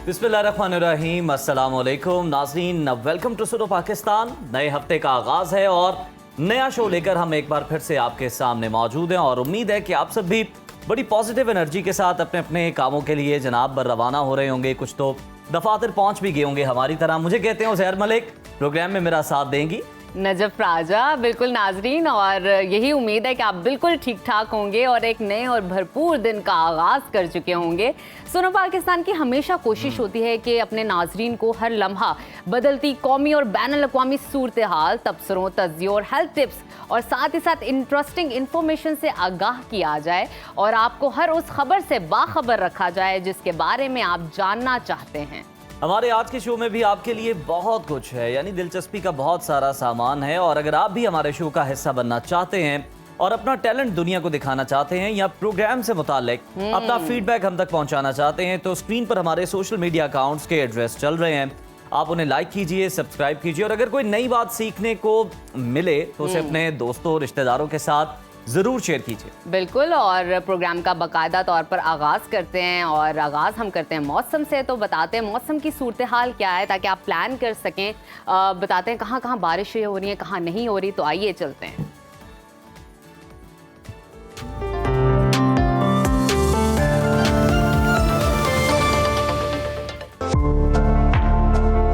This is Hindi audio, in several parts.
बिस्मिल्लाहिर्रहमानिर्रहीम, अस्सलाम वालेकुम नाज़रीन, वेलकम टू सुनो पाकिस्तान। नए हफ्ते का आगाज़ है और नया शो लेकर हम एक बार फिर से आपके सामने मौजूद हैं और उम्मीद है कि आप सब भी बड़ी पॉजिटिव एनर्जी के साथ अपने अपने कामों के लिए जनाब रवाना हो रहे होंगे। कुछ तो दफातर पहुंच भी गए होंगे हमारी तरह। मुझे कहते हैं ज़हर मलिक प्रोग्राम में मेरा साथ देंगी। नजफ राजा, बिल्कुल नाजरीन, और यही उम्मीद है कि आप बिल्कुल ठीक ठाक होंगे और एक नए और भरपूर दिन का आगाज़ कर चुके होंगे। सुनो पाकिस्तान की हमेशा कोशिश होती है कि अपने नाजरीन को हर लम्हा बदलती कौमी और बैनुल अक़वामी सूरत हाल, तबसरों, तज्ज़ियों और हेल्थ टिप्स और साथ ही साथ इंटरेस्टिंग इन्फॉर्मेशन से आगाह किया जाए और आपको हर उस खबर से बाखबर रखा जाए जिसके बारे में आप जानना चाहते हैं। हमारे आज के शो में भी आपके लिए बहुत कुछ है, यानी दिलचस्पी का बहुत सारा सामान है। और अगर आप भी हमारे शो का हिस्सा बनना चाहते हैं और अपना टैलेंट दुनिया को दिखाना चाहते हैं या प्रोग्राम से मुतालिक अपना फीडबैक हम तक पहुंचाना चाहते हैं, तो स्क्रीन पर हमारे सोशल मीडिया अकाउंट्स के एड्रेस चल रहे हैं। आप उन्हें लाइक कीजिए, सब्सक्राइब कीजिए और अगर कोई नई बात सीखने को मिले तो उसे अपने दोस्तों रिश्तेदारों के साथ ज़रूर शेयर कीजिए। बिल्कुल, और प्रोग्राम का बाकायदा तौर पर आगाज़ करते हैं और आगाज़ हम करते हैं मौसम से। तो बताते हैं मौसम की सूरत हाल क्या है ताकि आप प्लान कर सकें। बताते हैं कहाँ कहाँ बारिशें हो रही हैं, कहाँ नहीं हो रही। तो आइए चलते हैं।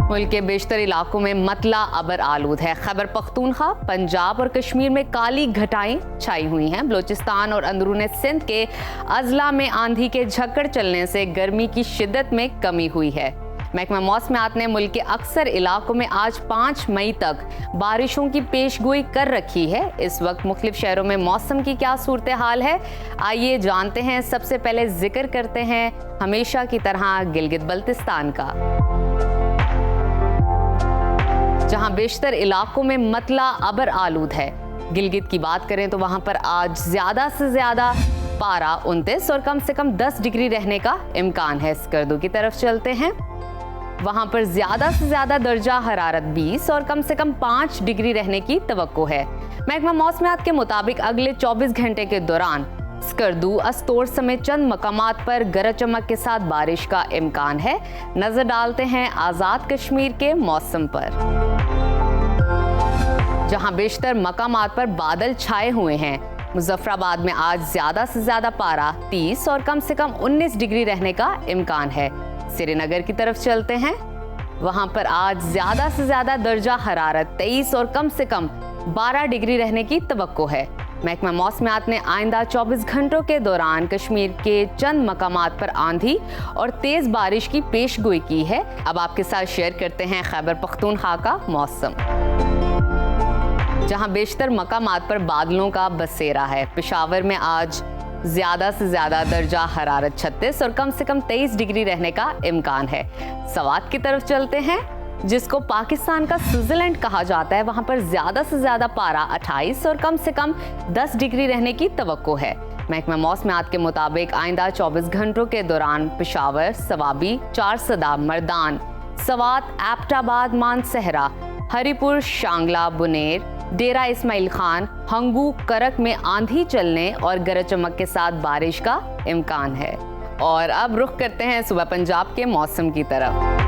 मुल्क के बेशतर इलाकों में मतला अबर आलूद है। खैबर पख्तूनख्वा, पंजाब और कश्मीर में काली घटाएं छाई हुई हैं। बलूचिस्तान और अंदरूनी सिंध के अजला में आंधी के झक्कड़ चलने से गर्मी की शिद्दत में कमी हुई है। महकमा मौसमियात ने मुल्क के अक्सर इलाकों में आज 5 मई तक बारिशों की पेशगोई कर रखी है। इस वक्त मुख्तलिफ शहरों में मौसम की क्या सूरत हाल है, आइए जानते हैं। सबसे पहले जिक्र करते हैं हमेशा की तरह गिलगित बल्तिस्तान का, जहां बेशतर इलाकों में मतला अबर आलूद है। गिलगित की बात करें तो वहां पर आज ज्यादा से ज्यादा पारा 29 और कम से कम 10 डिग्री रहने का इम्कान है। स्कर्दू की तरफ चलते हैं, वहां पर ज्यादा से ज्यादा दर्जा हरारत 20 और कम से कम 5 डिग्री रहने की तवक्को है। महकमा मौसमियात के मुताबिक अगले 24 घंटे के दौरान स्कर्दू, अस्तोर समेत चंद मकामात पर गरज चमक के साथ बारिश का इम्कान है। नजर डालते हैं आज़ाद कश्मीर के मौसम पर, जहां बेशतर मकामात पर बादल छाए हुए हैं। मुजफ्फराबाद में आज ज्यादा से ज्यादा पारा 30 और कम से कम 19 डिग्री रहने का इम्कान है। श्रीनगर की तरफ चलते हैं, वहां पर आज ज्यादा से ज्यादा दर्जा हरारत 23 और कम से कम 12 डिग्री रहने की तवक्को है। महकमा मौसमियात ने आइंदा 24 घंटों के दौरान कश्मीर के चंद मकामात पर आंधी और तेज बारिश की पेशगोई की है। अब आपके साथ शेयर करते हैं खैबर पख्तूनख्वा का मौसम, जहां बेशतर मकामात पर बादलों का बसेरा है। पेशावर में आज ज्यादा से ज्यादा दर्जा हरारत 36 और कम से कम 23 डिग्री रहने का इम्कान है। सवात की तरफ चलते हैं, जिसको पाकिस्तान का स्विट्जरलैंड कहा जाता है। वहां पर ज्यादा से ज्यादा पारा 28 और कम से कम 10 डिग्री रहने की तवक्को है। महकमा मौसमियात के मुताबिक आइंदा 24 घंटों के दौरान पेशावर, सवाबी, चारसदा, मर्दान, सवात, एबटाबाद, मानसहरा, हरीपुर, शांगला, बुनेर, डेरा इस्माइल खान, हंगू, करक में आंधी चलने और गरज चमक के साथ बारिश का इम्कान है। और अब रुख करते हैं सुबह पंजाब के मौसम की तरफ,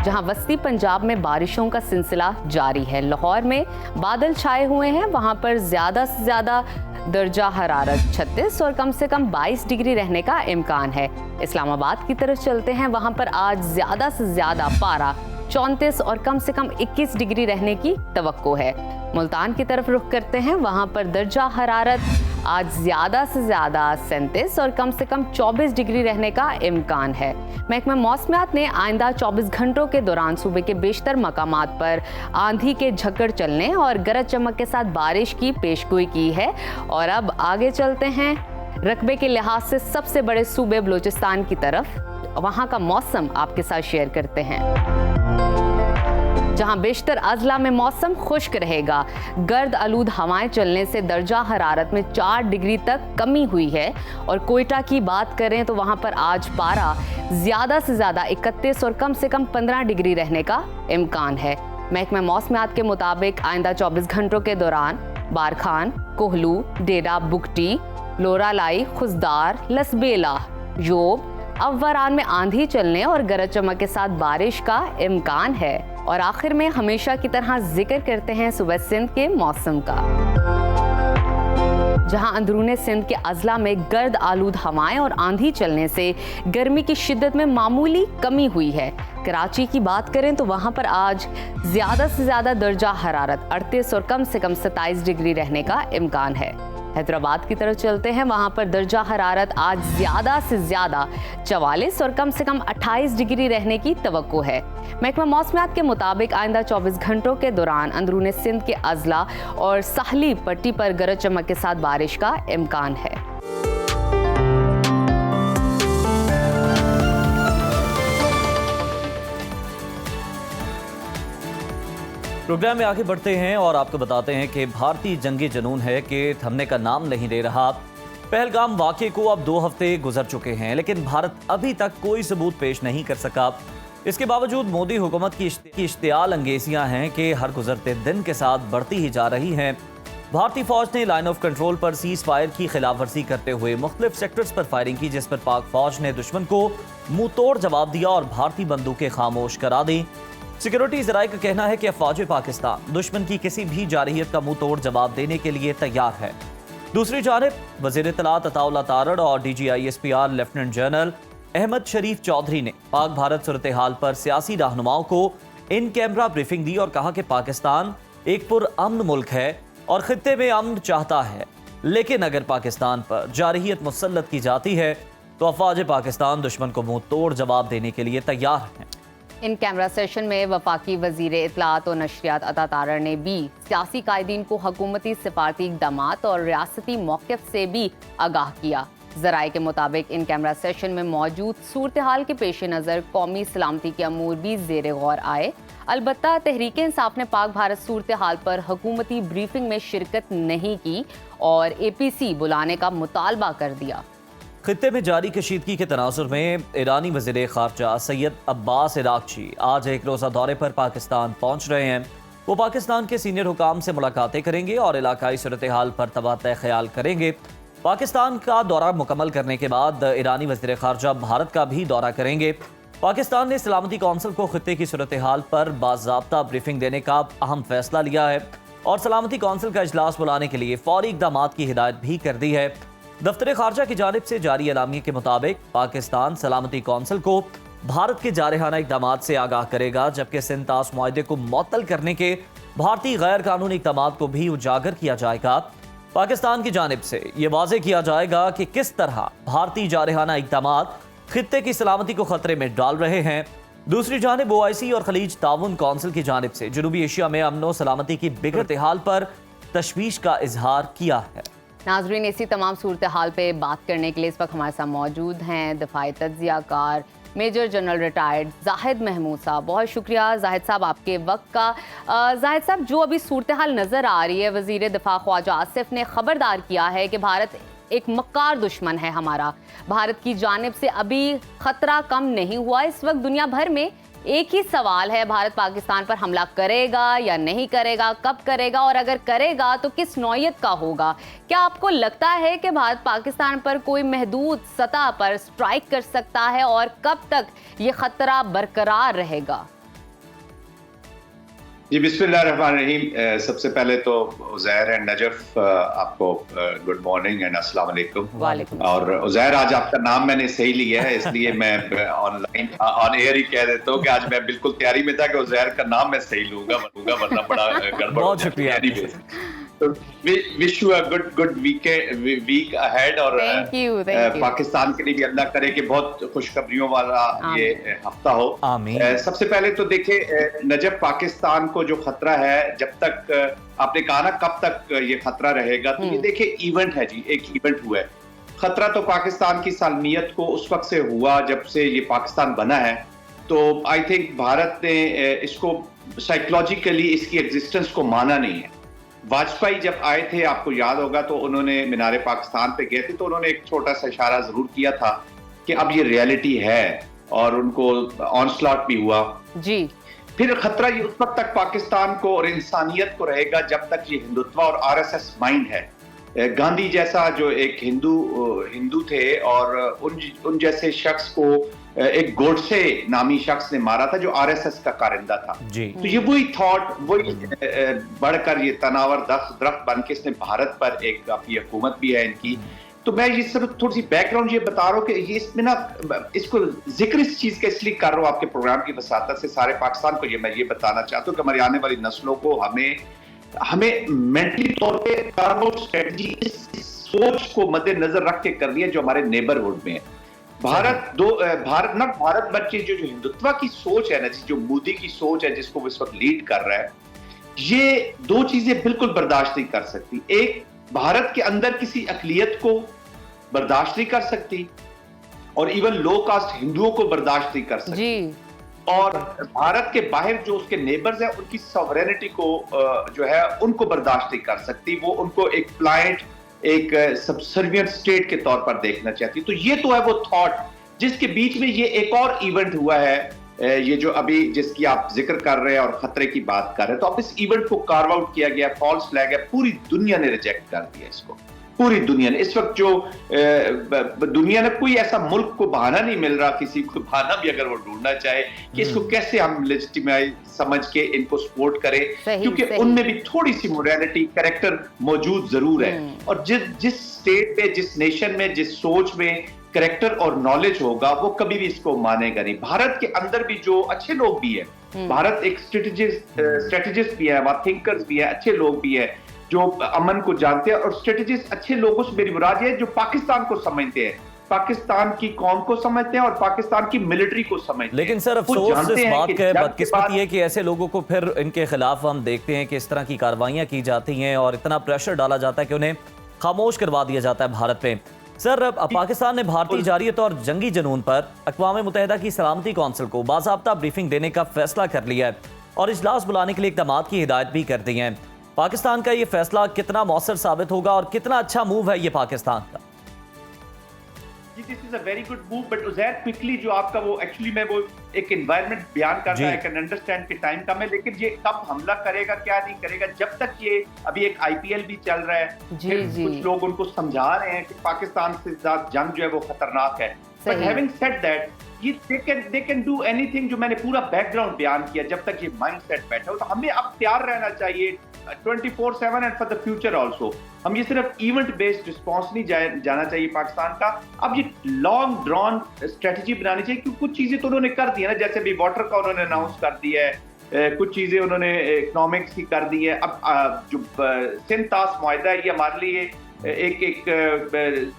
जहां वस्ती पंजाब में बारिशों का सिलसिला जारी है। लाहौर में बादल छाए हुए हैं, वहां पर ज्यादा से ज्यादा दर्जा हरारत 36 और कम से कम 22 डिग्री रहने का इम्कान है। इस्लामाबाद की तरफ चलते हैं, वहां पर आज ज्यादा से ज्यादा पारा 34 और कम से कम 21 डिग्री रहने की तवक्को है। मुल्तान की तरफ रुख करते हैं, वहां पर दर्जा हरारत आज ज्यादा से ज्यादा 37 और कम से कम 24 डिग्री रहने का इम्कान है। महकमा मौसमियात ने आइंदा 24 घंटों के दौरान सूबे के बेशतर मकामात पर आंधी के झक्कड़ चलने और गरज चमक के साथ बारिश की पेशगोई की है। और अब आगे चलते हैं रकबे के लिहाज से सबसे बड़े सूबे बलूचिस्तान की तरफ, वहां का मौसम आपके साथ शेयर करते हैं, जहां बेशतर अजला में मौसम खुश्क रहेगा। गर्द आलूद हवाएं चलने से दर्जा हरारत में 4 डिग्री तक कमी हुई है। और कोयटा की बात करें तो वहां पर आज पारा ज्यादा से ज्यादा 31 और कम से कम 15 डिग्री रहने का इम्कान है। महकमा मौसमियात के मुताबिक आइंदा 24 घंटों के दौरान बारखान, कोहलू, डेरा बुगटी, लोरालाई, खुजदार, लसबेला, योब, अब वरान में आंधी चलने और गरज चमक के साथ बारिश का इम्कान है। और आखिर में हमेशा की तरह जिक्र करते हैं सुबह सिंध के मौसम का, जहां अंदरूने सिंध के अजला में गर्द आलूद हवाएं और आंधी चलने से गर्मी की शिद्दत में मामूली कमी हुई है। कराची की बात करें तो वहां पर आज ज्यादा से ज्यादा दर्जा हरारत 38 और कम से कम 27 डिग्री रहने का इम्कान है। हैदराबाद की तरफ चलते हैं, वहां पर दर्जा हरारत आज ज्यादा से ज्यादा 44 और कम से कम 28 डिग्री रहने की तवक्को है। महकमा मौसमियात के मुताबिक आइंदा 24 घंटों के दौरान अंदरूनी सिंध के अजला और साहली पट्टी पर गरज चमक के साथ बारिश का इम्कान है। प्रोग्राम में आगे बढ़ते हैं और आपको बताते हैं कि भारतीय जंगी जुनून है कि थमने का नाम नहीं ले रहा। पहलगाम वाक़े को अब 2 हफ्ते गुजर चुके हैं, लेकिन भारत अभी तक कोई सबूत पेश नहीं कर सका। इसके बावजूद मोदी हुकूमत की इश्तियाल अंगेजियां हैं कि हर गुजरते दिन के साथ बढ़ती ही जा रही हैं। भारतीय फौज ने लाइन ऑफ कंट्रोल पर सीज फायर की खिलाफ वर्जी करते हुए मुख्तलिफ सेक्टर्स पर फायरिंग की, जिस पर पाक फौज ने दुश्मन को मुंह तोड़ जवाब दिया और भारतीय बंदूकें खामोश करा दी। सिक्योरिटी ज़राए का कहना है कि अफवाज पाकिस्तान दुश्मन की किसी भी जारहियत का मुंह तोड़ जवाब देने के लिए तैयार है। दूसरी जानिब वज़ीर इत्तलात अताउल्लाह तारड़ और DGISPR लेफ्टिनेंट जनरल अहमद शरीफ चौधरी ने पाक भारत सूरत हाल पर सियासी रहनुमाओं को इन कैमरा ब्रीफिंग दी और कहा कि पाकिस्तान एक पुरअमन मुल्क है और खित्ते में अमन चाहता है, लेकिन अगर पाकिस्तान पर जारहियत मुसल्लत की जाती है तो अफवाज पाकिस्तान दुश्मन को मुंह तोड़ जवाब देने के लिए तैयार हैं। इन कैमरा सेशन में वफाकी वजीर इत्तलात और नशरियात अता तारड़ ने भी सियासी कायदीन को हुकूमती सिफारती इक़दामात और रियासती मौक़िफ़ से भी आगाह किया। ज़राए के मुताबिक इन कैमरा सेशन में मौजूद सूरत हाल के पेश नज़र कौमी सलामती के अमूर भी ज़ेर गौर आए। अलबत्ता तहरीक इंसाफ ने पाक भारत सूरत हाल पर हुकूमती ब्रीफिंग में शिरकत नहीं की और APC बुलाने का मुतालबा कर दिया। खित्ते में जारी कशीदगी के तनाजुर में ईरानी वज़ीर ख़ारजा सैयद अब्बास इराक़ची आज एक रोज़ा दौरे पर पाकिस्तान पहुँच रहे हैं। वो पाकिस्तान के सीनियर हुकाम से मुलाकातें करेंगे और इलाकाई सूरत हाल पर तबादला ख्याल करेंगे। पाकिस्तान का दौरा मुकम्मल करने के बाद ईरानी वज़ीर ख़ारजा भारत का भी दौरा करेंगे। पाकिस्तान ने सलामती कौंसिल को खित्ते की सूरत हाल पर बाज़ाब्ता ब्रीफिंग देने का अहम फैसला लिया है और सलामती कौंसिल का इजलास बुलाने के लिए फौरी इक़दामात की हिदायत भी कर दी है। दफ्तर खारजा की जानिब से जारी एलामिया के मुताबिक पाकिस्तान सलामती कौंसिल को भारत के जारहाना इक़दामात से आगाह करेगा, जबकि सिंतास मुआहदे को मुअत्तल करने के भारतीय गैर कानूनी इक़दामात को भी उजागर किया जाएगा। पाकिस्तान की जानिब से ये वाज़ेह किया जाएगा कि किस तरह भारतीय जारहाना इक़दामात खित्ते की सलामती को खतरे में डाल रहे हैं। दूसरी जानिब OIC और खलीज ताउन कौंसिल की जानिब से जनूबी एशिया में अमन व सलामती की बिगड़ते हाल पर तशवीश का इजहार किया है। नाजरीन, इसी तमाम सूरत हाल पे बात करने के लिए इस वक्त हमारे साथ मौजूद हैं दफाई तज्ज़ियाकार major general retired Zahid Mahmood साहब। बहुत शुक्रिया जाहिद साहब आपके वक्त का। जाहिद साहब, जो अभी सूरत हाल नज़र आ रही है, वज़ीर दिफा ख्वाजा आसिफ ने खबरदार किया है कि भारत एक मक्कार दुश्मन है हमारा। भारत की जानिब से अभी खतरा कम नहीं हुआ। इस वक्त दुनिया भर में एक ही सवाल है, भारत पाकिस्तान पर हमला करेगा या नहीं करेगा, कब करेगा और अगर करेगा तो किस नौयत का होगा। क्या आपको लगता है कि भारत पाकिस्तान पर कोई महदूद सतह पर स्ट्राइक कर सकता है और कब तक ये खतरा बरकरार रहेगा? जी बिस्मिल्लाहिर्रहमानिर्रहीम। सबसे पहले तो उज़ैर एंड नजफ आपको गुड मॉर्निंग एंड अस्सलाम वालेकुम। और उज़ैर, आज आपका नाम मैंने सही लिया है, इसलिए मैं ऑनलाइन ऑन एयर ही कह देता हूँ कि आज मैं बिल्कुल तैयारी में था कि उज़ैर का नाम मैं सही लूंगा वरना बड़ा गड़बड़। बहुत शुक्रिया। Wish you a good week ahead और पाकिस्तान के लिए भी अल्लाह करे कि बहुत खुशखबरियों वाला ये हफ्ता हो। सबसे पहले तो देखिए नजब, पाकिस्तान को जो खतरा है, जब तक आपने कहा ना कब तक ये खतरा रहेगा, तो ये देखिए इवेंट है जी, एक इवेंट हुआ है। खतरा तो पाकिस्तान की सालमियत को उस वक्त से हुआ जब से ये पाकिस्तान बना है। तो आई थिंक भारत ने इसको साइकोलॉजिकली इसकी एग्जिस्टेंस को माना नहीं है। वाजपेयी जब आए थे, आपको याद होगा, तो उन्होंने मीनारे पाकिस्तान पे गए थे, तो उन्होंने एक छोटा सा इशारा जरूर किया था कि अब ये रियलिटी है, और उनको ऑनस्लॉट भी हुआ जी। फिर खतरा ये उस वक्त तक पाकिस्तान को और इंसानियत को रहेगा जब तक ये हिंदुत्व और RSS माइंड है। गांधी जैसा जो एक हिंदू थे और उन जैसे शख्स को एक गोडसे नामी शख्स ने मारा था जो आरएसएस का कारिंदा था जी। तो ये वही थॉट वही बढ़कर ये तनावर दरख्त बन के इसने भारत पर एक अपनी हुकूमत भी है इनकी। तो मैं ये सब थोड़ी सी बैकग्राउंड ये बता रहा हूँ कि ये इसमें ना इसको जिक्र इस चीज का इसलिए कर रहा हूँ आपके प्रोग्राम की वसातत से सारे पाकिस्तान को मैं ये बताना चाहता हूँ कि हमारी आने वाली नस्लों को हमें मेंटली तौर पे स्ट्रेटजी इस सोच को मद्देनजर रख के करनी है जो हमारे नेबरहुड में है। भारत बच्चे जो हिंदुत्व की सोच है ना, जो मोदी की सोच है जिसको वो इस वक्त लीड कर रहा है, ये दो चीजें बिल्कुल बर्दाश्त नहीं कर सकती। एक, भारत के अंदर किसी अकलियत को बर्दाश्त नहीं कर सकती और इवन लो कास्ट हिंदुओं को बर्दाश्त नहीं कर सकती जी। और भारत के बाहर जो उसके नेबर्स हैं उनकी सॉवरेनिटी को जो है उनको बर्दाश्त नहीं कर सकती। वो उनको एक प्लाइंट एक सबसर्विएंट स्टेट के तौर पर देखना चाहती। तो ये तो है वो थॉट जिसके बीच में ये एक और इवेंट हुआ है, ये जो अभी जिसकी आप जिक्र कर रहे हैं और खतरे की बात कर रहे हैं। तो अब इस इवेंट को कार्व आउट किया गया, फॉल्स फ्लैग है, पूरी दुनिया ने रिजेक्ट कर दिया इसको। पूरी दुनिया ने इस वक्त जो दुनिया ने कोई ऐसा मुल्क को बहाना नहीं मिल रहा, किसी को बहाना भी अगर वो ढूंढना चाहे कि इसको कैसे हम लेजिटिमाइज समझ के इनको सपोर्ट करें, क्योंकि उनमें भी थोड़ी सी मोरालिटी कैरेक्टर मौजूद जरूर है। और जिस स्टेट में, जिस नेशन में, जिस सोच में कैरेक्टर और नॉलेज होगा वो कभी भी इसको मानेगा नहीं। भारत के अंदर भी जो अच्छे लोग भी है, भारत एक स्ट्रेटेजिस्ट भी है, वहां थिंकर्स भी है, अच्छे लोग भी है जो अमन को जानते हैं। और स्ट्रेटेजिस्ट अच्छे लोगों से मेरी मुराद है जो पाकिस्तान को समझते हैं, पाकिस्तान की कौम को समझते हैं और पाकिस्तान की मिलिट्री को समझते हैं। लेकिन सर अफसोस इस बात का बदकिस्मती है कि ऐसे लोगों को फिर इनके खिलाफ हम देखते हैं कि इस तरह की कार्रवाइयां की जाती हैं और इतना प्रेशर डाला जाता है कि उन्हें खामोश करवा दिया जाता है भारत पे। सर पाकिस्तान ने भारतीय जारियत और जंगी जुनून पर अक़वाम मुत्तहिदा की सलामती कौंसिल को बाज़ाब्ता ब्रीफिंग देने का फैसला कर लिया है और इजलास बुलाने के लिए इक़दाम की हिदायत भी कर दी है। पाकिस्तान का ये फैसला कितना मौसर साबित होगा और कितना अच्छा मूव है ये पाकिस्तान का? This is a very good move, but Uzair quickly जो आपका वो एक्चुअली मैं वो एक एनवायरनमेंट बयान करता है, कैन अंडरस्टैंड के टाइम कम है, लेकिन ये कब हमला करेगा क्या नहीं करेगा, जब तक ये अभी एक आईपीएल भी चल रहा है, कुछ लोग उनको समझा रहे हैं कि पाकिस्तान से साथ जंग जो है वो खतरनाक है। But having said that, they can do anything, जो मैंने पूरा बैकग्राउंड बयान किया, जब तक ये माइंडसेट बैठा हो। तो हमें अब तैयार रहना चाहिए 24/7 and for the future also. हम ये सिर्फ इवेंट बेस्ड रिस्पॉन्स नहीं जाना चाहिए पाकिस्तान का, अब ये लॉन्ग ड्रॉन स्ट्रेटजी बनानी चाहिए, क्योंकि कुछ चीजें तो उन्होंने कर दी है ना, जैसे अभी वाटर का उन्होंने अनाउंस कर दिया है, कुछ चीजें उन्होंने इकोनॉमिक्स की कर दी है। अब जो सिंध तास मुआहदा है ये हमारे लिए एक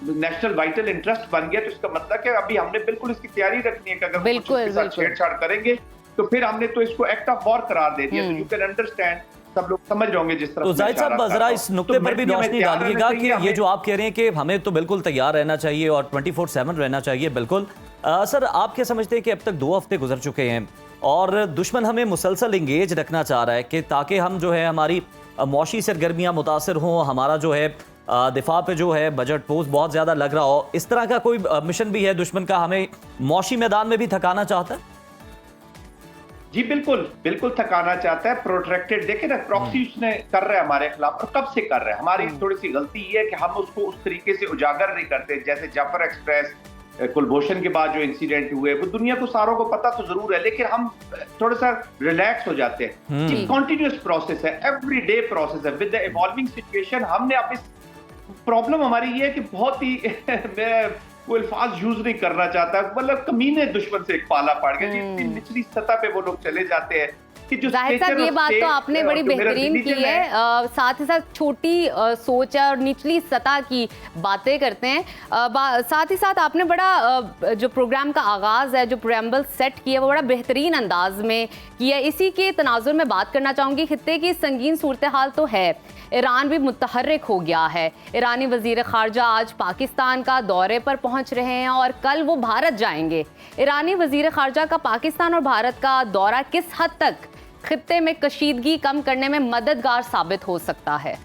नेशनल वाइटल इंटरेस्ट बन गया। तो इसका मतलब है अभी हमने बिल्कुल इसकी तैयारी रखनी है कि अगर इसके साथ छेड़छाड़ करेंगे तो फिर हमने तो इसको एक्ट ऑफ वॉर करार दे दिया। तो यू कैन अंडरस्टैंड, सब लोग समझ रहे होंगे जिस तरह। तो जाहिद साहब जरा इस नुक्ते पर भी रोशनी डालिएगा कि ये जो आप कह रहे हैं कि हमें तो बिल्कुल तैयार रहना चाहिए और 24/7 रहना चाहिए, बिल्कुल सर आप क्या समझते हैं कि अब तक 2 हफ्ते गुजर चुके हैं और दुश्मन हमें मुसलसल इंगेज रखना चाह रहा है कि ताकि हम जो है हमारी मौशी सरगर्मियाँ मुतासर हों, हमारा जो है दिफा पे जो है बजट पोस्ट बहुत ज्यादा लग रहा हो, इस तरह का कोई मिशन भी है दुश्मन का, हमें मौशी मैदान में भी थकाना चाहता है? जी बिल्कुल थकाना चाहता है। प्रोट्रैक्टेड देखे ना, प्रॉक्सी उसने कर रहा है हमारे खिलाफ, और कब से कर रहा है। हमारी थोड़ी सी गलती ये है कि हम उसको उस तरीके से उजागर नहीं करते। जैसे जाफर एक्सप्रेस, कुलभूषण के बाद जो इंसिडेंट हुए वो दुनिया को सारों को पता तो जरूर है, लेकिन हम थोड़ा सा रिलैक्स हो जाते हैं। ये कॉन्टिन्यूस प्रोसेस है, एवरी डे प्रोसेस है विद द इवॉल्विंग सिचुएशन। हमने अब इस प्रॉब्लम हमारी ये है कि बहुत ही मैं वो अल्फाज यूज नहीं करना चाहता, मतलब कमीने दुश्मन से एक पाला पड़ गया। जितनी निचली सतह पे वो लोग चले जाते हैं कि जो जाहिद साहब ये बात तो आपने बड़ी बेहतरीन की है, साथ ही साथ छोटी सोच और निचली सतह की बातें करते हैं। साथ ही साथ आपने बड़ा जो प्रोग्राम का आगाज़ है, जो प्रेम्बल सेट किया, वो बड़ा बेहतरीन अंदाज में किया। इसी के तनाजुर में बात करना चाहूँगी। खित्ते की संगीन सूरत हाल तो है, ईरान भी मुतहर्रिक हो गया है। ईरानी वज़ीर ख़ारजा आज पाकिस्तान का दौरे पर पहुंच रहे हैं और कल वो भारत जाएंगे। ईरानी वज़ीर ख़ारजा का पाकिस्तान और भारत का दौरा किस हद तक खित्ते में कशीदगी कम करने में मददगार साबित हो सकता है?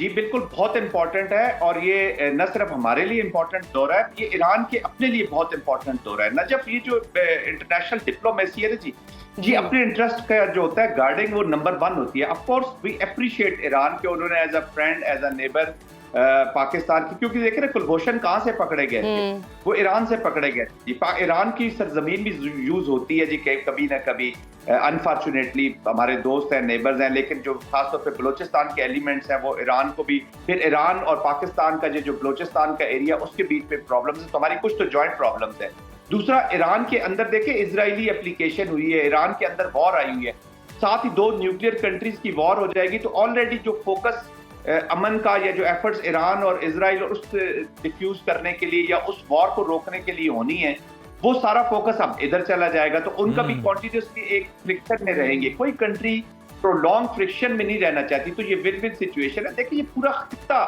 जी बिल्कुल बहुत इंपॉर्टेंट है, और ये न सिर्फ हमारे लिए इंपॉर्टेंट दौरा है, ये ईरान के अपने लिए बहुत इंपॉर्टेंट दौरा है। नजफ, ये जो इंटरनेशनल डिप्लोमेसी है ना जी, ये अपने इंटरेस्ट का जो होता है गार्डिंग, वो नंबर 1 होती है। Of course we appreciate Iran के, उन्होंने as a friend, as a neighbour Pakistan की, क्योंकि देखे ना कुलभूषण कहाँ से पकड़े गए थे, वो ईरान से पकड़े गए जी। ईरान की सरजमीन भी यूज होती है जी कभी ना कभी, अनफॉर्चुनेटली हमारे दोस्त हैं, नेबर्स हैं, लेकिन जो खासतौर पे बलोचिस्तान के एलिमेंट्स हैं वो ईरान को भी, फिर ईरान और पाकिस्तान का जो बलोचिस्तान का एरिया, उसके बीच में प्रॉब्लम्स है, तो हमारी कुछ तो जॉइंट प्रॉब्लम्स है। दूसरा, ईरान के अंदर देखे इजरायली एप्लीकेशन हुई है, ईरान के अंदर वॉर आई हुई है, साथ ही 2 न्यूक्लियर कंट्रीज की वॉर हो जाएगी, तो ऑलरेडी जो फोकस अमन का या जो एफर्ट्स ईरान और इजराइल और उस डिफ्यूज करने के लिए या उस वॉर को रोकने के लिए होनी है, वो सारा फोकस अब इधर चला जाएगा, तो उनका भी कॉन्टिन्यूसली एक फ्रिक्शन में रहेंगे। कोई कंट्री प्रोलॉन्ग फ्रिक्शन में नहीं रहना चाहती, तो ये विन विन सिचुएशन है। देखिए, ये पूरा खित्ता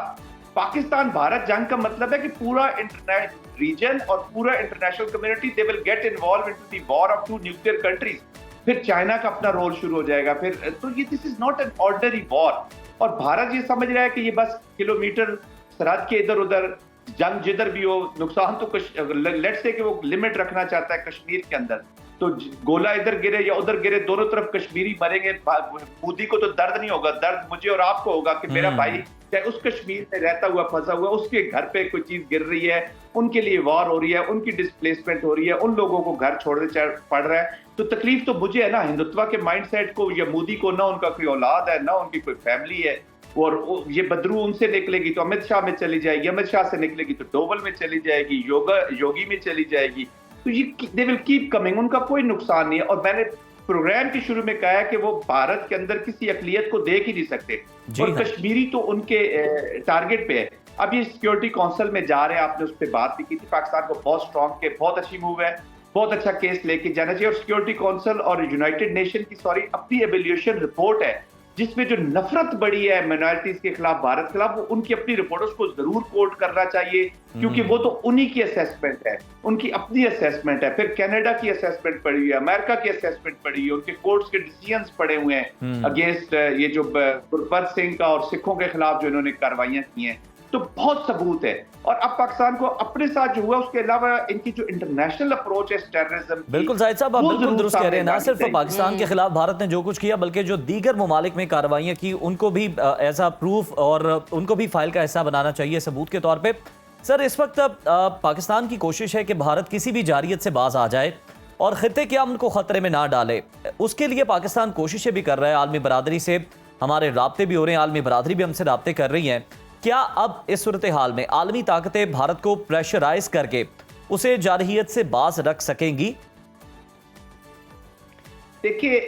पाकिस्तान भारत जंग का मतलब है कि पूरा इंटरनेशनल रीजन और पूरा international community they will get involve into the war of 2 nuclear countries. फिर चाइना का अपना रोल शुरू हो जाएगा, फिर तो ये this is not an ordinary war. और भारत ये समझ रहा है कि ये बस किलोमीटर सरहद के इधर उधर जंग जिधर भी हो, नुकसान तो लेट्स से कि वो लिमिट रखना चाहता है कश्मीर के अंदर, तो गोला इधर गिरे या उधर गिरे, दोनों तरफ कश्मीरी मरेंगे। मोदी को तो दर्द नहीं होगा, दर्द मुझे और आपको होगा कि मेरा भाई चाहे उस कश्मीर में रहता हुआ फंसा हुआ, उसके घर पे कोई चीज गिर रही है, उनके लिए वॉर हो रही है, उनकी डिस्प्लेसमेंट हो रही है, उन लोगों को घर छोड़ने पड़ रहा है। तो तकलीफ तो मुझे है ना, हिंदुत्व के माइंडसेट को, या मोदी को, ना उनका कोई औलाद है, ना उनकी कोई फैमिली है, और ये बदरू उनसे निकलेगी तो अमित शाह में चली जाएगी, अमित शाह से निकलेगी तो डोवल में चली जाएगी, योगी में चली जाएगी, तो ये दे विल कीप कमिंग, उनका कोई नुकसान नहीं है। और मैंने प्रोग्राम के शुरू में कहा है कि वो भारत के अंदर किसी अकलियत को देख ही नहीं सकते, और कश्मीरी तो उनके टारगेट पे है। अब ये सिक्योरिटी काउंसिल में जा रहे हैं, आपने उस पर बात भी की थी, पाकिस्तान को बहुत स्ट्रॉन्ग के, बहुत अच्छी मूव है, बहुत अच्छा केस लेके जाना चाहिए। और सिक्योरिटी काउंसिल और यूनाइटेड नेशन की अपनी एवेल्यूएशन रिपोर्ट है, जिसमें जो नफरत बढ़ी है माइनॉरिटीज के खिलाफ, भारत के खिलाफ, वो उनकी अपनी रिपोर्ट, उसको जरूर कोट करना चाहिए, क्योंकि वो तो उन्हीं की असेसमेंट है, उनकी अपनी असेसमेंट है। फिर कनाडा की असेसमेंट पड़ी हुई है, अमेरिका की असेसमेंट पड़ी हुई है, उनके कोर्ट्स के डिसीजंस पड़े हुए हैं अगेंस्ट ये जो गुरबख्श सिंह का और सिखों के खिलाफ जो इन्होंने कार्रवाइयां की हैं, तो बहुत सबूत है। और अब पाकिस्तान को अपने साथ जो हुआ, उसके अलावा इनकी जो इंटरनेशनल अप्रोच है टेररिज्म, बिल्कुल जाहिद साहब, आप बिल्कुल दुरुस्त कह रहे हैं। ना सिर्फ पाकिस्तान के खिलाफ भारत ने जो कुछ किया, बल्कि जो दीगर ममालिक में कार्रवाइयां की, उनको भी एज अ प्रूफ और उनको भी फाइल का हिस्सा बनाना चाहिए सबूत के तौर पे। सर, इस वक्त पाकिस्तान की कोशिश है कि भारत किसी भी जारियत से बाज आ जाए और खित्ते के अमन को खतरे में ना डाले। उसके लिए पाकिस्तान कोशिशें भी कर रहा है, आलमी बरादरी से हमारे राब्ते भी हो रहे हैं, आलमी बरादरी भी हमसे राब्ते कर रही हैं। क्या अब इस सूरत हाल में आलमी ताकतें भारत को प्रेशराइज करके उसे जारहियत से बाज रख सकेंगी? देखिए,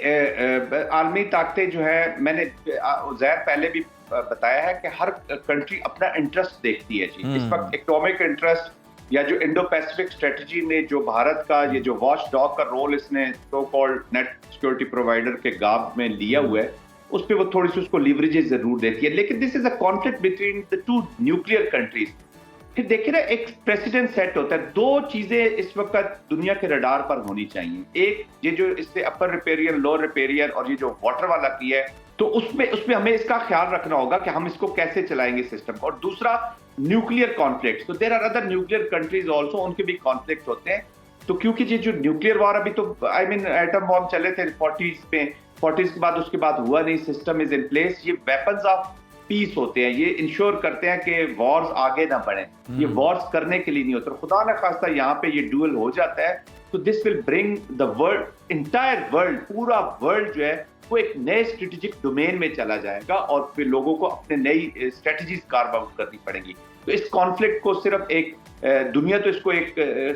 आलमी ताकतें जो है, मैंने ज़ाहिर पहले भी बताया है कि हर कंट्री अपना इंटरेस्ट देखती है जी। इस वक्त इकोनॉमिक इंटरेस्ट या जो इंडो पैसिफिक स्ट्रेटजी में जो भारत का ये जो वॉच डॉग का रोल इसने so called net security provider के गाब में लिया हुआ है, उस पर वो थोड़ी सी उसको लीवरेजेस जरूर देती है। लेकिन this is a conflict between the 2 nuclear countries. फिर देखिए ना, एक प्रेसिडेंट सेट होता है। 2 चीजें इस वक्त दुनिया के रडार पर होनी चाहिए। एक ये जो इससे अपर रिपेरियर, लोअर रिपेरियर, और ये जो वाटर वाला किया है, तो उसमें हमें इसका ख्याल रखना होगा कि हम इसको कैसे चलाएंगे सिस्टम को। और दूसरा, न्यूक्लियर कॉन्फ्लिक्ट। तो there are other nuclear countries also, उनके भी कॉन्फ्लिक्ट होते हैं। तो क्योंकि ये जो न्यूक्लियर वॉर, अभी तो एटम बॉम्ब चले थे 40s के बाद, उसके बाद हुआ नहीं, सिस्टम इज इन प्लेस। ये वेपन्स ऑफ पीस होते हैं, ये इंश्योर करते हैं कि वॉर्स आगे ना बढ़े, ये वॉर्स करने के लिए नहीं होते। खुदा न खास्ता यहाँ पे ये ड्यूअल हो जाता है, तो this will bring the world, entire world, पूरा वर्ल्ड जो है वो एक नए स्ट्रेटेजिक डोमेन में चला जाएगा, और फिर लोगों को अपने नई स्ट्रेटजीज कार्व आउट करनी पड़ेगी। तो इस कॉन्फ्लिक्ट को सिर्फ एक दुनिया तो इसको एक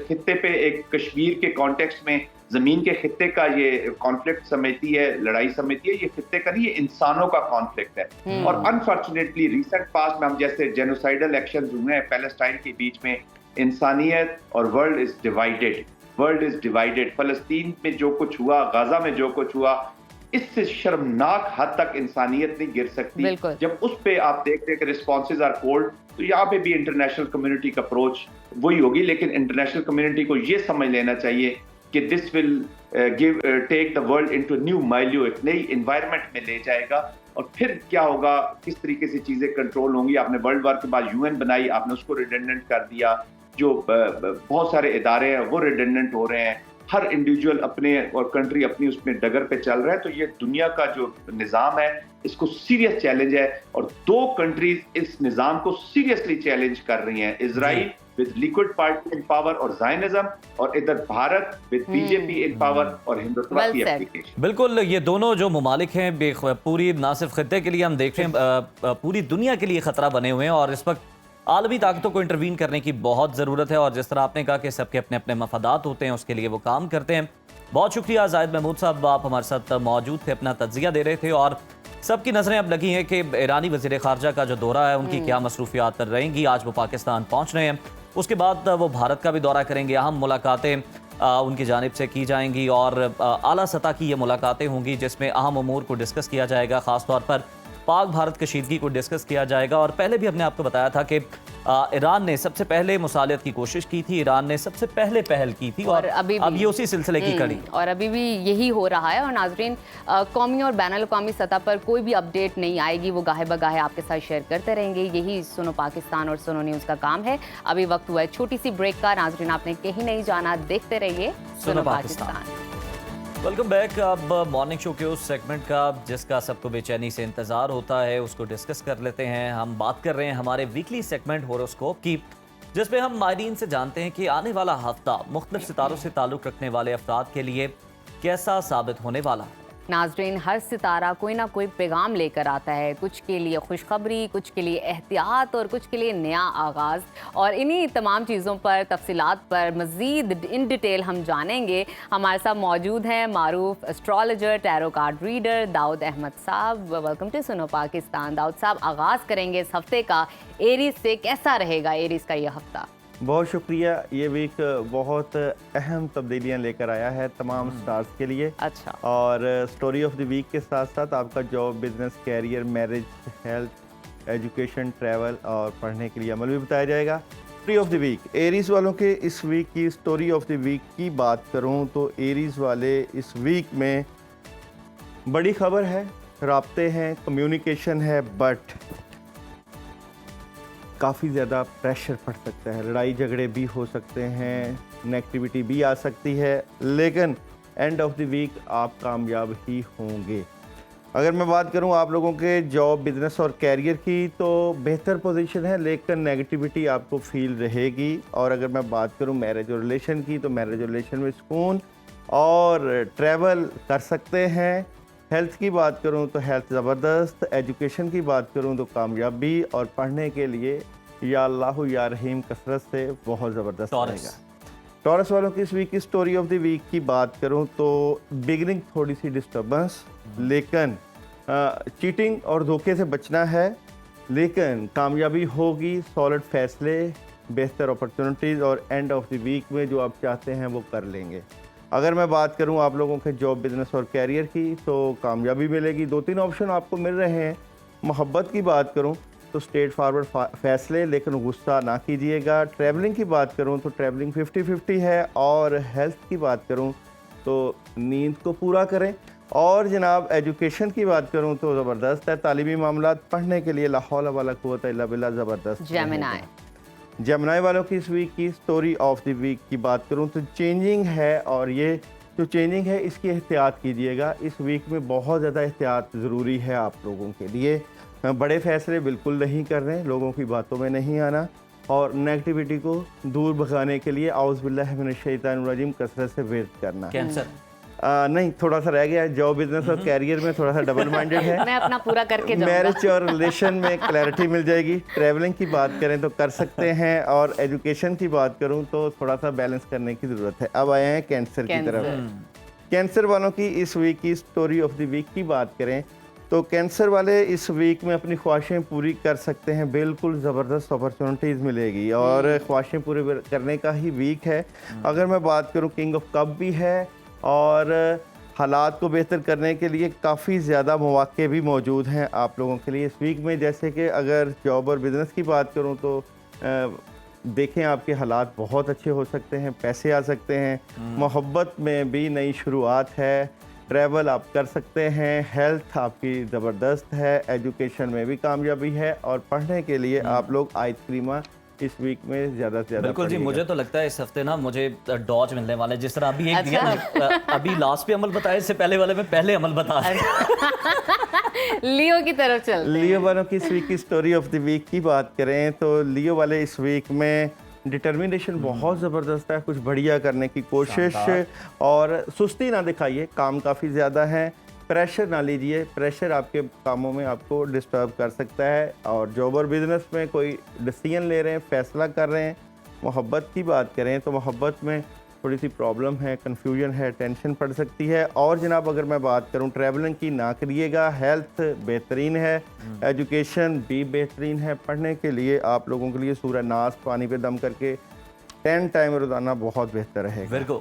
खित्ते पे, एक कश्मीर के कॉन्टेक्स्ट में जमीन के खित्ते का ये कॉन्फ्लिक्ट समझती है, लड़ाई समझती है। ये खित्ते का नहीं, ये इंसानों का कॉन्फ्लिक्ट है। और अनफॉर्चुनेटली रिसेंट पास्ट में हम जैसे जेनोसाइडल एक्शंस हुए हैं पैलेस्टाइन के बीच में, इंसानियत और world is divided, world is divided. फलस्तीन में जो कुछ हुआ, गाजा में जो कुछ हुआ, इससे शर्मनाक हद तक इंसानियत नहीं गिर सकती। जब उस पे आप देखते हैं कि रिस्पॉन्सेज आर कोल्ड, तो यहाँ पे भी इंटरनेशनल कम्युनिटी का अप्रोच वही होगी। लेकिन इंटरनेशनल कम्युनिटी को ये समझ लेना चाहिए कि this will take the world into new milieu, एक नई एनवायरनमेंट में ले जाएगा। और फिर क्या होगा, किस तरीके से चीजें कंट्रोल होंगी। आपने वर्ल्ड वार के बाद यूएन बनाई, आपने उसको रिडेंडेंट कर दिया, जो बहुत सारे इदारे हैं वो रिडेंडेंट हो रहे हैं, हर इंडिविजुअल अपने और कंट्री अपनी उसमें डगर पे चल रहा है। तो ये दुनिया का जो निज़ाम है इसको सीरियस चैलेंज है, और 2 कंट्रीज इस निज़ाम को सीरियसली चैलेंज कर रही हैं, Israel with liquid party in power और ज़ायनिज़्म, और इधर Bharat with BJP in power और हिंदुत्व की एप्लीकेशन। बिल्कुल, ये दोनों जो ममालिक हैं पूरी ना सिर्फ खित्ते के लिए हम देख रहे हैं, पूरी दुनिया के लिए खतरा बने हुए हैं, और इस वक्त आलमी ताकतों को इंटरवीन करने की बहुत ज़रूरत है। और जिस तरह आपने कहा कि सबके अपने अपने मफादात होते हैं, उसके लिए वो काम करते हैं। बहुत शुक्रिया जाहिद महमूद साहब, आप हमारे साथ मौजूद थे, अपना तज्जिया दे रहे थे, और सबकी नज़रें अब लगी हैं कि ईरानी वज़ीर ख़ारजा का जो दौरा है उनकी क्या मसरूफियात रहेंगी। आज वो पाकिस्तान पहुँच रहे हैं, उसके बाद वो भारत का भी दौरा करेंगे, अहम मुलाकातें उनकी जानिब से की जाएंगी, और आला सतह की ये मुलाकातें होंगी जिसमें अहम अमूर को डिस्कस किया जाएगा, ख़ास तौर पर पाक भारत कशीदगी को डिस्कस किया जाएगा। और पहले भी हमने आपको बताया था कि ईरान ने सबसे पहले मुसालियत की कोशिश की थी, ईरान ने सबसे पहले पहल की थी, और अब ये उसी सिलसिले की कड़ी, और अभी भी यही हो रहा है। और नाजरीन, कौमी और बैनुल अक़वामी सतह पर कोई भी अपडेट नहीं आएगी, वो गाहे बगाहे आपके साथ शेयर करते रहेंगे। यही सुनो पाकिस्तान और सुनो न्यूज़ का काम है। अभी वक्त हुआ है छोटी सी ब्रेक का। नाजरीन, आपने कहीं नहीं जाना, देखते रहिए सुनो पाकिस्तान। Welcome back. अब मॉर्निंग शो के उस सेगमेंट का जिसका सबको बेचैनी से इंतज़ार होता है, उसको डिस्कस कर लेते हैं। हम बात कर रहे हैं हमारे वीकली सेगमेंट होरोस्कोप की, जिसमें हम माहिरीन से जानते हैं कि आने वाला हफ्ता मुख्तलिफ सितारों से ताल्लुक़ रखने वाले अफराद के लिए कैसा साबित होने वाला है। नाजरीन, हर सितारा कोई ना कोई पैगाम लेकर आता है, कुछ के लिए खुशखबरी, कुछ के लिए एहतियात और कुछ के लिए नया आगाज़। और इन्हीं तमाम चीज़ों पर, तफसीलात पर मज़ीद इन डिटेल हम जानेंगे। हमारे साथ मौजूद हैं मारूफ astrologer, tarot card reader Dawood Ahmed साहब। Welcome to Suno Pakistan. दाऊद साहब, आगाज़ करेंगे इस हफ्ते का एरीज से। कैसा रहेगा एरीज का ये हफ्ता? बहुत शुक्रिया। ये वीक बहुत अहम तब्दीलियां लेकर आया है तमाम स्टार्स के लिए। अच्छा। और स्टोरी ऑफ द वीक के साथ साथ आपका job, business, career, marriage, health, education, travel और पढ़ने के लिए अमल भी बताया जाएगा। Story of the week, Aries वालों के इस वीक की स्टोरी ऑफ द वीक की बात करूं तो एरीज वाले इस वीक में बड़ी खबर है, राब्ते हैं, कम्युनिकेशन है, बट काफ़ी ज़्यादा प्रेशर पड़ सकता है, लड़ाई झगड़े भी हो सकते हैं, नेगेटिविटी भी आ सकती है, लेकिन एंड ऑफ द वीक आप कामयाब ही होंगे। अगर मैं बात करूं आप लोगों के जॉब, बिजनेस और कैरियर की, तो बेहतर पोजीशन है, लेकिन नेगेटिविटी आपको फील रहेगी। और अगर मैं बात करूं मैरिज और रिलेशन की, तो मैरिज और रिलेशन में सुकून और ट्रैवल कर सकते हैं। हेल्थ की बात करूं तो हेल्थ ज़बरदस्त, एजुकेशन की बात करूं तो कामयाबी, और पढ़ने के लिए या अल्लाह या रहीम कसरत से बहुत ज़बरदस्त रहेगा। टॉरस वालों की इस वीक की स्टोरी ऑफ द वीक की बात करूं तो बिगनिंग थोड़ी सी डिस्टर्बेंस, लेकिन चीटिंग और धोखे से बचना है, लेकिन कामयाबी होगी, सॉलिड फैसले, बेहतर अपॉर्चुनिटीज़, और एंड ऑफ द वीक में जो आप चाहते हैं वो कर लेंगे। अगर मैं बात करूं आप लोगों के जॉब, बिजनेस और कैरियर की, तो कामयाबी मिलेगी। 2-3 ऑप्शन आपको मिल रहे हैं। मोहब्बत की बात करूं तो स्ट्रेट फॉरवर्ड फैसले, लेकिन गुस्सा ना कीजिएगा। ट्रैवलिंग की बात करूं तो ट्रैवलिंग 50-50 है। और हेल्थ की बात करूं तो नींद को पूरा करें। और जनाब एजुकेशन की बात करूं तो ज़बरदस्त है, तालीमी मामलात, पढ़ने के लिए ला हौल वला कुव्वता इल्ला बिल्लाह ज़बरदस्त। जेमिनी वालों की इस वीक की स्टोरी ऑफ द वीक की बात करूं तो चेंजिंग है, और ये जो चेंजिंग है इसकी एहतियात कीजिएगा। इस वीक में बहुत ज़्यादा एहतियात ज़रूरी है आप लोगों के लिए। बड़े फैसले बिल्कुल नहीं करने, लोगों की बातों में नहीं आना, और नेगेटिविटी को दूर भगाने के लिए औज़ बिल्लाहि मिनश शैतानिर रजीम कसरत से विर्द करना। कैंसर नहीं, थोड़ा सा रह गया है। जॉब, बिजनेस और कैरियर में थोड़ा सा डबल माइंडेड है। मैं अपना पूरा करके जाऊंगा। मैरिज और रिलेशन में क्लैरिटी मिल जाएगी। ट्रैवलिंग की बात करें तो कर सकते हैं, और एजुकेशन की बात करूं तो थोड़ा सा बैलेंस करने की ज़रूरत है। अब आए हैं कैंसर की तरफ। कैंसर वालों की इस वीक की स्टोरी ऑफ द वीक की बात करें तो कैंसर वाले इस वीक में अपनी ख्वाहिशें पूरी कर सकते हैं। बिल्कुल ज़बरदस्त अपॉर्चुनिटीज़ मिलेगी, और ख्वाहिशें पूरी करने का ही वीक है। अगर मैं बात करूं, किंग ऑफ कप भी है, और हालात को बेहतर करने के लिए काफ़ी ज़्यादा मौके भी मौजूद हैं आप लोगों के लिए इस वीक में। जैसे कि अगर जॉब और बिज़नेस की बात करूं तो देखें आपके हालात बहुत अच्छे हो सकते हैं, पैसे आ सकते हैं। मोहब्बत में भी नई शुरुआत है, ट्रैवल आप कर सकते हैं, हेल्थ आपकी ज़बरदस्त है, एजुकेशन में भी कामयाबी है और पढ़ने के लिए आप लोग आइसक्रीमा इस वीक में ज़्यादा से ज़्यादा बिल्कुल जी, मुझे तो लगता है इस हफ्ते ना मुझे डॉज मिलने वाले, जिस तरह अभी एक दिया ना, अभी लास्ट पे अमल बताया, इससे पहले वाले में पहले अमल बता लियो की तरफ चलते हैं। लियो वालों की इस वीक की स्टोरी ऑफ द वीक की बात करें तो लियो वाले इस वीक में डिटर्मिनेशन बहुत ज़बरदस्त है, कुछ बढ़िया करने की कोशिश और सुस्ती ना दिखाइए, काम काफ़ी ज़्यादा है, प्रेशर ना लीजिए, प्रेशर आपके कामों में आपको डिस्टर्ब कर सकता है। और जॉब और बिजनेस में कोई डिसीजन ले रहे हैं, फैसला कर रहे हैं। मोहब्बत की बात करें तो मोहब्बत में थोड़ी सी प्रॉब्लम है, कन्फ्यूजन है, टेंशन पड़ सकती है। और जनाब अगर मैं बात करूं ट्रैवलिंग की, ना करिएगा। हेल्थ बेहतरीन है, एजुकेशन भी बेहतरीन है। पढ़ने के लिए आप लोगों के लिए सूरह नास पानी पे दम करके 10 टाइम रोज़ाना बहुत बेहतर रहेगा।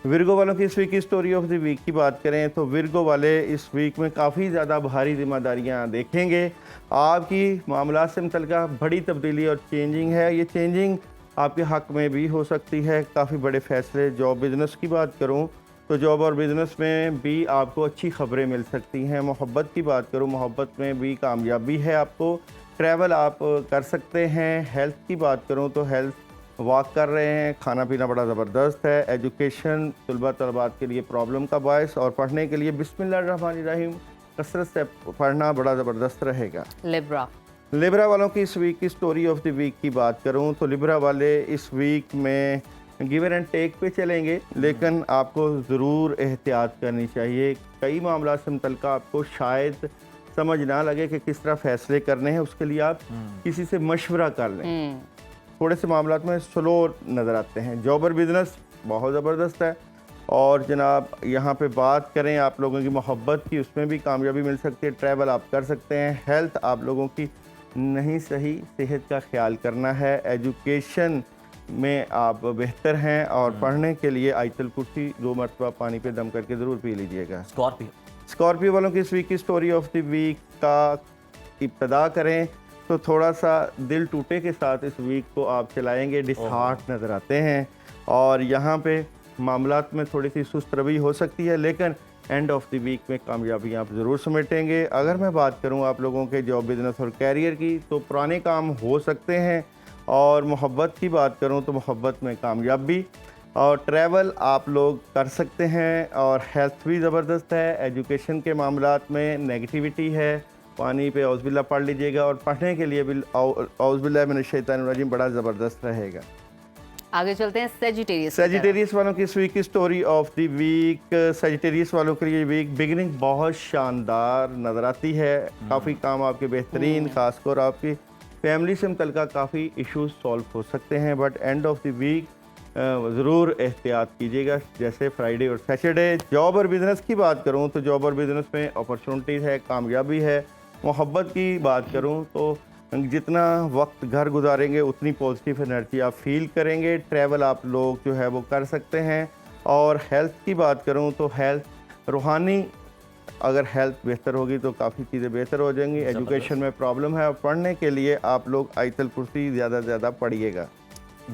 विर्गो वालों की इस वीक की स्टोरी ऑफ द वीक की बात करें तो विर्गो वाले इस वीक में काफ़ी ज़्यादा भारी जिम्मेदारियां देखेंगे। आपकी मामलात से मुतल्लिका बड़ी तब्दीली और चेंजिंग है, ये चेंजिंग आपके हक़ में भी हो सकती है। काफ़ी बड़े फैसले, जॉब बिज़नेस की बात करूं तो जॉब और बिज़नेस में भी आपको अच्छी खबरें मिल सकती हैं। मोहब्बत की बात करूं, मोहब्बत में भी कामयाबी है आपको। ट्रैवल आप कर सकते हैं। हेल्थ की बात करूं तो हेल्थ वॉक कर रहे हैं, खाना पीना बड़ा ज़बरदस्त है। एजुकेशन तलबा तलबात के लिए प्रॉब्लम का बायस और पढ़ने के लिए बिस्मिल्लाहिर्रहमानिर्रहीम कसरत से पढ़ना बड़ा ज़बरदस्त रहेगा। लिब्रा वालों की इस वीक की स्टोरी ऑफ द वीक की बात करूं तो लिब्रा वाले इस वीक में गिव एंड टेक पे चलेंगे, लेकिन आपको ज़रूर एहतियात करनी चाहिए। कई मामला से मुतल्लिका आपको शायद समझ ना लगे कि किस तरह फ़ैसले करने हैं, उसके लिए आप किसी से मशवरा कर लें। थोड़े से मामलात में स्लो नज़र आते हैं। जॉब और बिज़नेस बहुत ज़बरदस्त है। और जनाब यहाँ पे बात करें आप लोगों की मोहब्बत की, उसमें भी कामयाबी मिल सकती है। ट्रैवल आप कर सकते हैं। हेल्थ आप लोगों की नहीं सही, सेहत का ख्याल करना है। एजुकेशन में आप बेहतर हैं और पढ़ने के लिए आयतल कुर्सी 2 मरतबा पानी पे दम करके ज़रूर पी लीजिएगा। स्कॉर्पियो वालों की इस वीक की स्टोरी ऑफ द वीक का इब्तदा करें तो थोड़ा सा दिल टूटे के साथ इस वीक को आप चलाएंगे। डिसहार्ट नज़र आते हैं और यहाँ पे मामलात में थोड़ी सी सुस्त रवि हो सकती है, लेकिन एंड ऑफ द वीक में कामयाबी आप ज़रूर समेटेंगे। अगर मैं बात करूँ आप लोगों के जॉब बिज़नेस और कैरियर की तो पुराने काम हो सकते हैं। और मोहब्बत की बात करूँ तो मोहब्बत में कामयाबी और ट्रैवल आप लोग कर सकते हैं। और हेल्थ भी ज़बरदस्त है। एजुकेशन के मामलात में नेगेटिविटी है, पानी पे औज़बिल्ला पढ़ लीजिएगा। और पढ़ने के लिए भी औज़बिल्ला मिनश शैतानिर्रजीम बड़ा ज़बरदस्त रहेगा। आगे चलते हैं सेजिटेरियस वालों की इस वीक की story of the week. Sagittarius वालों के लिए वीक बिगिनिंग बहुत शानदार नज़र आती है। काफ़ी काम आपके बेहतरीन, ख़ासकर आपकी फैमिली से मुतल्लिका काफ़ी इश्यूज सॉल्व हो सकते हैं। But end of the week ज़रूर एहतियात कीजिएगा, जैसे फ्राइडे और सैटरडे। जॉब और बिज़नेस की बात करूँ तो जॉब और बिज़नेस में अपॉर्चुनिटीज़ है, कामयाबी है। मोहब्बत की बात करूँ तो जितना वक्त घर गुजारेंगे उतनी पॉजिटिव एनर्जी आप फील करेंगे। ट्रैवल आप लोग जो है वो कर सकते हैं। और हेल्थ की बात करूँ तो हेल्थ रूहानी, अगर हेल्थ बेहतर होगी तो काफ़ी चीज़ें बेहतर हो जाएंगी। एजुकेशन में प्रॉब्लम है और पढ़ने के लिए आप लोग आयतल कुर्सी ज़्यादा से ज़्यादा पढ़िएगा।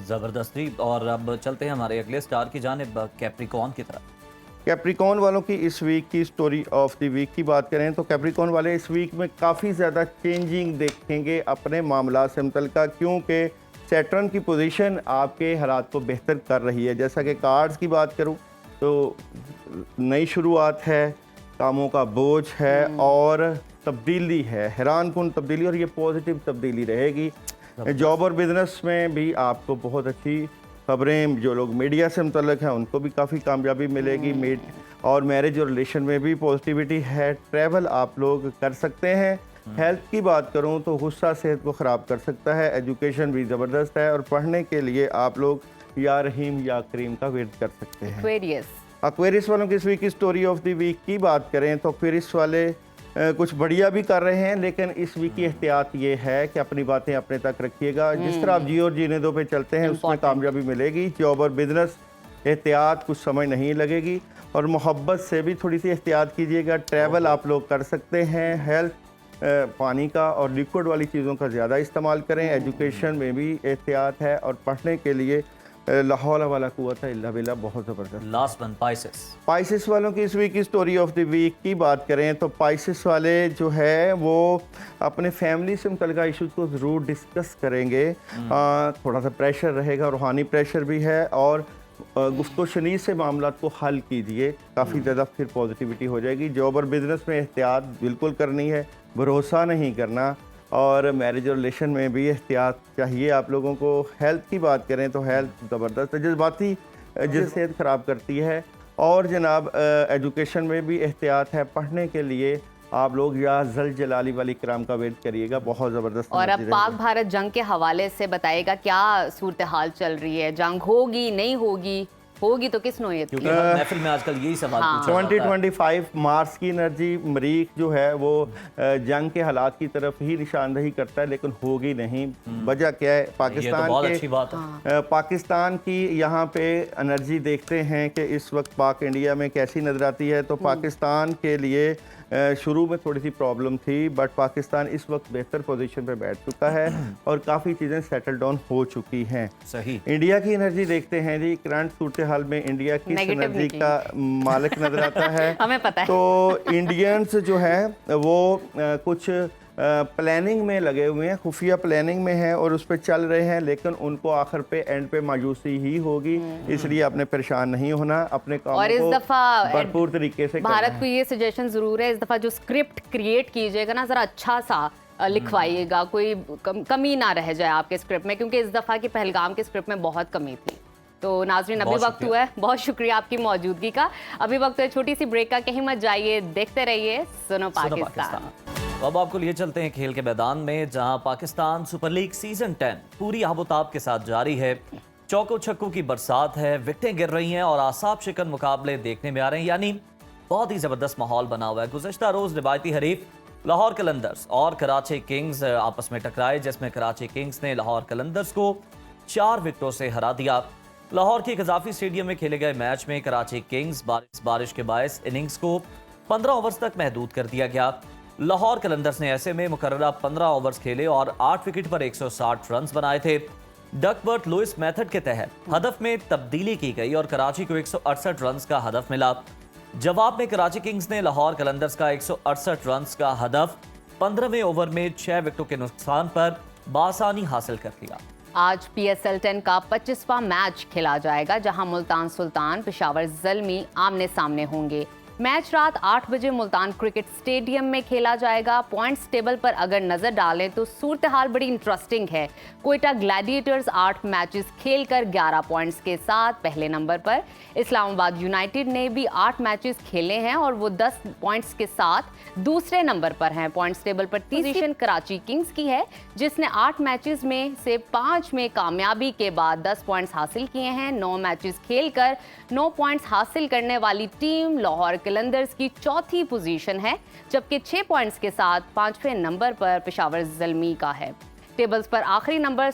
ज़बरदस्ती। और अब चलते हैं हमारे अगले स्टार की जानिब, कैप्रिकॉन की तरफ। कैप्रिकॉन वालों की इस वीक की स्टोरी ऑफ द वीक की बात करें तो कैप्रिकॉन वाले इस वीक में काफ़ी ज़्यादा चेंजिंग देखेंगे अपने मामला से मुतल्लिका, क्योंकि सैटर्न की पोजीशन आपके हालात को बेहतर कर रही है। जैसा कि कार्ड्स की बात करूं तो नई शुरुआत है, कामों का बोझ है और तब्दीली है, हैरानकुन तब्दीली, और ये पॉजिटिव तब्दीली रहेगी। जॉब और बिज़नेस में भी आपको बहुत अच्छी खबरें, जो लोग मीडिया से मुतल्लिक हैं उनको भी काफ़ी कामयाबी मिलेगी। और मैरिज और रिलेशन में भी पॉजिटिविटी है। ट्रैवल आप लोग कर सकते हैं। हेल्थ की बात करूं तो गुस्सा सेहत को ख़राब कर सकता है। एजुकेशन भी ज़बरदस्त है और पढ़ने के लिए आप लोग या रहीम या करीम का वेट कर सकते हैं। एक्वेरियस वालों की इस वीक की स्टोरी ऑफ द वीक की बात करें तो एक्वेरियस वाले कुछ बढ़िया भी कर रहे हैं, लेकिन इस वीक की एहतियात ये है कि अपनी बातें अपने तक रखिएगा। जिस तरह आप जियो और जीने दो पे चलते हैं उसमें कामयाबी मिलेगी। जॉब और बिजनेस एहतियात कुछ समय नहीं लगेगी। और मोहब्बत से भी थोड़ी सी एहतियात कीजिएगा। ट्रैवल आप लोग कर सकते हैं। हेल्थ पानी का और लिक्विड वाली चीज़ों का ज़्यादा इस्तेमाल करें। एजुकेशन में भी एहतियात है और पढ़ने के लिए ला हौला वला कुव्वता इल्ला बिल्लाह, बहुत ज़बरदस्त। लास्ट वन पाइसेस वालों की इस वीक की स्टोरी ऑफ द वीक की बात करें तो पाइसेस वाले जो है वो अपने फैमिली से मुतल्लिका इशूज़ को ज़रूर डिस्कस करेंगे। थोड़ा सा प्रेशर रहेगा, रूहानी प्रेशर भी है, और गुफ्तो शनी से मामलात को हल कीजिए, काफ़ी ज़्यादा फिर पॉजिटिविटी हो जाएगी। जॉब और बिज़नेस में एहतियात बिल्कुल करनी है, भरोसा नहीं करना, और मैरिज और रिलेशन में भी एहतियात चाहिए आप लोगों को। हेल्थ की बात करें तो हेल्थ ज़बरदस्त है, जज्बाती सेहत ख़राब करती है, और जनाब एजुकेशन में भी एहतियात है। पढ़ने के लिए आप लोग या जल जलाली वाली कराम का वेट करिएगा, बहुत ज़बरदस्त। और अब पाक भारत जंग के हवाले से बताइएगा क्या सूरत हाल चल रही है, जंग होगी नहीं होगी, होगी तो किस नौयत की? महफिल में आजकल यही सवाल पूछा जाता है। 2025 मार्च की एनर्जी मरीख जो है वो जंग के हालात की तरफ ही निशानदही करता है, लेकिन होगी नहीं। वजह क्या है? पाकिस्तान बहुत के अच्छी बात है। पाकिस्तान की यहाँ पे एनर्जी देखते हैं कि इस वक्त पाक इंडिया में कैसी नजर आती है। तो पाकिस्तान के लिए शुरू में थोड़ी सी प्रॉब्लम थी, बट पाकिस्तान इस वक्त बेहतर पोजीशन पे बैठ चुका है और काफ़ी चीज़ें सेटल डाउन हो चुकी हैं। सही। इंडिया की एनर्जी देखते हैं जी, करंट सूरत हाल में इंडिया की एनर्जी का मालिक नजर आता है। हमें पता है। तो इंडियंस जो है वो कुछ प्लानिंग में लगे हुए हैं, खुफिया प्लानिंग में हैं और उस पर चल रहे हैं, लेकिन उनको आखिर पे एंड पे मायूसी ही होगी। इसलिए आपने परेशान नहीं होना, अपने काम और इस दफा भरपूर तरीके से भारत को ये सजेशन जरूर है, इस दफा जो स्क्रिप्ट क्रिएट कीजिएगा ना, जरा अच्छा सा लिखवाइएगा, कोई कमी ना रह जाए आपके स्क्रिप्ट में, क्योंकि इस दफा की पहलगाम के स्क्रिप्ट में बहुत कमी थी। तो नाज़रीन अभी वक्त हुआ है, बहुत शुक्रिया आपकी मौजूदगी का। अभी वक्त है छोटी सी ब्रेक का, कहीं मत जाइए, देखते रहिए सुनो पाकिस्तान। अब आपको लिए चलते हैं खेल के मैदान में, जहां पाकिस्तान सुपर लीग सीजन 10 पूरी आबोताब के साथ जारी है। चौको छक्कों की बरसात है, विकेटें गिर रही हैं और आसाब शिकन मुकाबले देखने में आ रहे हैं, यानी बहुत ही जबरदस्त माहौल बना हुआ है। गुज़श्ता रोज रिवायती हरीफ लाहौर कलंदर्स और कराची किंग्स आपस में टकराए, जिसमें कराची किंग्स ने लाहौर कलंदर्स को 4 विकेटों से हरा दिया। लाहौर के कजाफी स्टेडियम में खेले गए मैच में कराची किंग्स बारिश के बायस इनिंग्स को 15 ओवर्स तक महदूद कर दिया गया। लाहौर कलंदर्स ने ऐसे में मुकर्ररा 15 ओवर्स खेले और 8 विकेट पर 160 रन बनाए थे। डकवर्थ लुइस मेथड के तहत हदफ में तब्दीली की गई और कराची को 168 रन का हदफ मिला। जवाब में कराची किंग्स ने लाहौर कलंदर्स का 168 रन का हदफ 15वें ओवर में 6 विकेटों के नुकसान पर बासानी हासिल कर लिया। आज PSL 10 का 25वां मैच खेला जाएगा, जहां मुल्तान सुल्तान पेशावर ज़ल्मी आमने सामने होंगे। मैच रात 8 बजे मुल्तान क्रिकेट स्टेडियम में खेला जाएगा। पॉइंट्स टेबल पर अगर नजर डालें तो सूरत हाल बड़ी इंटरेस्टिंग है। क्वेटा ग्लैडिएटर्स 8 मैचेस खेलकर 11 पॉइंट्स के साथ पहले नंबर पर। इस्लामाबाद यूनाइटेड ने भी 8 मैचेस खेले हैं और वो 10 पॉइंट्स के साथ दूसरे नंबर पर हैं। पॉइंट्स टेबल पर पोजीशन कराची किंग्स की है, जिसने 8 मैचेस में से 5 में कामयाबी के बाद 10 पॉइंट्स हासिल किए हैं। 9 मैचेस खेलकर 9 पॉइंट्स हासिल करने वाली टीम लाहौर कलंदर्स की चौथी पोजीशन है, जबकि 6 पॉइंट्स के साथ 5वें नंबर पर पेशावर ज़ल्मी का है। टेबल्स पर आखिरी नंबर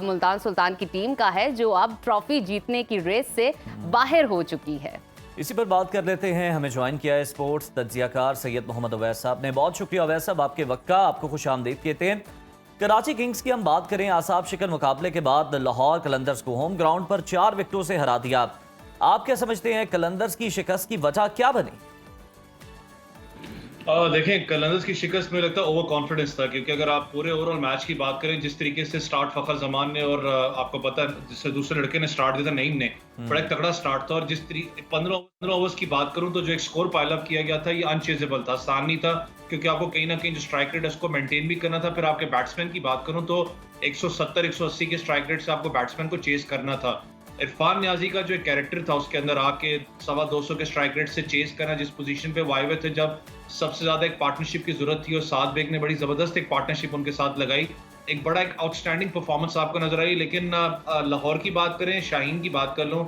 मुल्तान सुल्तान की टीम का है, जो अब ट्रॉफी जीतने की रेस से बाहर हो चुकी है। इसी पर बात कर लेते हैं। हमें ज्वाइन किया है स्पोर्ट्स तज्जियाकार सैयद मोहम्मद अवैस साहब ने। बहुत शुक्रिया अवैस साहब आपके वक्त का, आपको खुश आमदीद कहते हैं। कराची किंग्स की हम बात करें, आसाब शिकन मुकाबले के बाद लाहौर कलंदर्स को होम ग्राउंड पर 4 विकेटों से हरा दिया। आप क्या समझते हैं कलंदर्स की शिकस्त की वजह क्या बनी? देखें, कलंदर्स की शिकस्त में लगता है ओवर कॉन्फिडेंस था, क्योंकि अगर आप पूरे ओवरऑल मैच की बात करें, जिस तरीके से स्टार्ट फखर जमान ने और आपको पता है जिससे दूसरे लड़के ने स्टार्ट दिया था नईम ने, बड़ा एक तगड़ा स्टार्ट था। और जिस तरीके 15 ओवर्स की बात करूं तो जो एक स्कोर पाइल अप किया गया था ये अनचेजेबल था, आसान नहीं था, क्योंकि आपको कहीं ना कहीं जो स्ट्राइक रेट है उसको मेंटेन भी करना था। फिर आपके बैट्समैन की बात करूं तो 170-180 के स्ट्राइक रेट से आपको बैट्समैन को चेस करना था। इरफान न्याजी का जो एक कैरेक्टर था उसके अंदर आके 225 के स्ट्राइक रेट से चेस करना, जिस पोजीशन पे वाए हुए थे जब सबसे ज्यादा एक पार्टनरशिप की जरूरत थी, और साद बेग ने बड़ी जबरदस्त एक पार्टनरशिप उनके साथ लगाई। एक बड़ा एक आउटस्टैंडिंग परफॉर्मेंस आपको नजर आई। लेकिन लाहौर की बात करें, शाहीन की बात कर लूं,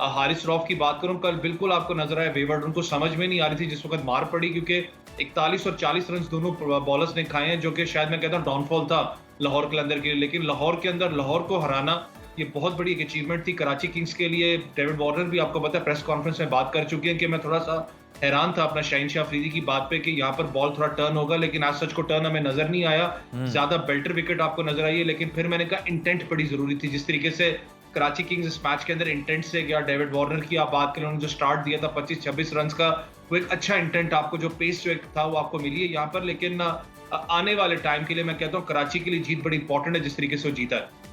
हारिस रौफ की बात करूं, कल बिल्कुल आपको नजर आया वेवर्ड, उनको समझ में नहीं आ रही थी जिस वक्त मार पड़ी, क्योंकि 41 और 40 रन दोनों बॉलर्स ने खाए हैं, जो कि शायद मैं कहता हूं डाउनफॉल था लाहौर के अंदर के लिए। लेकिन लाहौर के अंदर लाहौर को हराना ये बहुत बड़ी एक अचीवमेंट थी कराची किंग्स के लिए। डेविड वार्नर भी आपको पता है प्रेस कॉन्फ्रेंस में बात कर चुके हैं कि मैं थोड़ा सा हैरान था अपना शाहीन शाह अफरीदी की बात पे कि यहाँ पर बॉल थोड़ा टर्न होगा, लेकिन आज सच को टर्न हमें नजर नहीं आया। ज्यादा बेल्टर विकेट आपको नजर आई है, लेकिन फिर मैंने कहा इंटेंट बड़ी जरूरी थी। जिस तरीके से कराची किंग्स इस मैच के अंदर इंटेंट से गया। डेविड वार्नर की आप बात करें, उन्होंने जो स्टार्ट दिया था 25-26 रन का, वो एक अच्छा इंटेंट आपको, जो पेस जो एक था वो आपको मिली है यहाँ पर। लेकिन आने वाले टाइम के लिए मैं कहता हूँ कराची के लिए जीत बड़ी इंपॉर्टेंट है, जिस तरीके से वो जीता है।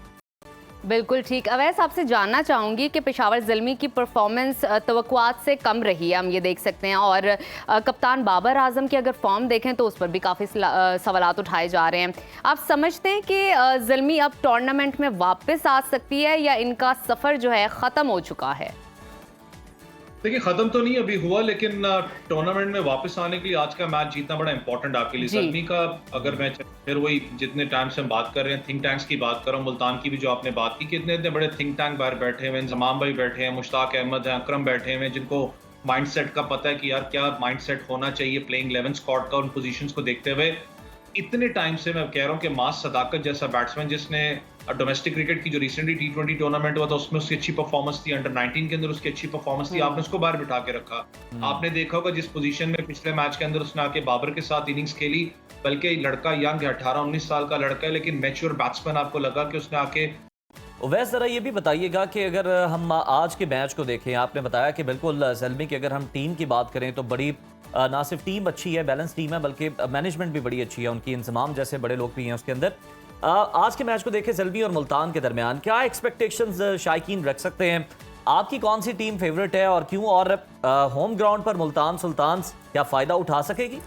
बिल्कुल ठीक। अवैस, आपसे जानना चाहूँगी कि पेशावर ज़ल्मी की परफॉर्मेंस तवक्कुआत से कम रही है, हम ये देख सकते हैं, और कप्तान बाबर आजम की अगर फॉर्म देखें तो उस पर भी काफ़ी सवालात उठाए जा रहे हैं। आप समझते हैं कि ज़ल्मी अब टूर्नामेंट में वापस आ सकती है या इनका सफ़र जो है ख़त्म हो चुका है? देखिए, खत्म तो नहीं अभी हुआ, लेकिन टूर्नामेंट में वापस आने के लिए आज का मैच जीतना बड़ा इंपॉर्टेंट आपके लिए। ज़ल्मी का अगर मैं फिर वही जितने टाइम से हम बात कर रहे हैं, थिंक टैंक्स की बात कर रहा हूँ, मुल्तान की भी जो आपने बात की कि इतने इतने बड़े थिंक टैंक बाहर बैठे हुए हैं, जमाम भाई बैठे हैं, मुश्ताक अहमद हैं, अकरम बैठे हुए हैं, जिनको माइंडसेट का पता है कि यार क्या माइंडसेट होना चाहिए प्लेइंग 11 स्क्वाड का, उन पोजीशंस को देखते हुए। इतने टाइम से मैं कह रहा हूँ कि मास सदाकत जैसा बैट्समैन, जिसने डोमेस्टिक क्रिकेट की जो रिसेंटली T20 टूर्नामेंट हुआ था उसमें उसकी अच्छी परफॉर्मेंस थी, अंडर 19 के अंदर उसकी अच्छी परफॉर्मेंस थी, आपने उसको बाहर बिठा के रखा। आपने देखा होगा जिस पोजीशन में पिछले मैच के अंदर उसने आके बाबर के साथ इनिंग्स खेली, बल्कि लड़का यंग है, 18-19 साल का लड़का है, लेकिन मैच्योर बैट्समैन आपको लगा कि उसने आके। वैसे ज़रा ये भी बताइएगा कि अगर हम आज के मैच को देखें, आपने बताया कि बिल्कुल ज़ल्मी की अगर हम टीम की बात करें तो बड़ी ना सिर्फ टीम अच्छी है, बैलेंस टीम है, बल्कि मैनेजमेंट भी बड़ी अच्छी है, उनकी इंतजाम जैसे बड़े लोग भी हैं उसके अंदर। आज के मैच को देखें ज़ल्मी और मुल्तान के दरमियान क्या एक्सपेक्टेशंस शायकीन रख सकते हैं? आपकी कौन सी टीम फेवरेट है और क्यों? और होम ग्राउंड पर मुल्तान सुल्तान्स क्या फ़ायदा उठा सकेगी?